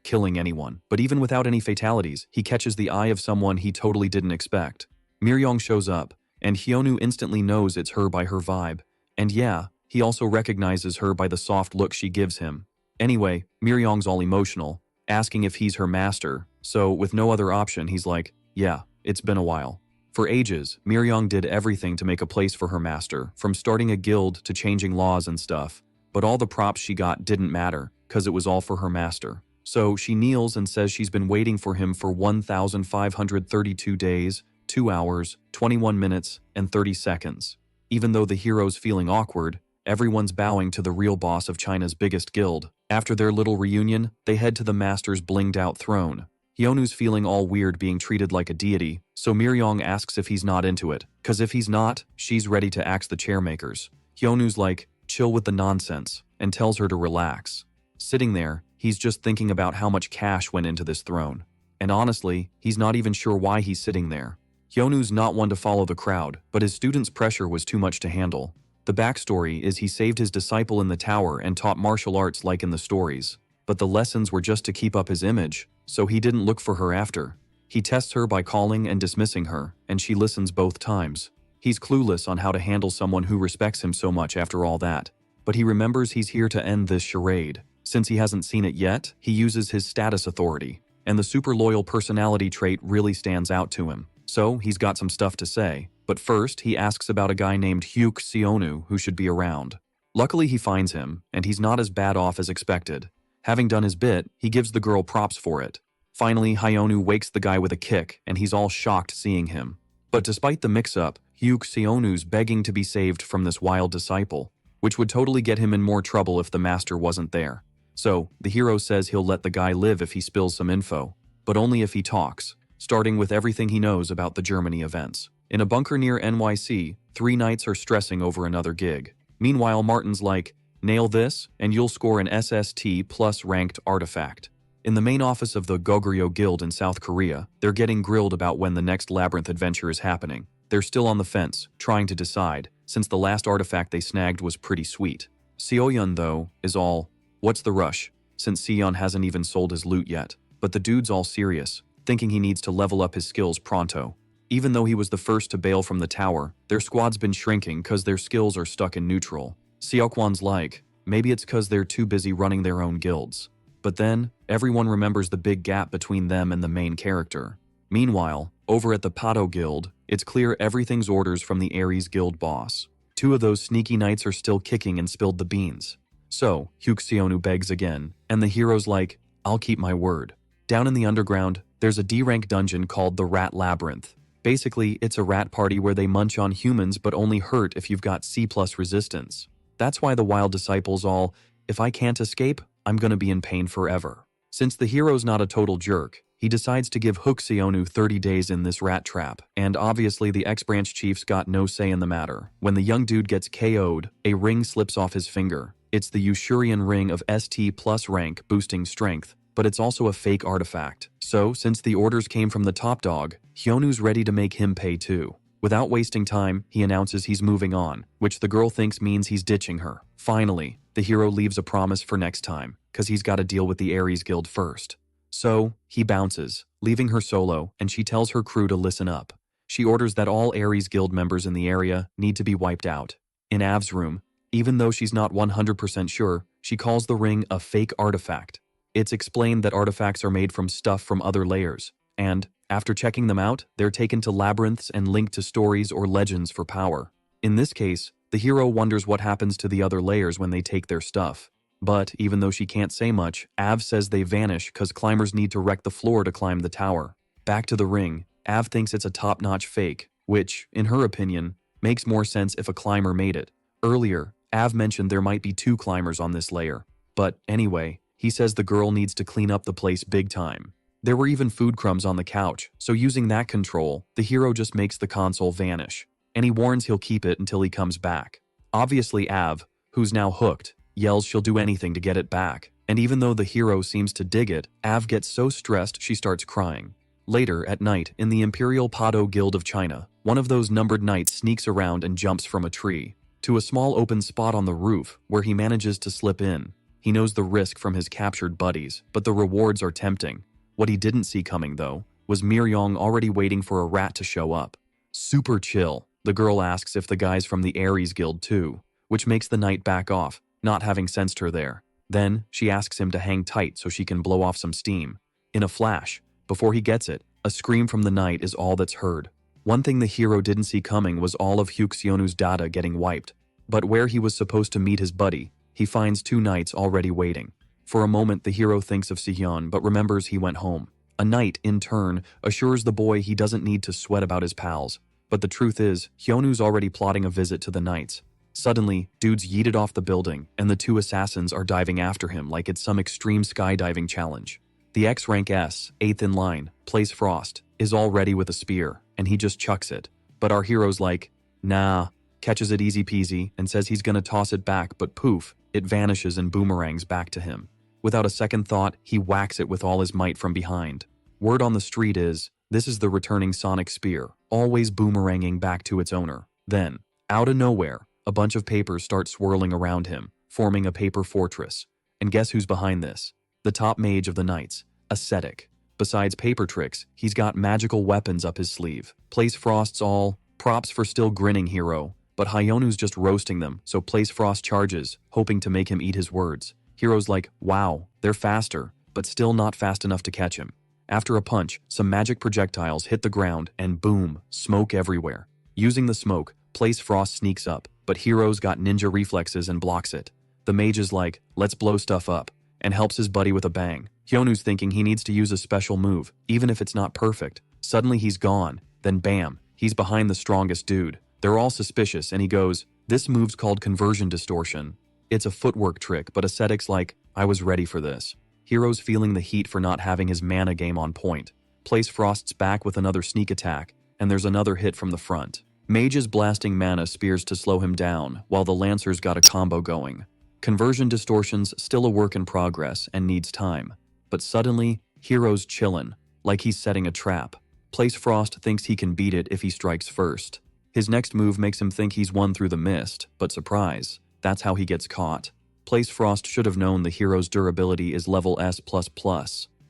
killing anyone. But even without any fatalities, he catches the eye of someone he totally didn't expect. Miryong shows up, and Hyonu instantly knows it's her by her vibe. And yeah, he also recognizes her by the soft look she gives him. Anyway, Miryong's all emotional, asking if he's her master, so with no other option he's like, yeah, it's been a while. For ages, Miryong did everything to make a place for her master, from starting a guild to changing laws and stuff. But all the props she got didn't matter, cause it was all for her master. So she kneels and says she's been waiting for him for 1,532 days, 2 hours, 21 minutes, and 30 seconds. Even though the hero's feeling awkward, everyone's bowing to the real boss of China's biggest guild. After their little reunion, they head to the master's blinged-out throne. Hyonu's feeling all weird being treated like a deity, so Miryong asks if he's not into it, cause if he's not, she's ready to axe the chairmakers. Hyonu's like, chill with the nonsense, and tells her to relax. Sitting there, he's just thinking about how much cash went into this throne. And honestly, he's not even sure why he's sitting there. Hyonu's not one to follow the crowd, but his student's pressure was too much to handle. The backstory is he saved his disciple in the tower and taught martial arts like in the stories. But the lessons were just to keep up his image, so he didn't look for her after. He tests her by calling and dismissing her, and she listens both times. He's clueless on how to handle someone who respects him so much after all that. But he remembers he's here to end this charade. Since he hasn't seen it yet, he uses his status authority, and the super loyal personality trait really stands out to him. So he's got some stuff to say, but first he asks about a guy named Hyuk Seonu who should be around. Luckily he finds him, and he's not as bad off as expected. Having done his bit, he gives the girl props for it. Finally, Hyonu wakes the guy with a kick, and he's all shocked seeing him. But despite the mix-up, Hyuk-seonu's begging to be saved from this wild disciple, which would totally get him in more trouble if the master wasn't there. So, the hero says he'll let the guy live if he spills some info, but only if he talks, starting with everything he knows about the Germany events. In a bunker near NYC, 3 knights are stressing over another gig. Meanwhile, Martin's like, nail this, and you'll score an SST plus ranked artifact. In the main office of the Goguryeo Guild in South Korea, they're getting grilled about when the next labyrinth adventure is happening. They're still on the fence, trying to decide, since the last artifact they snagged was pretty sweet. Seoyeon, though, is all, what's the rush, since Seon hasn't even sold his loot yet. But the dude's all serious, thinking he needs to level up his skills pronto. Even though he was the first to bail from the tower, their squad's been shrinking cause their skills are stuck in neutral. Seokwon's like, maybe it's cause they're too busy running their own guilds. But then, everyone remembers the big gap between them and the main character. Meanwhile, over at the Pato Guild, it's clear everything's orders from the Ares Guild boss. 2 of those sneaky knights are still kicking and spilled the beans. So, Hyuk-seonu begs again, and the hero's like, I'll keep my word. Down in the underground, there's a D-rank dungeon called the Rat Labyrinth. Basically, it's a rat party where they munch on humans but only hurt if you've got C+ resistance. That's why the wild disciple's all, if I can't escape, I'm gonna be in pain forever. Since the hero's not a total jerk, he decides to give Hyuk-seonu 30 days in this rat trap, and obviously the ex-branch chief's got no say in the matter. When the young dude gets KO'd, a ring slips off his finger. It's the Ushurian ring of ST+ rank boosting strength, but it's also a fake artifact. So, since the orders came from the top dog, Hyonu's ready to make him pay too. Without wasting time, he announces he's moving on, which the girl thinks means he's ditching her. Finally, the hero leaves a promise for next time, cause he's gotta deal with the Ares Guild first. So, he bounces, leaving her solo, and she tells her crew to listen up. She orders that all Ares Guild members in the area need to be wiped out. In Av's room, even though she's not 100% sure, she calls the ring a fake artifact. It's explained that artifacts are made from stuff from other layers, and, after checking them out, they're taken to labyrinths and linked to stories or legends for power. In this case, the hero wonders what happens to the other layers when they take their stuff. But, even though she can't say much, Av says they vanish cause climbers need to wreck the floor to climb the tower. Back to the ring, Av thinks it's a top-notch fake, which, in her opinion, makes more sense if a climber made it. Earlier, Av mentioned there might be 2 climbers on this layer. But, anyway, he says the girl needs to clean up the place big time. There were even food crumbs on the couch, so using that control, the hero just makes the console vanish. And he warns he'll keep it until he comes back. Obviously Av, who's now hooked, yells she'll do anything to get it back. And even though the hero seems to dig it, Av gets so stressed she starts crying. Later, at night, in the Imperial Pato Guild of China, one of those numbered knights sneaks around and jumps from a tree to a small open spot on the roof where he manages to slip in. He knows the risk from his captured buddies, but the rewards are tempting. What he didn't see coming, though, was Miryong already waiting for a rat to show up. Super chill. The girl asks if the guy's from the Ares Guild too, which makes the knight back off, not having sensed her there. Then, she asks him to hang tight so she can blow off some steam. In a flash, before he gets it, a scream from the knight is all that's heard. One thing the hero didn't see coming was all of Hyuk-seonu's data getting wiped. But where he was supposed to meet his buddy, he finds 2 knights already waiting. For a moment, the hero thinks of Sihyun but remembers he went home. A knight, in turn, assures the boy he doesn't need to sweat about his pals. But the truth is, Hyonu's already plotting a visit to the knights. Suddenly, dude's yeeted off the building, and the 2 assassins are diving after him like it's some extreme skydiving challenge. The X-Rank S, 8th in line, plays Frost, is all ready with a spear, and he just chucks it. But our hero's like, nah, catches it easy peasy, and says he's gonna toss it back, but poof, it vanishes and boomerangs back to him. Without a second thought, he whacks it with all his might from behind. Word on the street is, this is the returning sonic spear, always boomeranging back to its owner. Then, out of nowhere, a bunch of papers start swirling around him, forming a paper fortress. And guess who's behind this? The top mage of the knights, Ascetic. Besides paper tricks, he's got magical weapons up his sleeve. Place Frost's all, props for still grinning hero, but Hyonu's just roasting them, so Place Frost charges, hoping to make him eat his words. Hero's like, wow, they're faster, but still not fast enough to catch him. After a punch, some magic projectiles hit the ground and boom, smoke everywhere. Using the smoke, Place Frost sneaks up, but Hero's got ninja reflexes and blocks it. The mage is like, let's blow stuff up, and helps his buddy with a bang. Hyonu's thinking he needs to use a special move, even if it's not perfect. Suddenly he's gone, then bam, he's behind the strongest dude. They're all suspicious and he goes, "This move's called conversion distortion. It's a footwork trick, but ascetic's like, I was ready for this." Hero's feeling the heat for not having his mana game on point. Plays Frost's back with another sneak attack, and there's another hit from the front. Mage is blasting mana spears to slow him down, while the Lancer's got a combo going. Conversion distortion's still a work in progress and needs time. But suddenly, Hero's chillin', like he's setting a trap. Place Frost thinks he can beat it if he strikes first. His next move makes him think he's won through the mist, but surprise, that's how he gets caught. Place Frost should have known the hero's durability is level S++,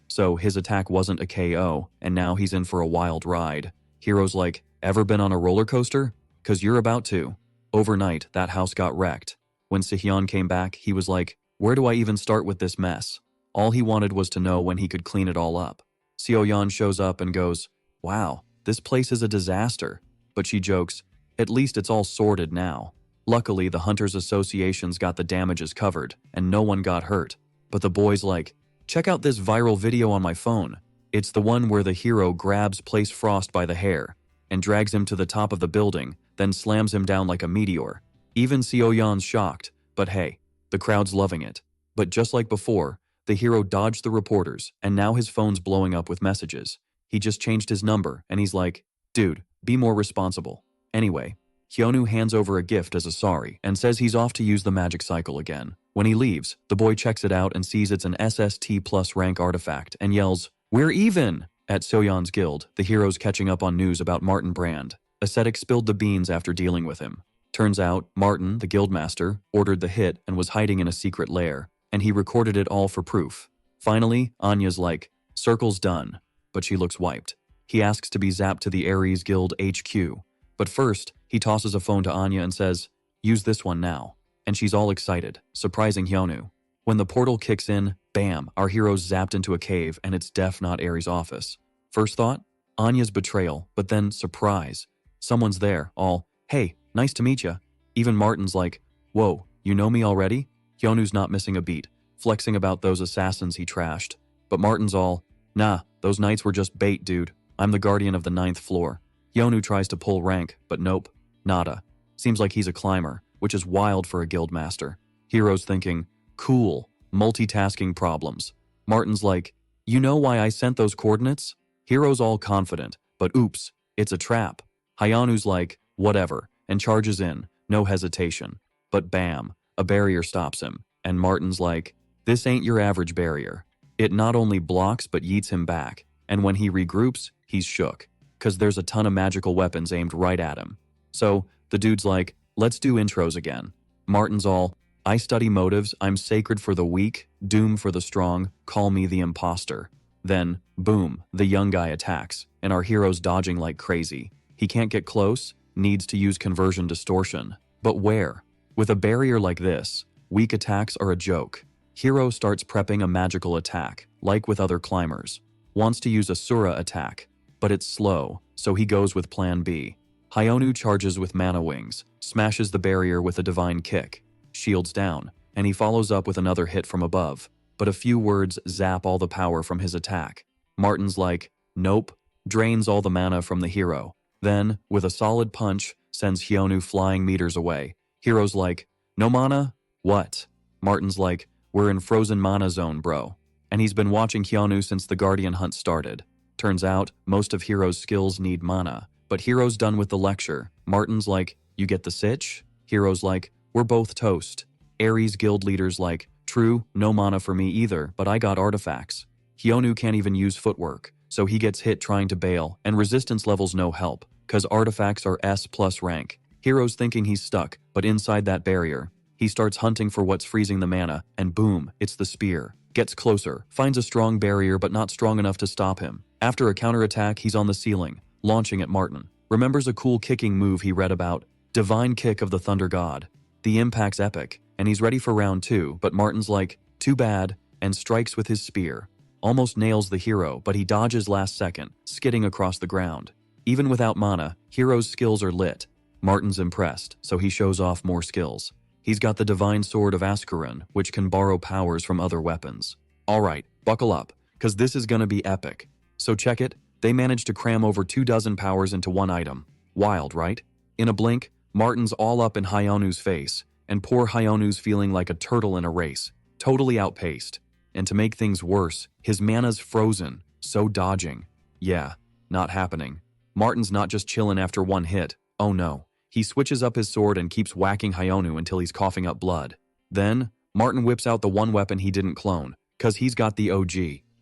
so his attack wasn't a KO, and now he's in for a wild ride. Hero's like, ever been on a roller coaster? 'Cause you're about to. Overnight, that house got wrecked. When Sihyeon came back, he was like, where do I even start with this mess? All he wanted was to know when he could clean it all up. Seoyeon shows up and goes, wow, this place is a disaster. But she jokes, at least it's all sorted now. Luckily, the Hunters Association's got the damages covered, and no one got hurt. But the boy's like, check out this viral video on my phone. It's the one where the hero grabs Place Frost by the hair and drags him to the top of the building, then slams him down like a meteor. Even Seoyeon's shocked, but hey, the crowd's loving it. But just like before, the hero dodged the reporters, and now his phone's blowing up with messages. He just changed his number, and he's like, dude, be more responsible. Anyway, Hyonu hands over a gift as a sorry and says he's off to use the magic cycle again. When he leaves, the boy checks it out and sees it's an SST plus rank artifact and yells, we're even! At Soyeon's guild, the hero's catching up on news about Martin Brand. Ascetic spilled the beans after dealing with him. Turns out, Martin, the guildmaster, ordered the hit and was hiding in a secret lair, and he recorded it all for proof. Finally, Anya's like, circle's done, but she looks wiped. He asks to be zapped to the Ares Guild HQ, but first, he tosses a phone to Anya and says, use this one now. And she's all excited, surprising Hyonu. When the portal kicks in, bam, our hero's zapped into a cave and it's Def not Ares' office. First thought, Anya's betrayal, but then surprise. Someone's there, all, hey, nice to meet ya. Even Martin's like, whoa, you know me already? Hyonu's not missing a beat, flexing about those assassins he trashed. But Martin's all, nah, those knights were just bait, dude. I'm the guardian of the 9th floor. Hyonu tries to pull rank, but nope, nada. Seems like he's a climber, which is wild for a guildmaster. Hero's thinking, cool, multitasking problems. Martin's like, you know why I sent those coordinates? Hero's all confident, but oops, it's a trap. Hyonu's like, whatever, and charges in, no hesitation. But bam, a barrier stops him, and Martin's like, this ain't your average barrier. It not only blocks but yeets him back, and when he regroups, he's shook, 'cause there's a ton of magical weapons aimed right at him. So, the dude's like, let's do intros again. Martin's all, I study motives, I'm sacred for the weak, doom for the strong, call me the imposter. Then, boom, the young guy attacks, and our hero's dodging like crazy. He can't get close, needs to use conversion distortion. But where? With a barrier like this, weak attacks are a joke. Hero starts prepping a magical attack, like with other climbers. Wants to use Asura attack, but it's slow, so he goes with plan B. Hyonu charges with mana wings, smashes the barrier with a divine kick, shields down, and he follows up with another hit from above. But a few words zap all the power from his attack. Martin's like, nope, drains all the mana from the hero. Then, with a solid punch, sends Hyonu flying meters away. Hero's like, no mana? What? Martin's like, we're in frozen mana zone, bro. And he's been watching Hyonu since the Guardian hunt started. Turns out, most of Hero's skills need mana. But Hero's done with the lecture. Martin's like, you get the sitch? Hero's like, we're both toast. Ares guild leader's like, true, no mana for me either, but I got artifacts. Hyonu can't even use footwork, so he gets hit trying to bail, and resistance levels no help, 'cause artifacts are S+ rank. Hero's thinking he's stuck, but inside that barrier, he starts hunting for what's freezing the mana, and boom, it's the spear. Gets closer, finds a strong barrier but not strong enough to stop him. After a counterattack, he's on the ceiling, launching at Martin. Remembers a cool kicking move he read about, Divine Kick of the Thunder God. The impact's epic, and he's ready for round 2, but Martin's like, too bad, and strikes with his spear. Almost nails the hero, but he dodges last second, skidding across the ground. Even without mana, Hero's skills are lit. Martin's impressed, so he shows off more skills. He's got the Divine Sword of Ascaran, which can borrow powers from other weapons. Alright, buckle up, cause this is gonna be epic. So check it, they managed to cram over 24 powers into one item. Wild, right? In a blink, Martin's all up in Hyonu's face, and poor Hyonu's feeling like a turtle in a race, totally outpaced. And to make things worse, his mana's frozen, so dodging. Yeah, not happening. Martin's not just chillin' after one hit, oh no. He switches up his sword and keeps whacking Hyonu until he's coughing up blood. Then, Martin whips out the one weapon he didn't clone, cause he's got the OG.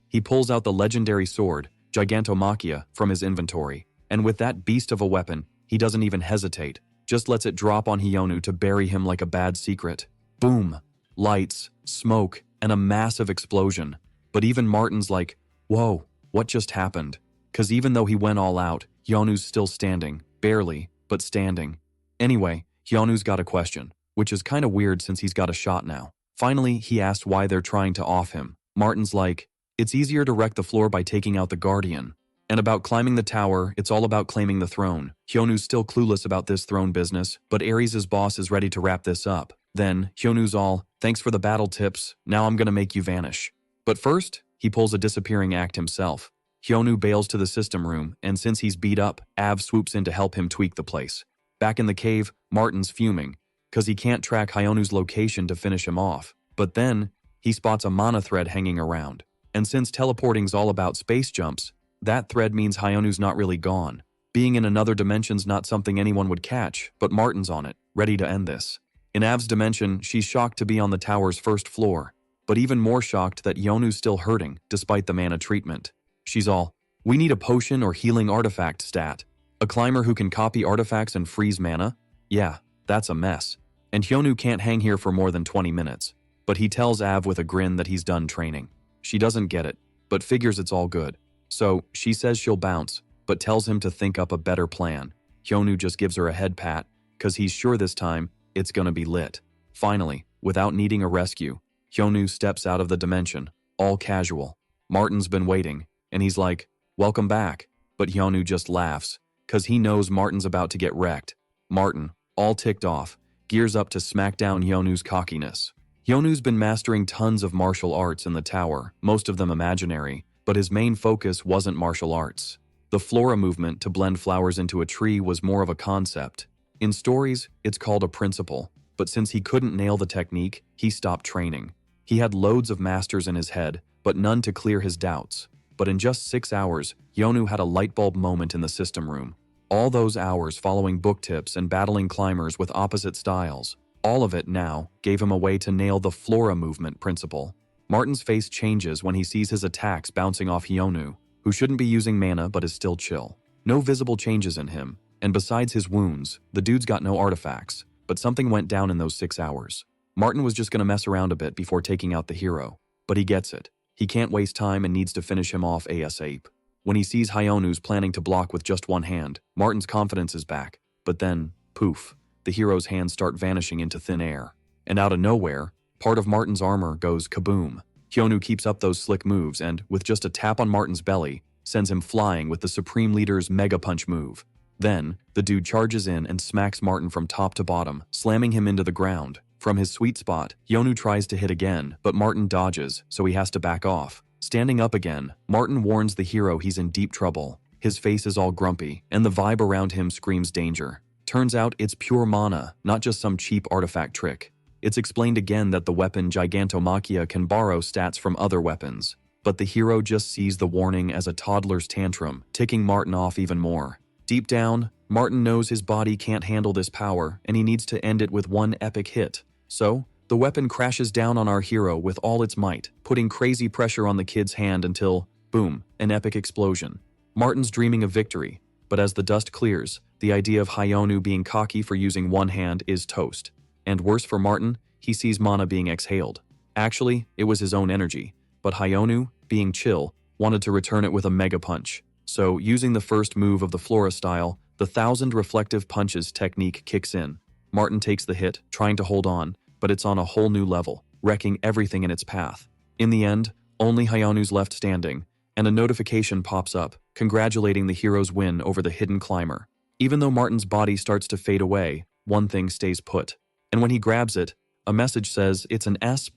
He pulls out the legendary sword, Gigantomachia, from his inventory, and with that beast of a weapon, he doesn't even hesitate, just lets it drop on Hyonu to bury him like a bad secret. Boom! Lights, smoke, and a massive explosion. But even Martin's like, whoa, what just happened? Cause even though he went all out, Hyonu's still standing, barely, but standing. Anyway, Hyonu's got a question, which is kinda weird since he's got a shot now. Finally, he asks why they're trying to off him. Martin's like, it's easier to wreck the floor by taking out the Guardian. And about climbing the tower, it's all about claiming the throne. Hyonu's still clueless about this throne business, but Ares' boss is ready to wrap this up. Then, Hyonu's all, thanks for the battle tips, now I'm gonna make you vanish. But first, he pulls a disappearing act himself. Hyonu bails to the system room, and since he's beat up, Av swoops in to help him tweak the place. Back in the cave, Martin's fuming, cause he can't track Hyonu's location to finish him off. But then, he spots a mana thread hanging around. And since teleporting's all about space jumps, that thread means Hyonu's not really gone. Being in another dimension's not something anyone would catch, but Martin's on it, ready to end this. In Av's dimension, she's shocked to be on the tower's first floor, but even more shocked that Hyonu's still hurting, despite the mana treatment. She's all, we need a potion or healing artifact stat. A climber who can copy artifacts and freeze mana? Yeah, that's a mess. And Hyonu can't hang here for more than 20 minutes. But he tells Av with a grin that he's done training. She doesn't get it, but figures it's all good. So, she says she'll bounce, but tells him to think up a better plan. Hyonu just gives her a head pat, cause he's sure this time, it's gonna be lit. Finally, without needing a rescue, Hyonu steps out of the dimension, all casual. Martin's been waiting, and he's like, welcome back. But Hyonu just laughs, cause he knows Martin's about to get wrecked. Martin, all ticked off, gears up to smack down Hyonu's cockiness. Hyonu's been mastering tons of martial arts in the tower, most of them imaginary, but his main focus wasn't martial arts. The flora movement to blend flowers into a tree was more of a concept. In stories, it's called a principle, but since he couldn't nail the technique, he stopped training. He had loads of masters in his head, but none to clear his doubts. But in just 6 hours, Hyonu had a lightbulb moment in the system room. All those hours following book tips and battling climbers with opposite styles, all of it now gave him a way to nail the flora movement principle. Martin's face changes when he sees his attacks bouncing off Hyonu, who shouldn't be using mana but is still chill. No visible changes in him, and besides his wounds, the dude's got no artifacts, but something went down in those 6 hours. Martin was just gonna mess around a bit before taking out the hero, but he gets it. He can't waste time and needs to finish him off ASAP. When he sees Hyonu's planning to block with just one hand, Martin's confidence is back, but then, poof, the hero's hands start vanishing into thin air. And out of nowhere, part of Martin's armor goes kaboom. Hyonu keeps up those slick moves and, with just a tap on Martin's belly, sends him flying with the Supreme Leader's Mega Punch move. Then, the dude charges in and smacks Martin from top to bottom, slamming him into the ground. From his sweet spot, Hyonu tries to hit again, but Martin dodges, so he has to back off. Standing up again, Martin warns the hero he's in deep trouble. His face is all grumpy, and the vibe around him screams danger. Turns out it's pure mana, not just some cheap artifact trick. It's explained again that the weapon Gigantomachia can borrow stats from other weapons. But the hero just sees the warning as a toddler's tantrum, ticking Martin off even more. Deep down, Martin knows his body can't handle this power, and he needs to end it with one epic hit. So, the weapon crashes down on our hero with all its might, putting crazy pressure on the kid's hand until, boom, an epic explosion. Martin's dreaming of victory, but as the dust clears, the idea of Hyonu being cocky for using one hand is toast. And worse for Martin, he sees mana being exhaled. Actually, it was his own energy, but Hyonu, being chill, wanted to return it with a mega punch. So, using the first move of the Flora style, the 1,000 reflective punches technique kicks in. Martin takes the hit, trying to hold on, but it's on a whole new level, wrecking everything in its path. In the end, only Hyonu's left standing, and a notification pops up, congratulating the hero's win over the hidden climber. Even though Martin's body starts to fade away, one thing stays put. And when he grabs it, A message says it's an S++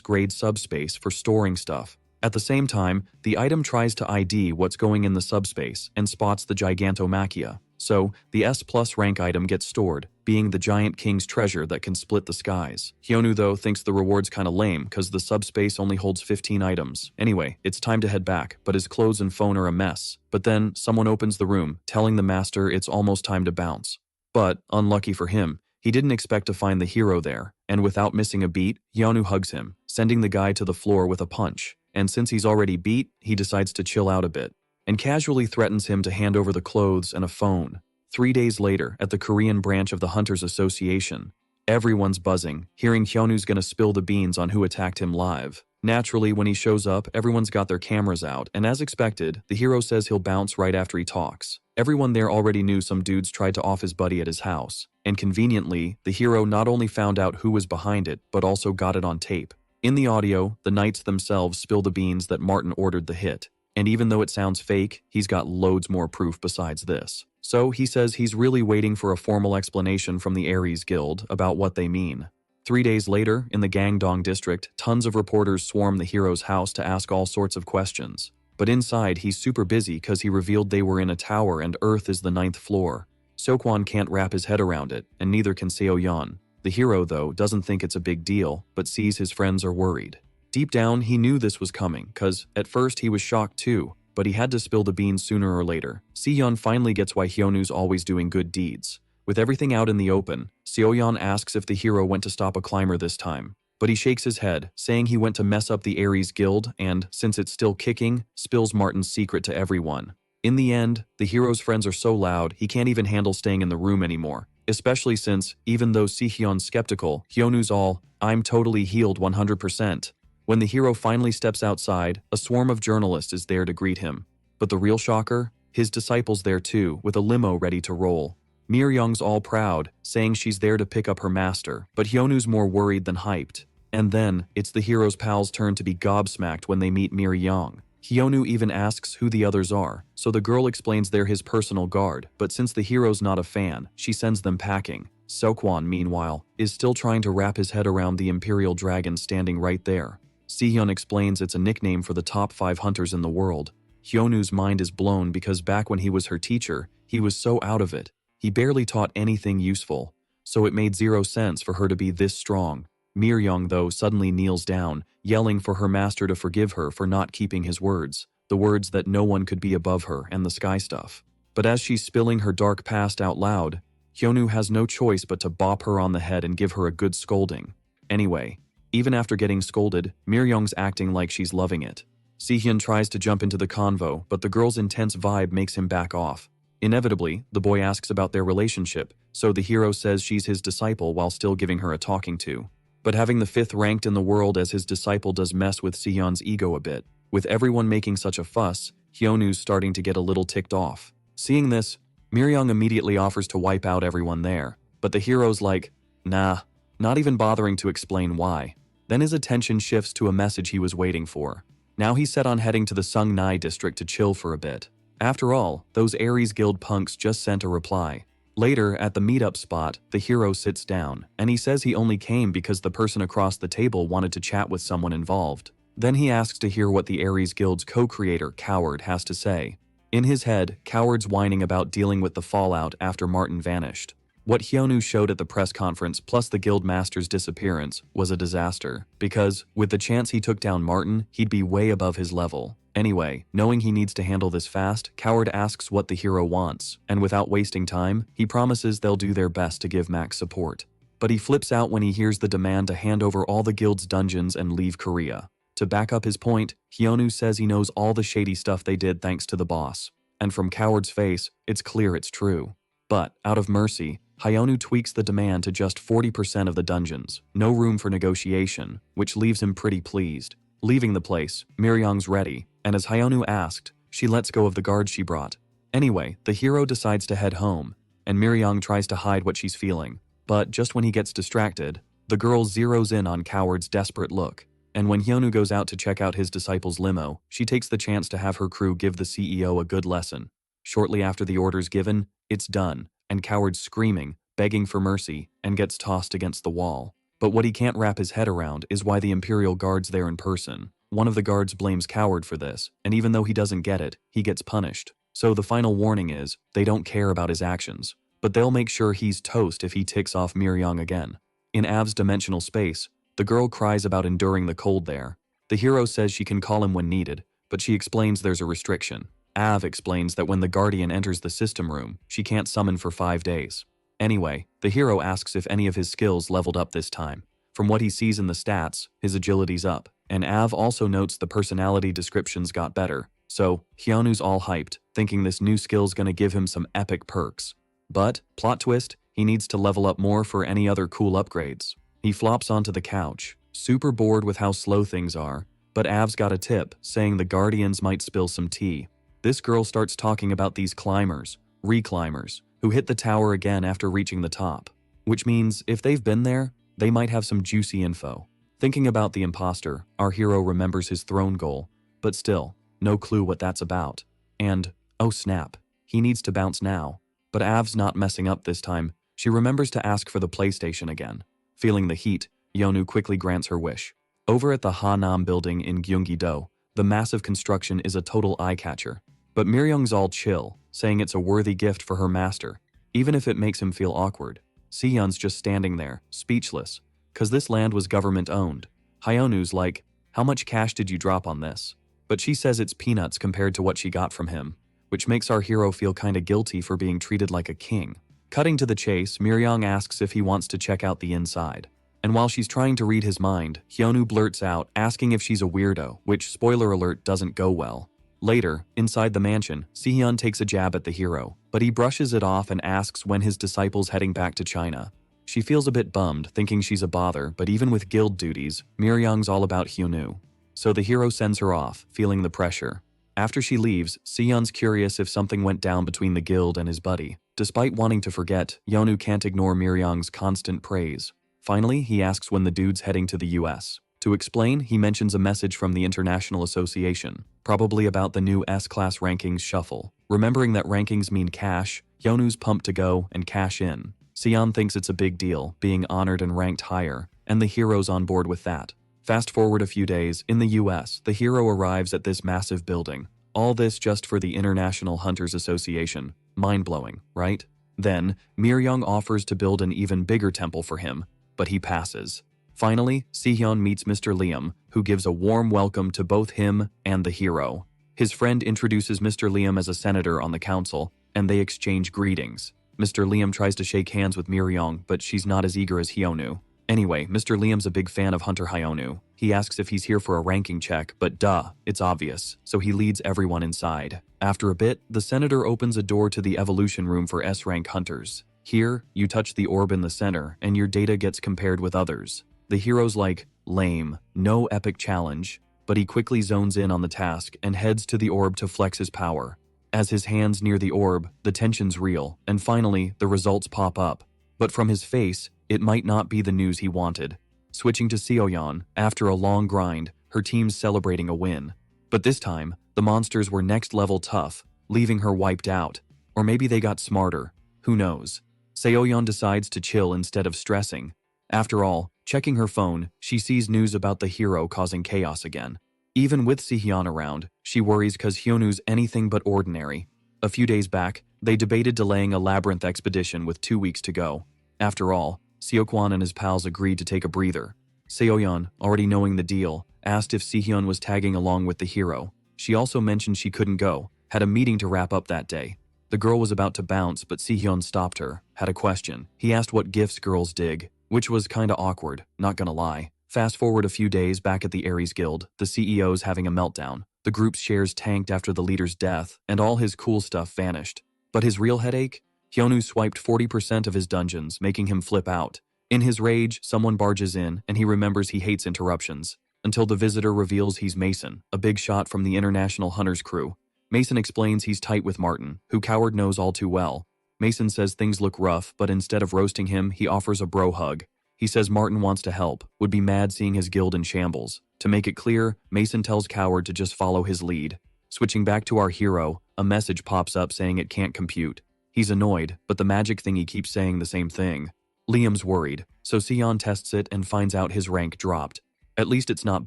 grade subspace for storing stuff. At the same time, the item tries to ID what's going in the subspace and spots the Gigantomachia. So, the S+ rank item gets stored, being the giant king's treasure that can split the skies. Hyonu though thinks the reward's kinda lame cause the subspace only holds 15 items. Anyway, it's time to head back, but his clothes and phone are a mess. But then, someone opens the room, telling the master it's almost time to bounce. But, unlucky for him, he didn't expect to find the hero there, and without missing a beat, Hyonu hugs him, sending the guy to the floor with a punch. And since he's already beat, he decides to chill out a bit, and casually threatens him to hand over the clothes and a phone. 3 days later, at the Korean branch of the Hunters Association, everyone's buzzing, hearing Hyonu's gonna spill the beans on who attacked him live. Naturally, when he shows up, everyone's got their cameras out, and as expected, the hero says he'll bounce right after he talks. Everyone there already knew some dudes tried to off his buddy at his house, and conveniently, the hero not only found out who was behind it, but also got it on tape. In the audio, the knights themselves spill the beans that Martin ordered the hit, and even though it sounds fake, he's got loads more proof besides this. So he says he's really waiting for a formal explanation from the Ares Guild about what they mean. 3 days later, in the Gangdong district, tons of reporters swarm the hero's house to ask all sorts of questions. But inside, he's super busy cause he revealed they were in a tower and Earth is the 9th floor. Seokwon can't wrap his head around it, and neither can Seoyeon. The hero, though, doesn't think it's a big deal, but sees his friends are worried. Deep down, he knew this was coming, cause at first he was shocked too, but he had to spill the beans sooner or later. Seoyeon finally gets why Hyonu's always doing good deeds. With everything out in the open, Seoyeon asks if the hero went to stop a climber this time, but he shakes his head, saying he went to mess up the Ares Guild and, since it's still kicking, spills Martin's secret to everyone. In the end, the hero's friends are so loud he can't even handle staying in the room anymore, especially since, even though Seoyeon's skeptical, Hyonu's all, "I'm totally healed 100%. When the hero finally steps outside, a swarm of journalists is there to greet him. But the real shocker? His disciple's there too, with a limo ready to roll. Mir-young's all proud, saying she's there to pick up her master, but Hyonu's more worried than hyped. And then, it's the hero's pals' turn to be gobsmacked when they meet Mir-young. Hyonu even asks who the others are, so the girl explains they're his personal guard, but since the hero's not a fan, she sends them packing. Seokwon, meanwhile, is still trying to wrap his head around the Imperial Dragon standing right there. Sehyun explains it's a nickname for the top 5 hunters in the world. Hyonu's mind is blown because back when he was her teacher, he was so out of it. He barely taught anything useful, so it made 0 sense for her to be this strong. Mir-young, though, suddenly kneels down, yelling for her master to forgive her for not keeping his words, the words that no one could be above her and the sky stuff. But as she's spilling her dark past out loud, Hyonu has no choice but to bop her on the head and give her a good scolding. Anyway, even after getting scolded, Mir-young's acting like she's loving it. Sehyun tries to jump into the convo, but the girl's intense vibe makes him back off. Inevitably, the boy asks about their relationship, so the hero says she's his disciple while still giving her a talking to. But having the 5th ranked in the world as his disciple does mess with Sehyun's ego a bit. With everyone making such a fuss, Hyonu's starting to get a little ticked off. Seeing this, Mir-young immediately offers to wipe out everyone there, but the hero's like, nah, not even bothering to explain why. Then his attention shifts to a message he was waiting for. Now he's set on heading to the Sungnai district to chill for a bit. After all, those Ares Guild punks just sent a reply. Later, at the meetup spot, the hero sits down, and he says he only came because the person across the table wanted to chat with someone involved. Then he asks to hear what the Ares Guild's co-creator, Coward, has to say. In his head, Coward's whining about dealing with the fallout after Martin vanished. What Hyonu showed at the press conference plus the guild master's disappearance was a disaster, because, with the chance he took down Martin, he'd be way above his level. Anyway, knowing he needs to handle this fast, Coward asks what the hero wants, and without wasting time, he promises they'll do their best to give Max support. But he flips out when he hears the demand to hand over all the guild's dungeons and leave Korea. To back up his point, Hyonu says he knows all the shady stuff they did thanks to the boss. And from Coward's face, it's clear it's true. But, out of mercy, Hyonu tweaks the demand to just 40% of the dungeons, no room for negotiation, which leaves him pretty pleased. Leaving the place, Mir-young's ready, and as Hyonu asked, she lets go of the guard she brought. Anyway, the hero decides to head home, and Mir-young tries to hide what she's feeling. But just when he gets distracted, the girl zeroes in on Coward's desperate look. And when Hyonu goes out to check out his disciple's limo, she takes the chance to have her crew give the CEO a good lesson. Shortly after the order's given, it's done, and Coward's screaming, begging for mercy, and gets tossed against the wall. But what he can't wrap his head around is why the Imperial Guard's there in person. One of the guards blames Coward for this, and even though he doesn't get it, he gets punished. So the final warning is, they don't care about his actions, but they'll make sure he's toast if he ticks off Miryang again. In Av's dimensional space, the girl cries about enduring the cold there. The hero says she can call him when needed, but she explains there's a restriction. Av explains that when the Guardian enters the system room, she can't summon for 5 days. Anyway, the hero asks if any of his skills leveled up this time. From what he sees in the stats, his agility's up, and Av also notes the personality descriptions got better. So, Hyonu's all hyped, thinking this new skill's gonna give him some epic perks. But, plot twist, he needs to level up more for any other cool upgrades. He flops onto the couch, super bored with how slow things are, but Av's got a tip, saying the Guardians might spill some tea. This girl starts talking about these climbers, reclimbers, who hit the tower again after reaching the top. Which means, if they've been there, they might have some juicy info. Thinking about the imposter, our hero remembers his throne goal, but still, no clue what that's about. And, oh snap, he needs to bounce now. But Av's not messing up this time. She remembers to ask for the PlayStation again. Feeling the heat, Hyonu quickly grants her wish. Over at the Hanam building in Gyeonggi-do, the massive construction is a total eye-catcher. But Miryung's all chill, saying it's a worthy gift for her master, even if it makes him feel awkward. Sehyun's just standing there, speechless, cause this land was government-owned. Hyonu's like, how much cash did you drop on this? But she says it's peanuts compared to what she got from him, which makes our hero feel kinda guilty for being treated like a king. Cutting to the chase, Miryung asks if he wants to check out the inside. And while she's trying to read his mind, Hyonu blurts out, asking if she's a weirdo, which, spoiler alert, doesn't go well. Later, inside the mansion, Sehyun takes a jab at the hero, but he brushes it off and asks when his disciple's heading back to China. She feels a bit bummed, thinking she's a bother, but even with guild duties, Miryung's all about Hyonu. So the hero sends her off, feeling the pressure. After she leaves, Sehyun's curious if something went down between the guild and his buddy. Despite wanting to forget, Hyonu can't ignore Miryung's constant praise. Finally, he asks when the dude's heading to the US. To explain, he mentions a message from the International Association, probably about the new S-Class rankings shuffle. Remembering that rankings mean cash, Hyonu's pumped to go and cash in. Sehyun thinks it's a big deal, being honored and ranked higher, and the hero's on board with that. Fast forward a few days, in the US, the hero arrives at this massive building. All this just for the International Hunters Association. Mind-blowing, right? Then, Miryung offers to build an even bigger temple for him, but he passes. Finally, Sehyun meets Mr. Liam, who gives a warm welcome to both him and the hero. His friend introduces Mr. Liam as a senator on the council, and they exchange greetings. Mr. Liam tries to shake hands with Miryung, but she's not as eager as Hyonu. Anyway, Mr. Liam's a big fan of Hunter Hyonu. He asks if he's here for a ranking check, but duh, it's obvious, so he leads everyone inside. After a bit, the senator opens a door to the evolution room for S-rank hunters. Here, you touch the orb in the center, and your data gets compared with others. The hero's like, lame, no epic challenge, but he quickly zones in on the task and heads to the orb to flex his power. As his hands near the orb, the tension's real, and finally, the results pop up. But from his face, it might not be the news he wanted. Switching to Seoyeon, after a long grind, her team's celebrating a win. But this time, the monsters were next level tough, leaving her wiped out. Or maybe they got smarter, who knows. Seoyeon decides to chill instead of stressing. After all, checking her phone, she sees news about the hero causing chaos again. Even with Sehyun around, she worries cause Hyonu's anything but ordinary. A few days back, they debated delaying a labyrinth expedition with 2 weeks to go. After all, Seokwan and his pals agreed to take a breather. Seoyeon, already knowing the deal, asked if Sehyun was tagging along with the hero. She also mentioned she couldn't go, had a meeting to wrap up that day. The girl was about to bounce, but Sehyun stopped her, had a question. He asked what gifts girls dig, which was kinda awkward, not gonna lie. Fast forward a few days back at the Ares Guild, the CEO's having a meltdown. The group's shares tanked after the leader's death, and all his cool stuff vanished. But his real headache? Hyonu swiped 40% of his dungeons, making him flip out. In his rage, someone barges in, and he remembers he hates interruptions. Until the visitor reveals he's Mason, a big shot from the International Hunters crew. Mason explains he's tight with Martin, who Coward knows all too well. Mason says things look rough, but instead of roasting him, he offers a bro hug. He says Martin wants to help, would be mad seeing his guild in shambles. To make it clear, Mason tells Coward to just follow his lead. Switching back to our hero, a message pops up saying it can't compute. He's annoyed, but the magic thingy keeps saying the same thing. Liam's worried, so Sion tests it and finds out his rank dropped. At least it's not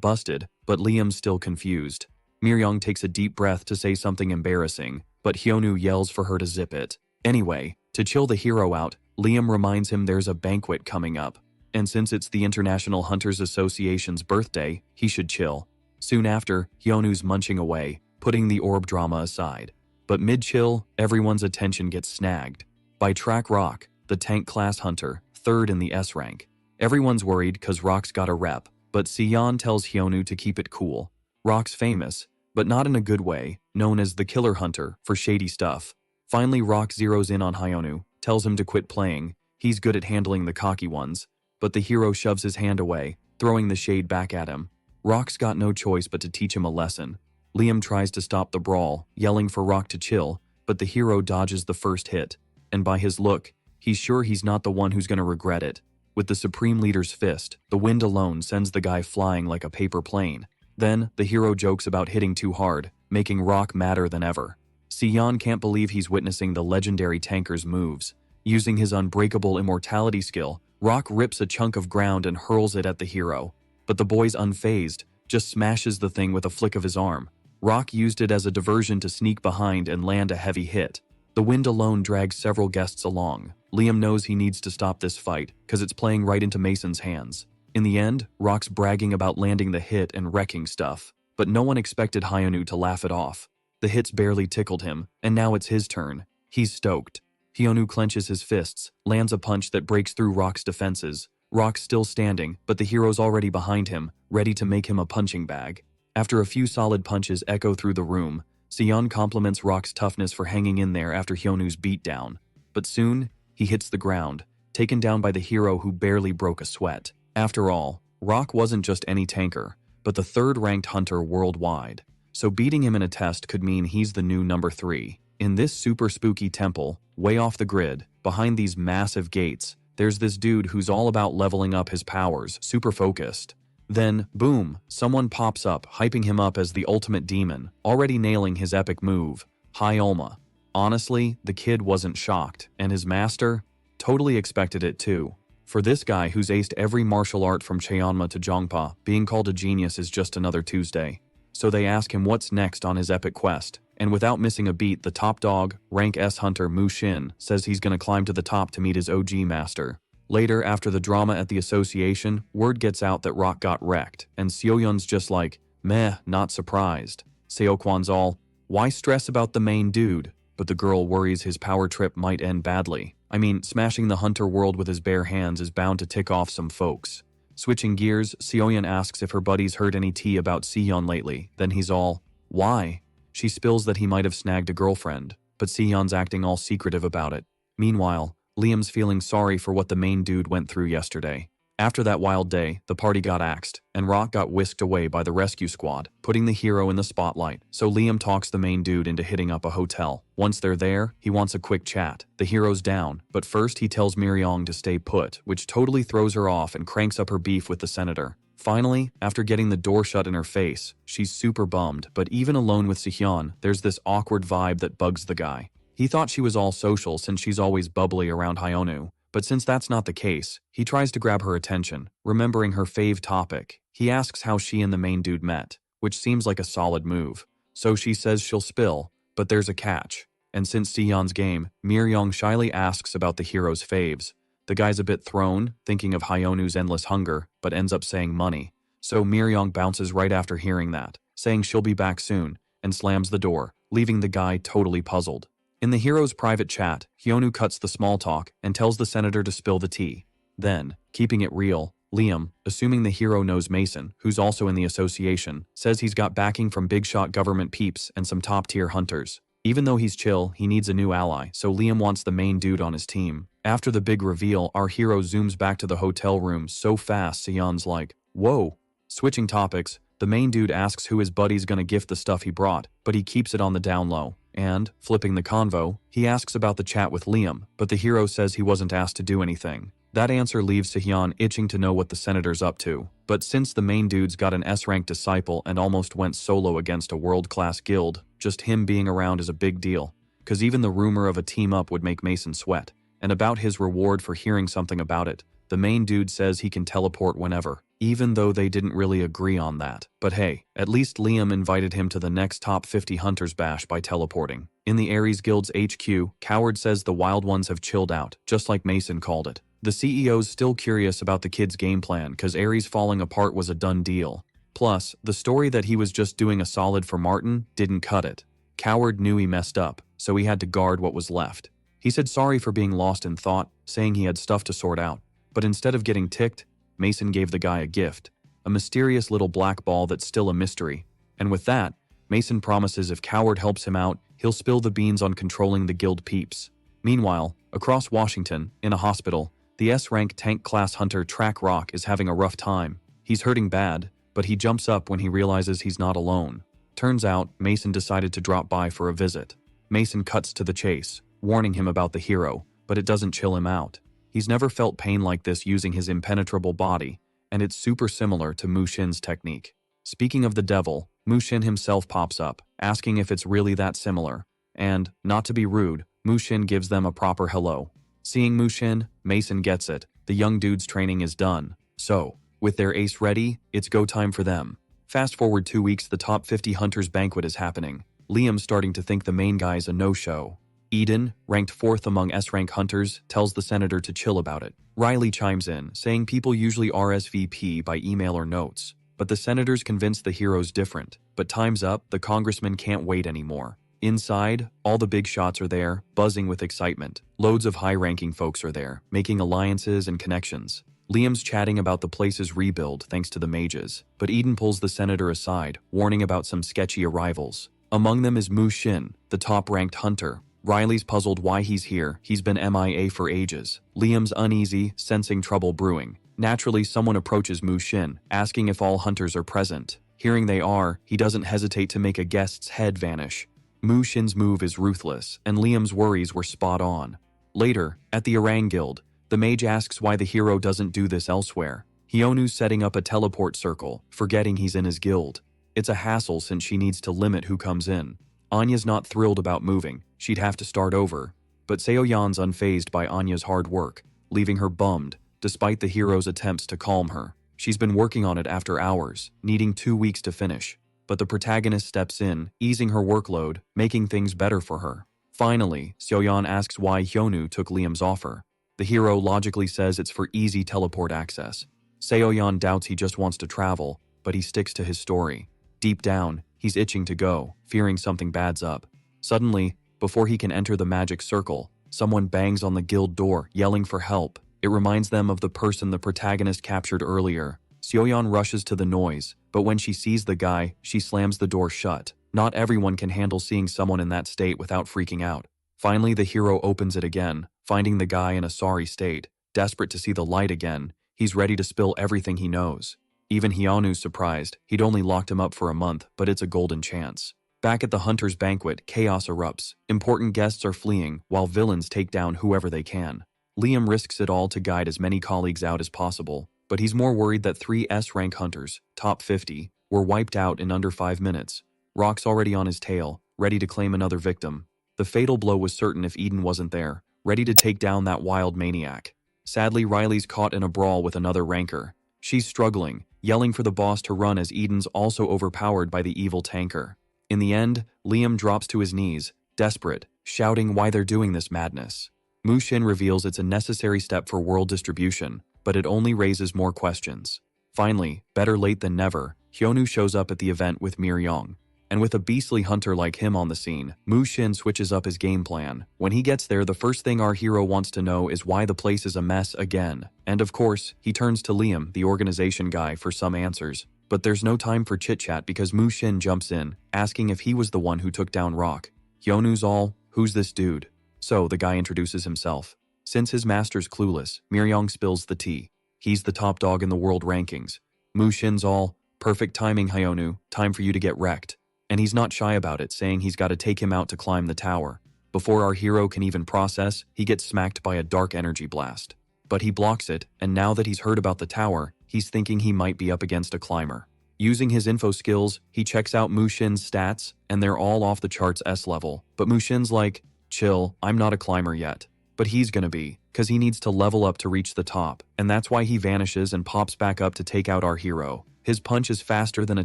busted, but Liam's still confused. Miryong takes a deep breath to say something embarrassing, but Hyonu yells for her to zip it. Anyway, to chill the hero out, Liam reminds him there's a banquet coming up, and since it's the International Hunters Association's birthday, he should chill. Soon after, Hyonu's munching away, putting the orb drama aside. But mid-chill, everyone's attention gets snagged by Track Rock, the tank class hunter, third in the S rank. Everyone's worried cause Rock's got a rep, but Sion tells Hyonu to keep it cool. Rock's famous, but not in a good way, known as the killer hunter for shady stuff. Finally, Rock zeroes in on Hyonu, tells him to quit playing. He's good at handling the cocky ones, but the hero shoves his hand away, throwing the shade back at him. Rock's got no choice but to teach him a lesson. Liam tries to stop the brawl, yelling for Rock to chill, but the hero dodges the first hit, and by his look, he's sure he's not the one who's gonna regret it. With the Supreme Leader's fist, the wind alone sends the guy flying like a paper plane. Then, the hero jokes about hitting too hard, making Rock madder than ever. Sion can't believe he's witnessing the legendary tanker's moves. Using his unbreakable immortality skill, Rock rips a chunk of ground and hurls it at the hero. But the boy's unfazed, just smashes the thing with a flick of his arm. Rock used it as a diversion to sneak behind and land a heavy hit. The wind alone drags several guests along. Liam knows he needs to stop this fight, cause it's playing right into Mason's hands. In the end, Rock's bragging about landing the hit and wrecking stuff. But no one expected Hyonu to laugh it off. The hits barely tickled him, and now it's his turn. He's stoked. Hyonu clenches his fists, lands a punch that breaks through Rock's defenses. Rock's still standing, but the hero's already behind him, ready to make him a punching bag. After a few solid punches echo through the room, Sion compliments Rock's toughness for hanging in there after Hyonu's beatdown. But soon, he hits the ground, taken down by the hero who barely broke a sweat. After all, Rock wasn't just any tanker, but the third-ranked hunter worldwide. So beating him in a test could mean he's the new number 3. In this super spooky temple, way off the grid, behind these massive gates, there's this dude who's all about leveling up his powers, super focused. Then, boom, someone pops up, hyping him up as the ultimate demon, already nailing his epic move, High Ulma. Honestly, the kid wasn't shocked, and his master totally expected it too. For this guy who's aced every martial art from Cheonma to Jongpa, being called a genius is just another Tuesday. So they ask him what's next on his epic quest, and without missing a beat, the top dog, rank S hunter Mu Shin, says he's gonna climb to the top to meet his OG master. Later, after the drama at the association, word gets out that Rock got wrecked, and Seoyeon's just like, meh, not surprised. Seokwan's all, why stress about the main dude? But the girl worries his power trip might end badly. I mean, smashing the hunter world with his bare hands is bound to tick off some folks. Switching gears, Seoyeon asks if her buddies heard any tea about Seon lately, then he's all, why? She spills that he might have snagged a girlfriend, but Seon's acting all secretive about it. Meanwhile, Liam's feeling sorry for what the main dude went through yesterday. After that wild day, the party got axed, and Rock got whisked away by the rescue squad, putting the hero in the spotlight, so Liam talks the main dude into hitting up a hotel. Once they're there, he wants a quick chat. The hero's down, but first he tells Miryong to stay put, which totally throws her off and cranks up her beef with the senator. Finally, after getting the door shut in her face, she's super bummed, but even alone with Sihyun, there's this awkward vibe that bugs the guy. He thought she was all social since she's always bubbly around Hyonu, but since that's not the case, he tries to grab her attention, remembering her fave topic. He asks how she and the main dude met, which seems like a solid move. So she says she'll spill, but there's a catch. And since Sihyun's game, Miryong shyly asks about the hero's faves. The guy's a bit thrown, thinking of Hyonu's endless hunger, but ends up saying money. So Miryong bounces right after hearing that, saying she'll be back soon, and slams the door, leaving the guy totally puzzled. In the hero's private chat, Hyonu cuts the small talk and tells the senator to spill the tea. Then, keeping it real, Liam, assuming the hero knows Mason, who's also in the association, says he's got backing from big-shot government peeps and some top-tier hunters. Even though he's chill, he needs a new ally, so Liam wants the main dude on his team. After the big reveal, our hero zooms back to the hotel room so fast Seon's like, whoa. Switching topics, the main dude asks who his buddy's gonna gift the stuff he brought, but he keeps it on the down low. And, flipping the convo, he asks about the chat with Liam, but the hero says he wasn't asked to do anything. That answer leaves Sehyun itching to know what the senator's up to. But since the main dude's got an S-rank disciple and almost went solo against a world-class guild, just him being around is a big deal. Cause even the rumor of a team-up would make Mason sweat. And about his reward for hearing something about it, the main dude says he can teleport whenever, even though they didn't really agree on that. But hey, at least Liam invited him to the next top 50 Hunters Bash by teleporting. In the Ares Guild's HQ, Coward says the Wild Ones have chilled out, just like Mason called it. The CEO's still curious about the kid's game plan cause Ares falling apart was a done deal. Plus, the story that he was just doing a solid for Martin didn't cut it. Coward knew he messed up, so he had to guard what was left. He said sorry for being lost in thought, saying he had stuff to sort out. But instead of getting ticked, Mason gave the guy a gift, a mysterious little black ball that's still a mystery. And with that, Mason promises if Coward helps him out, he'll spill the beans on controlling the guild peeps. Meanwhile, across Washington, in a hospital, the S-rank tank class hunter Track Rock is having a rough time. He's hurting bad, but he jumps up when he realizes he's not alone. Turns out, Mason decided to drop by for a visit. Mason cuts to the chase, warning him about the hero, but it doesn't chill him out. He's never felt pain like this using his impenetrable body, and it's super similar to Mu Shin's technique. Speaking of the devil, Mu Shin himself pops up, asking if it's really that similar, and, not to be rude, Mu Shin gives them a proper hello. Seeing Mu Shin, Mason gets it, the young dude's training is done. So, with their ace ready, it's go time for them. Fast forward 2 weeks, the top 50 Hunters Banquet is happening. Liam's starting to think the main guy's a no-show. Eden, ranked 4th among S-rank hunters, tells the senator to chill about it. Riley chimes in, saying people usually RSVP by email or notes. But the senator's convinced the hero's different. But time's up, the congressman can't wait anymore. Inside, all the big shots are there, buzzing with excitement. Loads of high-ranking folks are there, making alliances and connections. Liam's chatting about the place's rebuild thanks to the mages, but Eden pulls the senator aside, warning about some sketchy arrivals. Among them is Mu Shin, the top-ranked hunter. Riley's puzzled why he's here, he's been MIA for ages. Liam's uneasy, sensing trouble brewing. Naturally, someone approaches Mu Shin, asking if all hunters are present. Hearing they are, he doesn't hesitate to make a guest's head vanish. Mu Shin's move is ruthless, and Liam's worries were spot on. Later, at the Orang Guild, the mage asks why the hero doesn't do this elsewhere. Hyonu's setting up a teleport circle, forgetting he's in his guild. It's a hassle since she needs to limit who comes in. Anya's not thrilled about moving, she'd have to start over. But Seoyeon's unfazed by Anya's hard work, leaving her bummed, despite the hero's attempts to calm her. She's been working on it after hours, needing 2 weeks to finish. But the protagonist steps in, easing her workload, making things better for her. Finally, Seoyeon asks why Hyonu took Liam's offer. The hero logically says it's for easy teleport access. Seoyeon doubts he just wants to travel, but he sticks to his story. Deep down, he's itching to go, fearing something bad's up. Suddenly, before he can enter the magic circle, someone bangs on the guild door, yelling for help. It reminds them of the person the protagonist captured earlier. Seoyeon rushes to the noise, but when she sees the guy, she slams the door shut. Not everyone can handle seeing someone in that state without freaking out. Finally, the hero opens it again, finding the guy in a sorry state. Desperate to see the light again, he's ready to spill everything he knows. Even Hyonu's surprised. He'd only locked him up for a month, but it's a golden chance. Back at the Hunter's Banquet, chaos erupts. Important guests are fleeing, while villains take down whoever they can. Liam risks it all to guide as many colleagues out as possible, but he's more worried that 3 S-rank hunters, top 50, were wiped out in under 5 minutes. Rock's already on his tail, ready to claim another victim. The fatal blow was certain if Eden wasn't there, ready to take down that wild maniac. Sadly, Riley's caught in a brawl with another ranker. She's struggling, yelling for the boss to run as Eden's also overpowered by the evil tanker. In the end, Liam drops to his knees, desperate, shouting why they're doing this madness. Mu Shin reveals it's a necessary step for world distribution, but it only raises more questions. Finally, better late than never, Hyonu shows up at the event with Miryong. And with a beastly hunter like him on the scene, Mu Shin switches up his game plan. When he gets there, the first thing our hero wants to know is why the place is a mess again. And of course, he turns to Liam, the organization guy, for some answers. But there's no time for chit-chat because Mu Shin jumps in, asking if he was the one who took down Rock. Hyonu's all, who's this dude? So the guy introduces himself. Since his master's clueless, Miryong spills the tea. He's the top dog in the world rankings. Mu Shin's all, perfect timing Hyonu, time for you to get wrecked. And he's not shy about it, saying he's got to take him out to climb the tower. Before our hero can even process, he gets smacked by a dark energy blast. But he blocks it, and now that he's heard about the tower, he's thinking he might be up against a climber. Using his info skills, he checks out Mu Shin's stats, and they're all off the charts S level. But Mu Shin's like, chill, I'm not a climber yet. But he's gonna be. cause he needs to level up to reach the top, and that's why he vanishes and pops back up to take out our hero. His punch is faster than a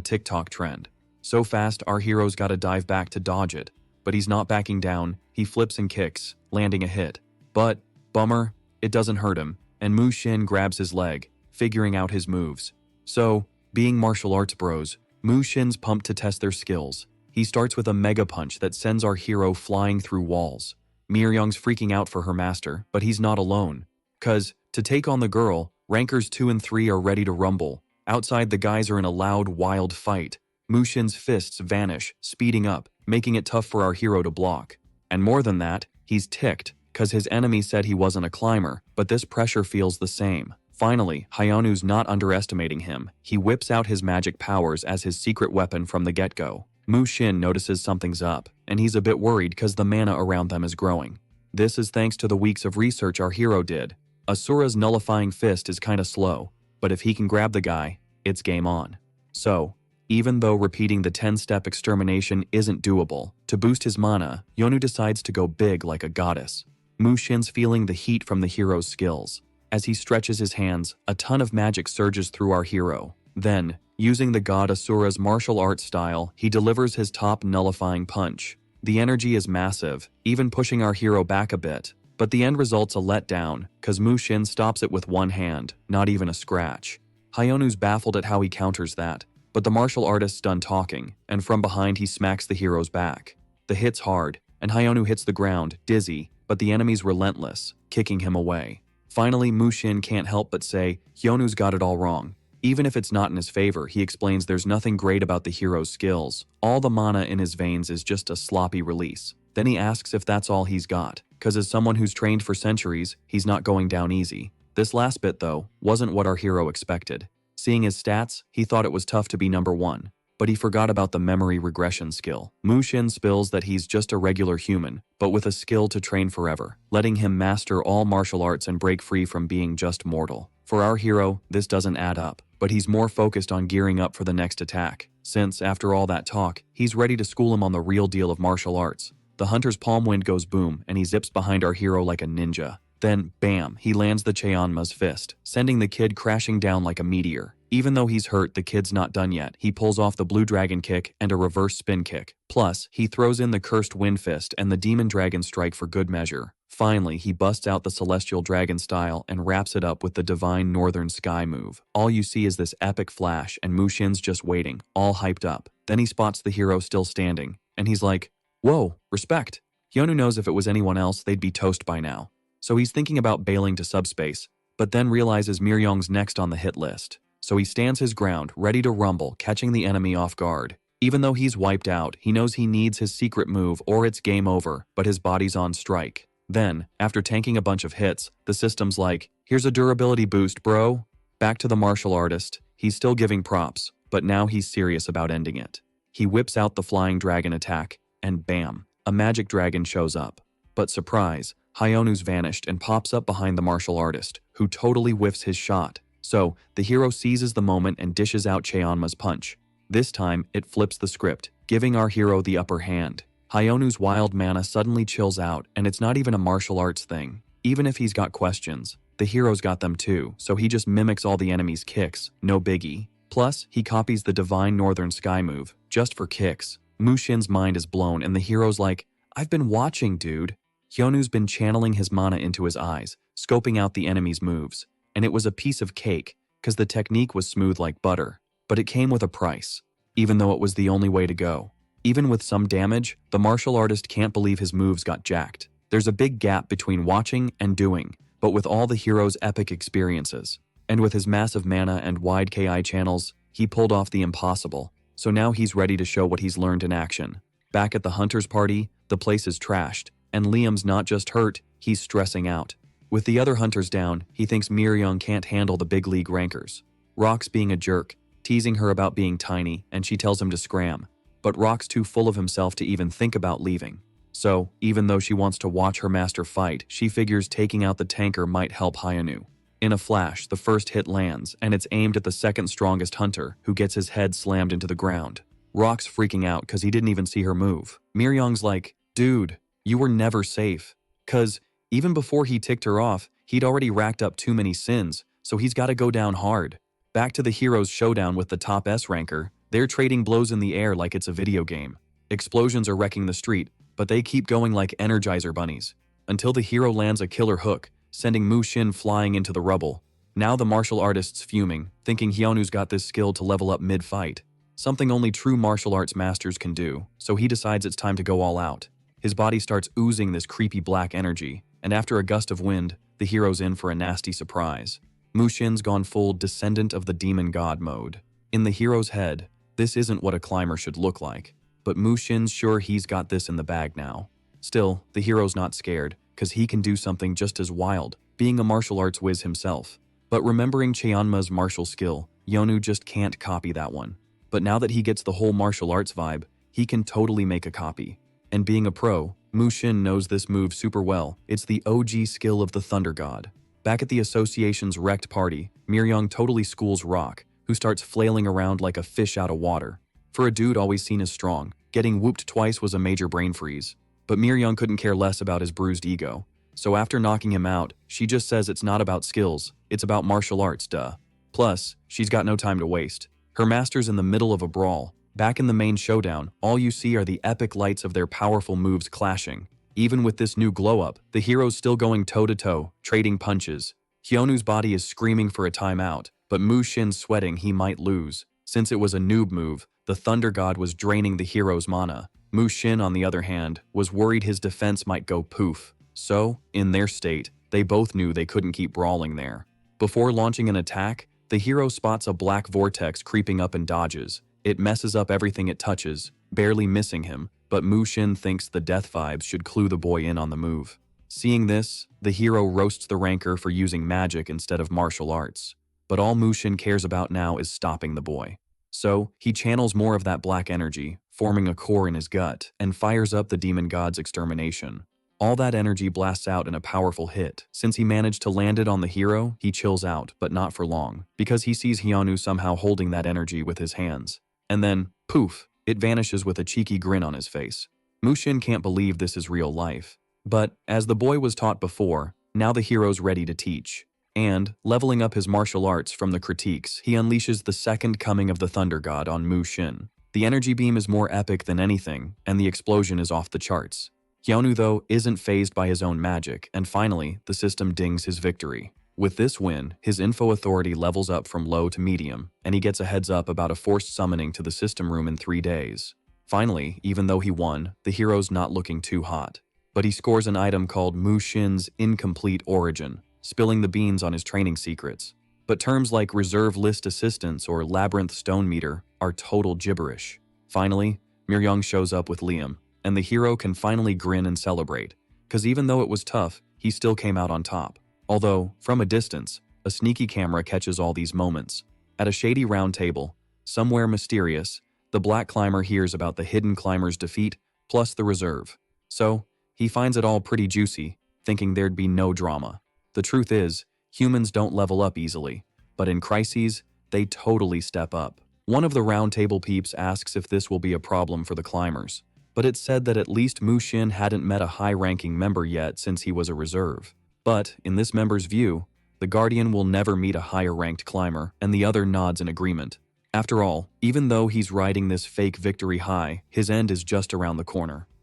TikTok trend. So fast, our hero's gotta dive back to dodge it. But he's not backing down, he flips and kicks, landing a hit. But, bummer, it doesn't hurt him, and Mu Xin grabs his leg, figuring out his moves. So, being martial arts bros, Mu Xin's pumped to test their skills. He starts with a mega punch that sends our hero flying through walls. Miryung's freaking out for her master, but he's not alone. Cause, to take on the girl, rankers 2 and 3 are ready to rumble. Outside, the guys are in a loud, wild fight. Mu Xin's fists vanish, speeding up, making it tough for our hero to block. And more than that, he's ticked, cause his enemy said he wasn't a climber, but this pressure feels the same. Finally, Hyonu's not underestimating him. He whips out his magic powers as his secret weapon from the get-go. Mu Xin notices something's up, and he's a bit worried cause the mana around them is growing. This is thanks to the weeks of research our hero did. Asura's nullifying fist is kinda slow, but if he can grab the guy, it's game on. So, even though repeating the 10-step extermination isn't doable, to boost his mana, Yonu decides to go big like a goddess. Mu Xin's feeling the heat from the hero's skills. As he stretches his hands, a ton of magic surges through our hero. Then, using the god Asura's martial arts style, he delivers his top nullifying punch. The energy is massive, even pushing our hero back a bit. But the end result's a letdown, cause Mu Xin stops it with one hand, not even a scratch. Hyonu's baffled at how he counters that, but the martial artist's done talking, and from behind he smacks the hero's back. The hit's hard, and Hyonu hits the ground, dizzy, but the enemy's relentless, kicking him away. Finally, Mu Xin can't help but say, Hyonu's got it all wrong. Even if it's not in his favor, he explains there's nothing great about the hero's skills. All the mana in his veins is just a sloppy release. Then he asks if that's all he's got, cause as someone who's trained for centuries, he's not going down easy. This last bit, though, wasn't what our hero expected. Seeing his stats, he thought it was tough to be number 1. But he forgot about the memory regression skill. Mu Xin spills that he's just a regular human, but with a skill to train forever, letting him master all martial arts and break free from being just mortal. For our hero, this doesn't add up, but he's more focused on gearing up for the next attack, since, after all that talk, he's ready to school him on the real deal of martial arts. The hunter's palm wind goes boom, and he zips behind our hero like a ninja. Then, bam, he lands the Cheonma's fist, sending the kid crashing down like a meteor. Even though he's hurt, the kid's not done yet. He pulls off the blue dragon kick and a reverse spin kick. Plus, he throws in the cursed wind fist and the demon dragon strike for good measure. Finally, he busts out the celestial dragon style and wraps it up with the divine northern sky move. All you see is this epic flash, and Mu Xin's just waiting, all hyped up. Then he spots the hero still standing, and he's like, whoa, respect. Hyonu knows if it was anyone else, they'd be toast by now. So he's thinking about bailing to subspace, but then realizes Miryong's next on the hit list. So he stands his ground, ready to rumble, catching the enemy off guard. Even though he's wiped out, he knows he needs his secret move or it's game over, but his body's on strike. Then, after tanking a bunch of hits, the system's like, here's a durability boost, bro. Back to the martial artist. He's still giving props, but now he's serious about ending it. He whips out the flying dragon attack, and bam, a magic dragon shows up. But surprise, Hyonu's vanished and pops up behind the martial artist, who totally whiffs his shot. So, the hero seizes the moment and dishes out Cheonma's punch. This time, it flips the script, giving our hero the upper hand. Hyonu's wild mana suddenly chills out, and it's not even a martial arts thing. Even if he's got questions, the hero's got them too, so he just mimics all the enemy's kicks, no biggie. Plus, he copies the divine northern sky move, just for kicks. Mu Xin's mind is blown, and the hero's like, I've been watching, dude. Hyonu's been channeling his mana into his eyes, scoping out the enemy's moves. And it was a piece of cake, cause the technique was smooth like butter. But it came with a price, even though it was the only way to go. Even with some damage, the martial artist can't believe his moves got jacked. There's a big gap between watching and doing, but with all the hero's epic experiences, and with his massive mana and wide KI channels, he pulled off the impossible. So now he's ready to show what he's learned in action. Back at the hunter's party, the place is trashed, and Liam's not just hurt, he's stressing out. With the other hunters down, he thinks Miryong can't handle the big league rankers. Rock's being a jerk, teasing her about being tiny, and she tells him to scram. But Rock's too full of himself to even think about leaving. So, even though she wants to watch her master fight, she figures taking out the tanker might help Hyonu. In a flash, the first hit lands, and it's aimed at the second strongest hunter, who gets his head slammed into the ground. Rock's freaking out cause he didn't even see her move. Miryong's like, dude, you were never safe. Cause even before he ticked her off, He'd already racked up too many sins, so he's gotta go down hard. Back to the heroes' showdown with the top S ranker. They're trading blows in the air like it's a video game. Explosions are wrecking the street, but they keep going like Energizer bunnies. Until the hero lands a killer hook, sending Mu Xin flying into the rubble. Now the martial artist's fuming, thinking Hyonu's got this skill to level up mid-fight. Something only true martial arts masters can do, so he decides it's time to go all out. His body starts oozing this creepy black energy, and after a gust of wind, the hero's in for a nasty surprise. Mu Xin's gone full Descendant of the Demon God mode. In the hero's head, this isn't what a climber should look like, but Mu Xin's sure he's got this in the bag now. Still, the hero's not scared, cause he can do something just as wild, being a martial arts whiz himself. But remembering Cheonma's martial skill, Hyonu just can't copy that one. But now that he gets the whole martial arts vibe, he can totally make a copy. And being a pro, Mu Xin knows this move super well. It's the OG skill of the Thunder God. Back at the association's wrecked party, Miryong totally schools Rock, who starts flailing around like a fish out of water. For a dude always seen as strong, getting whooped twice was a major brain freeze. But Miryong couldn't care less about his bruised ego. So after knocking him out, she just says it's not about skills, it's about martial arts, duh. Plus, she's got no time to waste. Her master's in the middle of a brawl. Back in the main showdown, all you see are the epic lights of their powerful moves clashing. Even with this new glow-up, the hero's still going toe-to-toe, trading punches. Hyonu's body is screaming for a timeout, but Mu Xin's sweating he might lose. Since it was a noob move, the Thunder God was draining the hero's mana. Mu Xin, on the other hand, was worried his defense might go poof. So, in their state, they both knew they couldn't keep brawling there. Before launching an attack, the hero spots a black vortex creeping up and dodges. It messes up everything it touches, barely missing him, but Mu Xin thinks the death vibes should clue the boy in on the move. Seeing this, the hero roasts the ranker for using magic instead of martial arts. But all Mu Xin cares about now is stopping the boy. So, he channels more of that black energy, forming a core in his gut, and fires up the demon god's extermination. All that energy blasts out in a powerful hit. Since he managed to land it on the hero, he chills out, but not for long, because he sees Hyonu somehow holding that energy with his hands. And then, poof, it vanishes with a cheeky grin on his face. Mu Xin can't believe this is real life. But, as the boy was taught before, now the hero's ready to teach. And, leveling up his martial arts from the critiques, he unleashes the second coming of the Thunder God on Mu Xin. The energy beam is more epic than anything, and the explosion is off the charts. Hyonu, though, isn't fazed by his own magic, and finally, the system dings his victory. With this win, his info authority levels up from low to medium, and he gets a heads up about a forced summoning to the system room in 3 days. Finally, even though he won, the hero's not looking too hot. But he scores an item called Mu Xin's Incomplete Origin, spilling the beans on his training secrets. But terms like Reserve List Assistance or Labyrinth Stone Meter are total gibberish. Finally, Miryong shows up with Liam, and the hero can finally grin and celebrate, cause even though it was tough, he still came out on top. Although, from a distance, a sneaky camera catches all these moments. At a shady round table, somewhere mysterious, the black climber hears about the hidden climber's defeat, plus the reserve. So, he finds it all pretty juicy, thinking there'd be no drama. The truth is, humans don't level up easily, but in crises, they totally step up. One of the round table peeps asks if this will be a problem for the climbers, but it's said that at least Mu Xin hadn't met a high-ranking member yet since he was a reserve. But, in this member's view, the Guardian will never meet a higher-ranked climber, and the other nods in agreement. After all, even though he's riding this fake victory high, his end is just around the corner.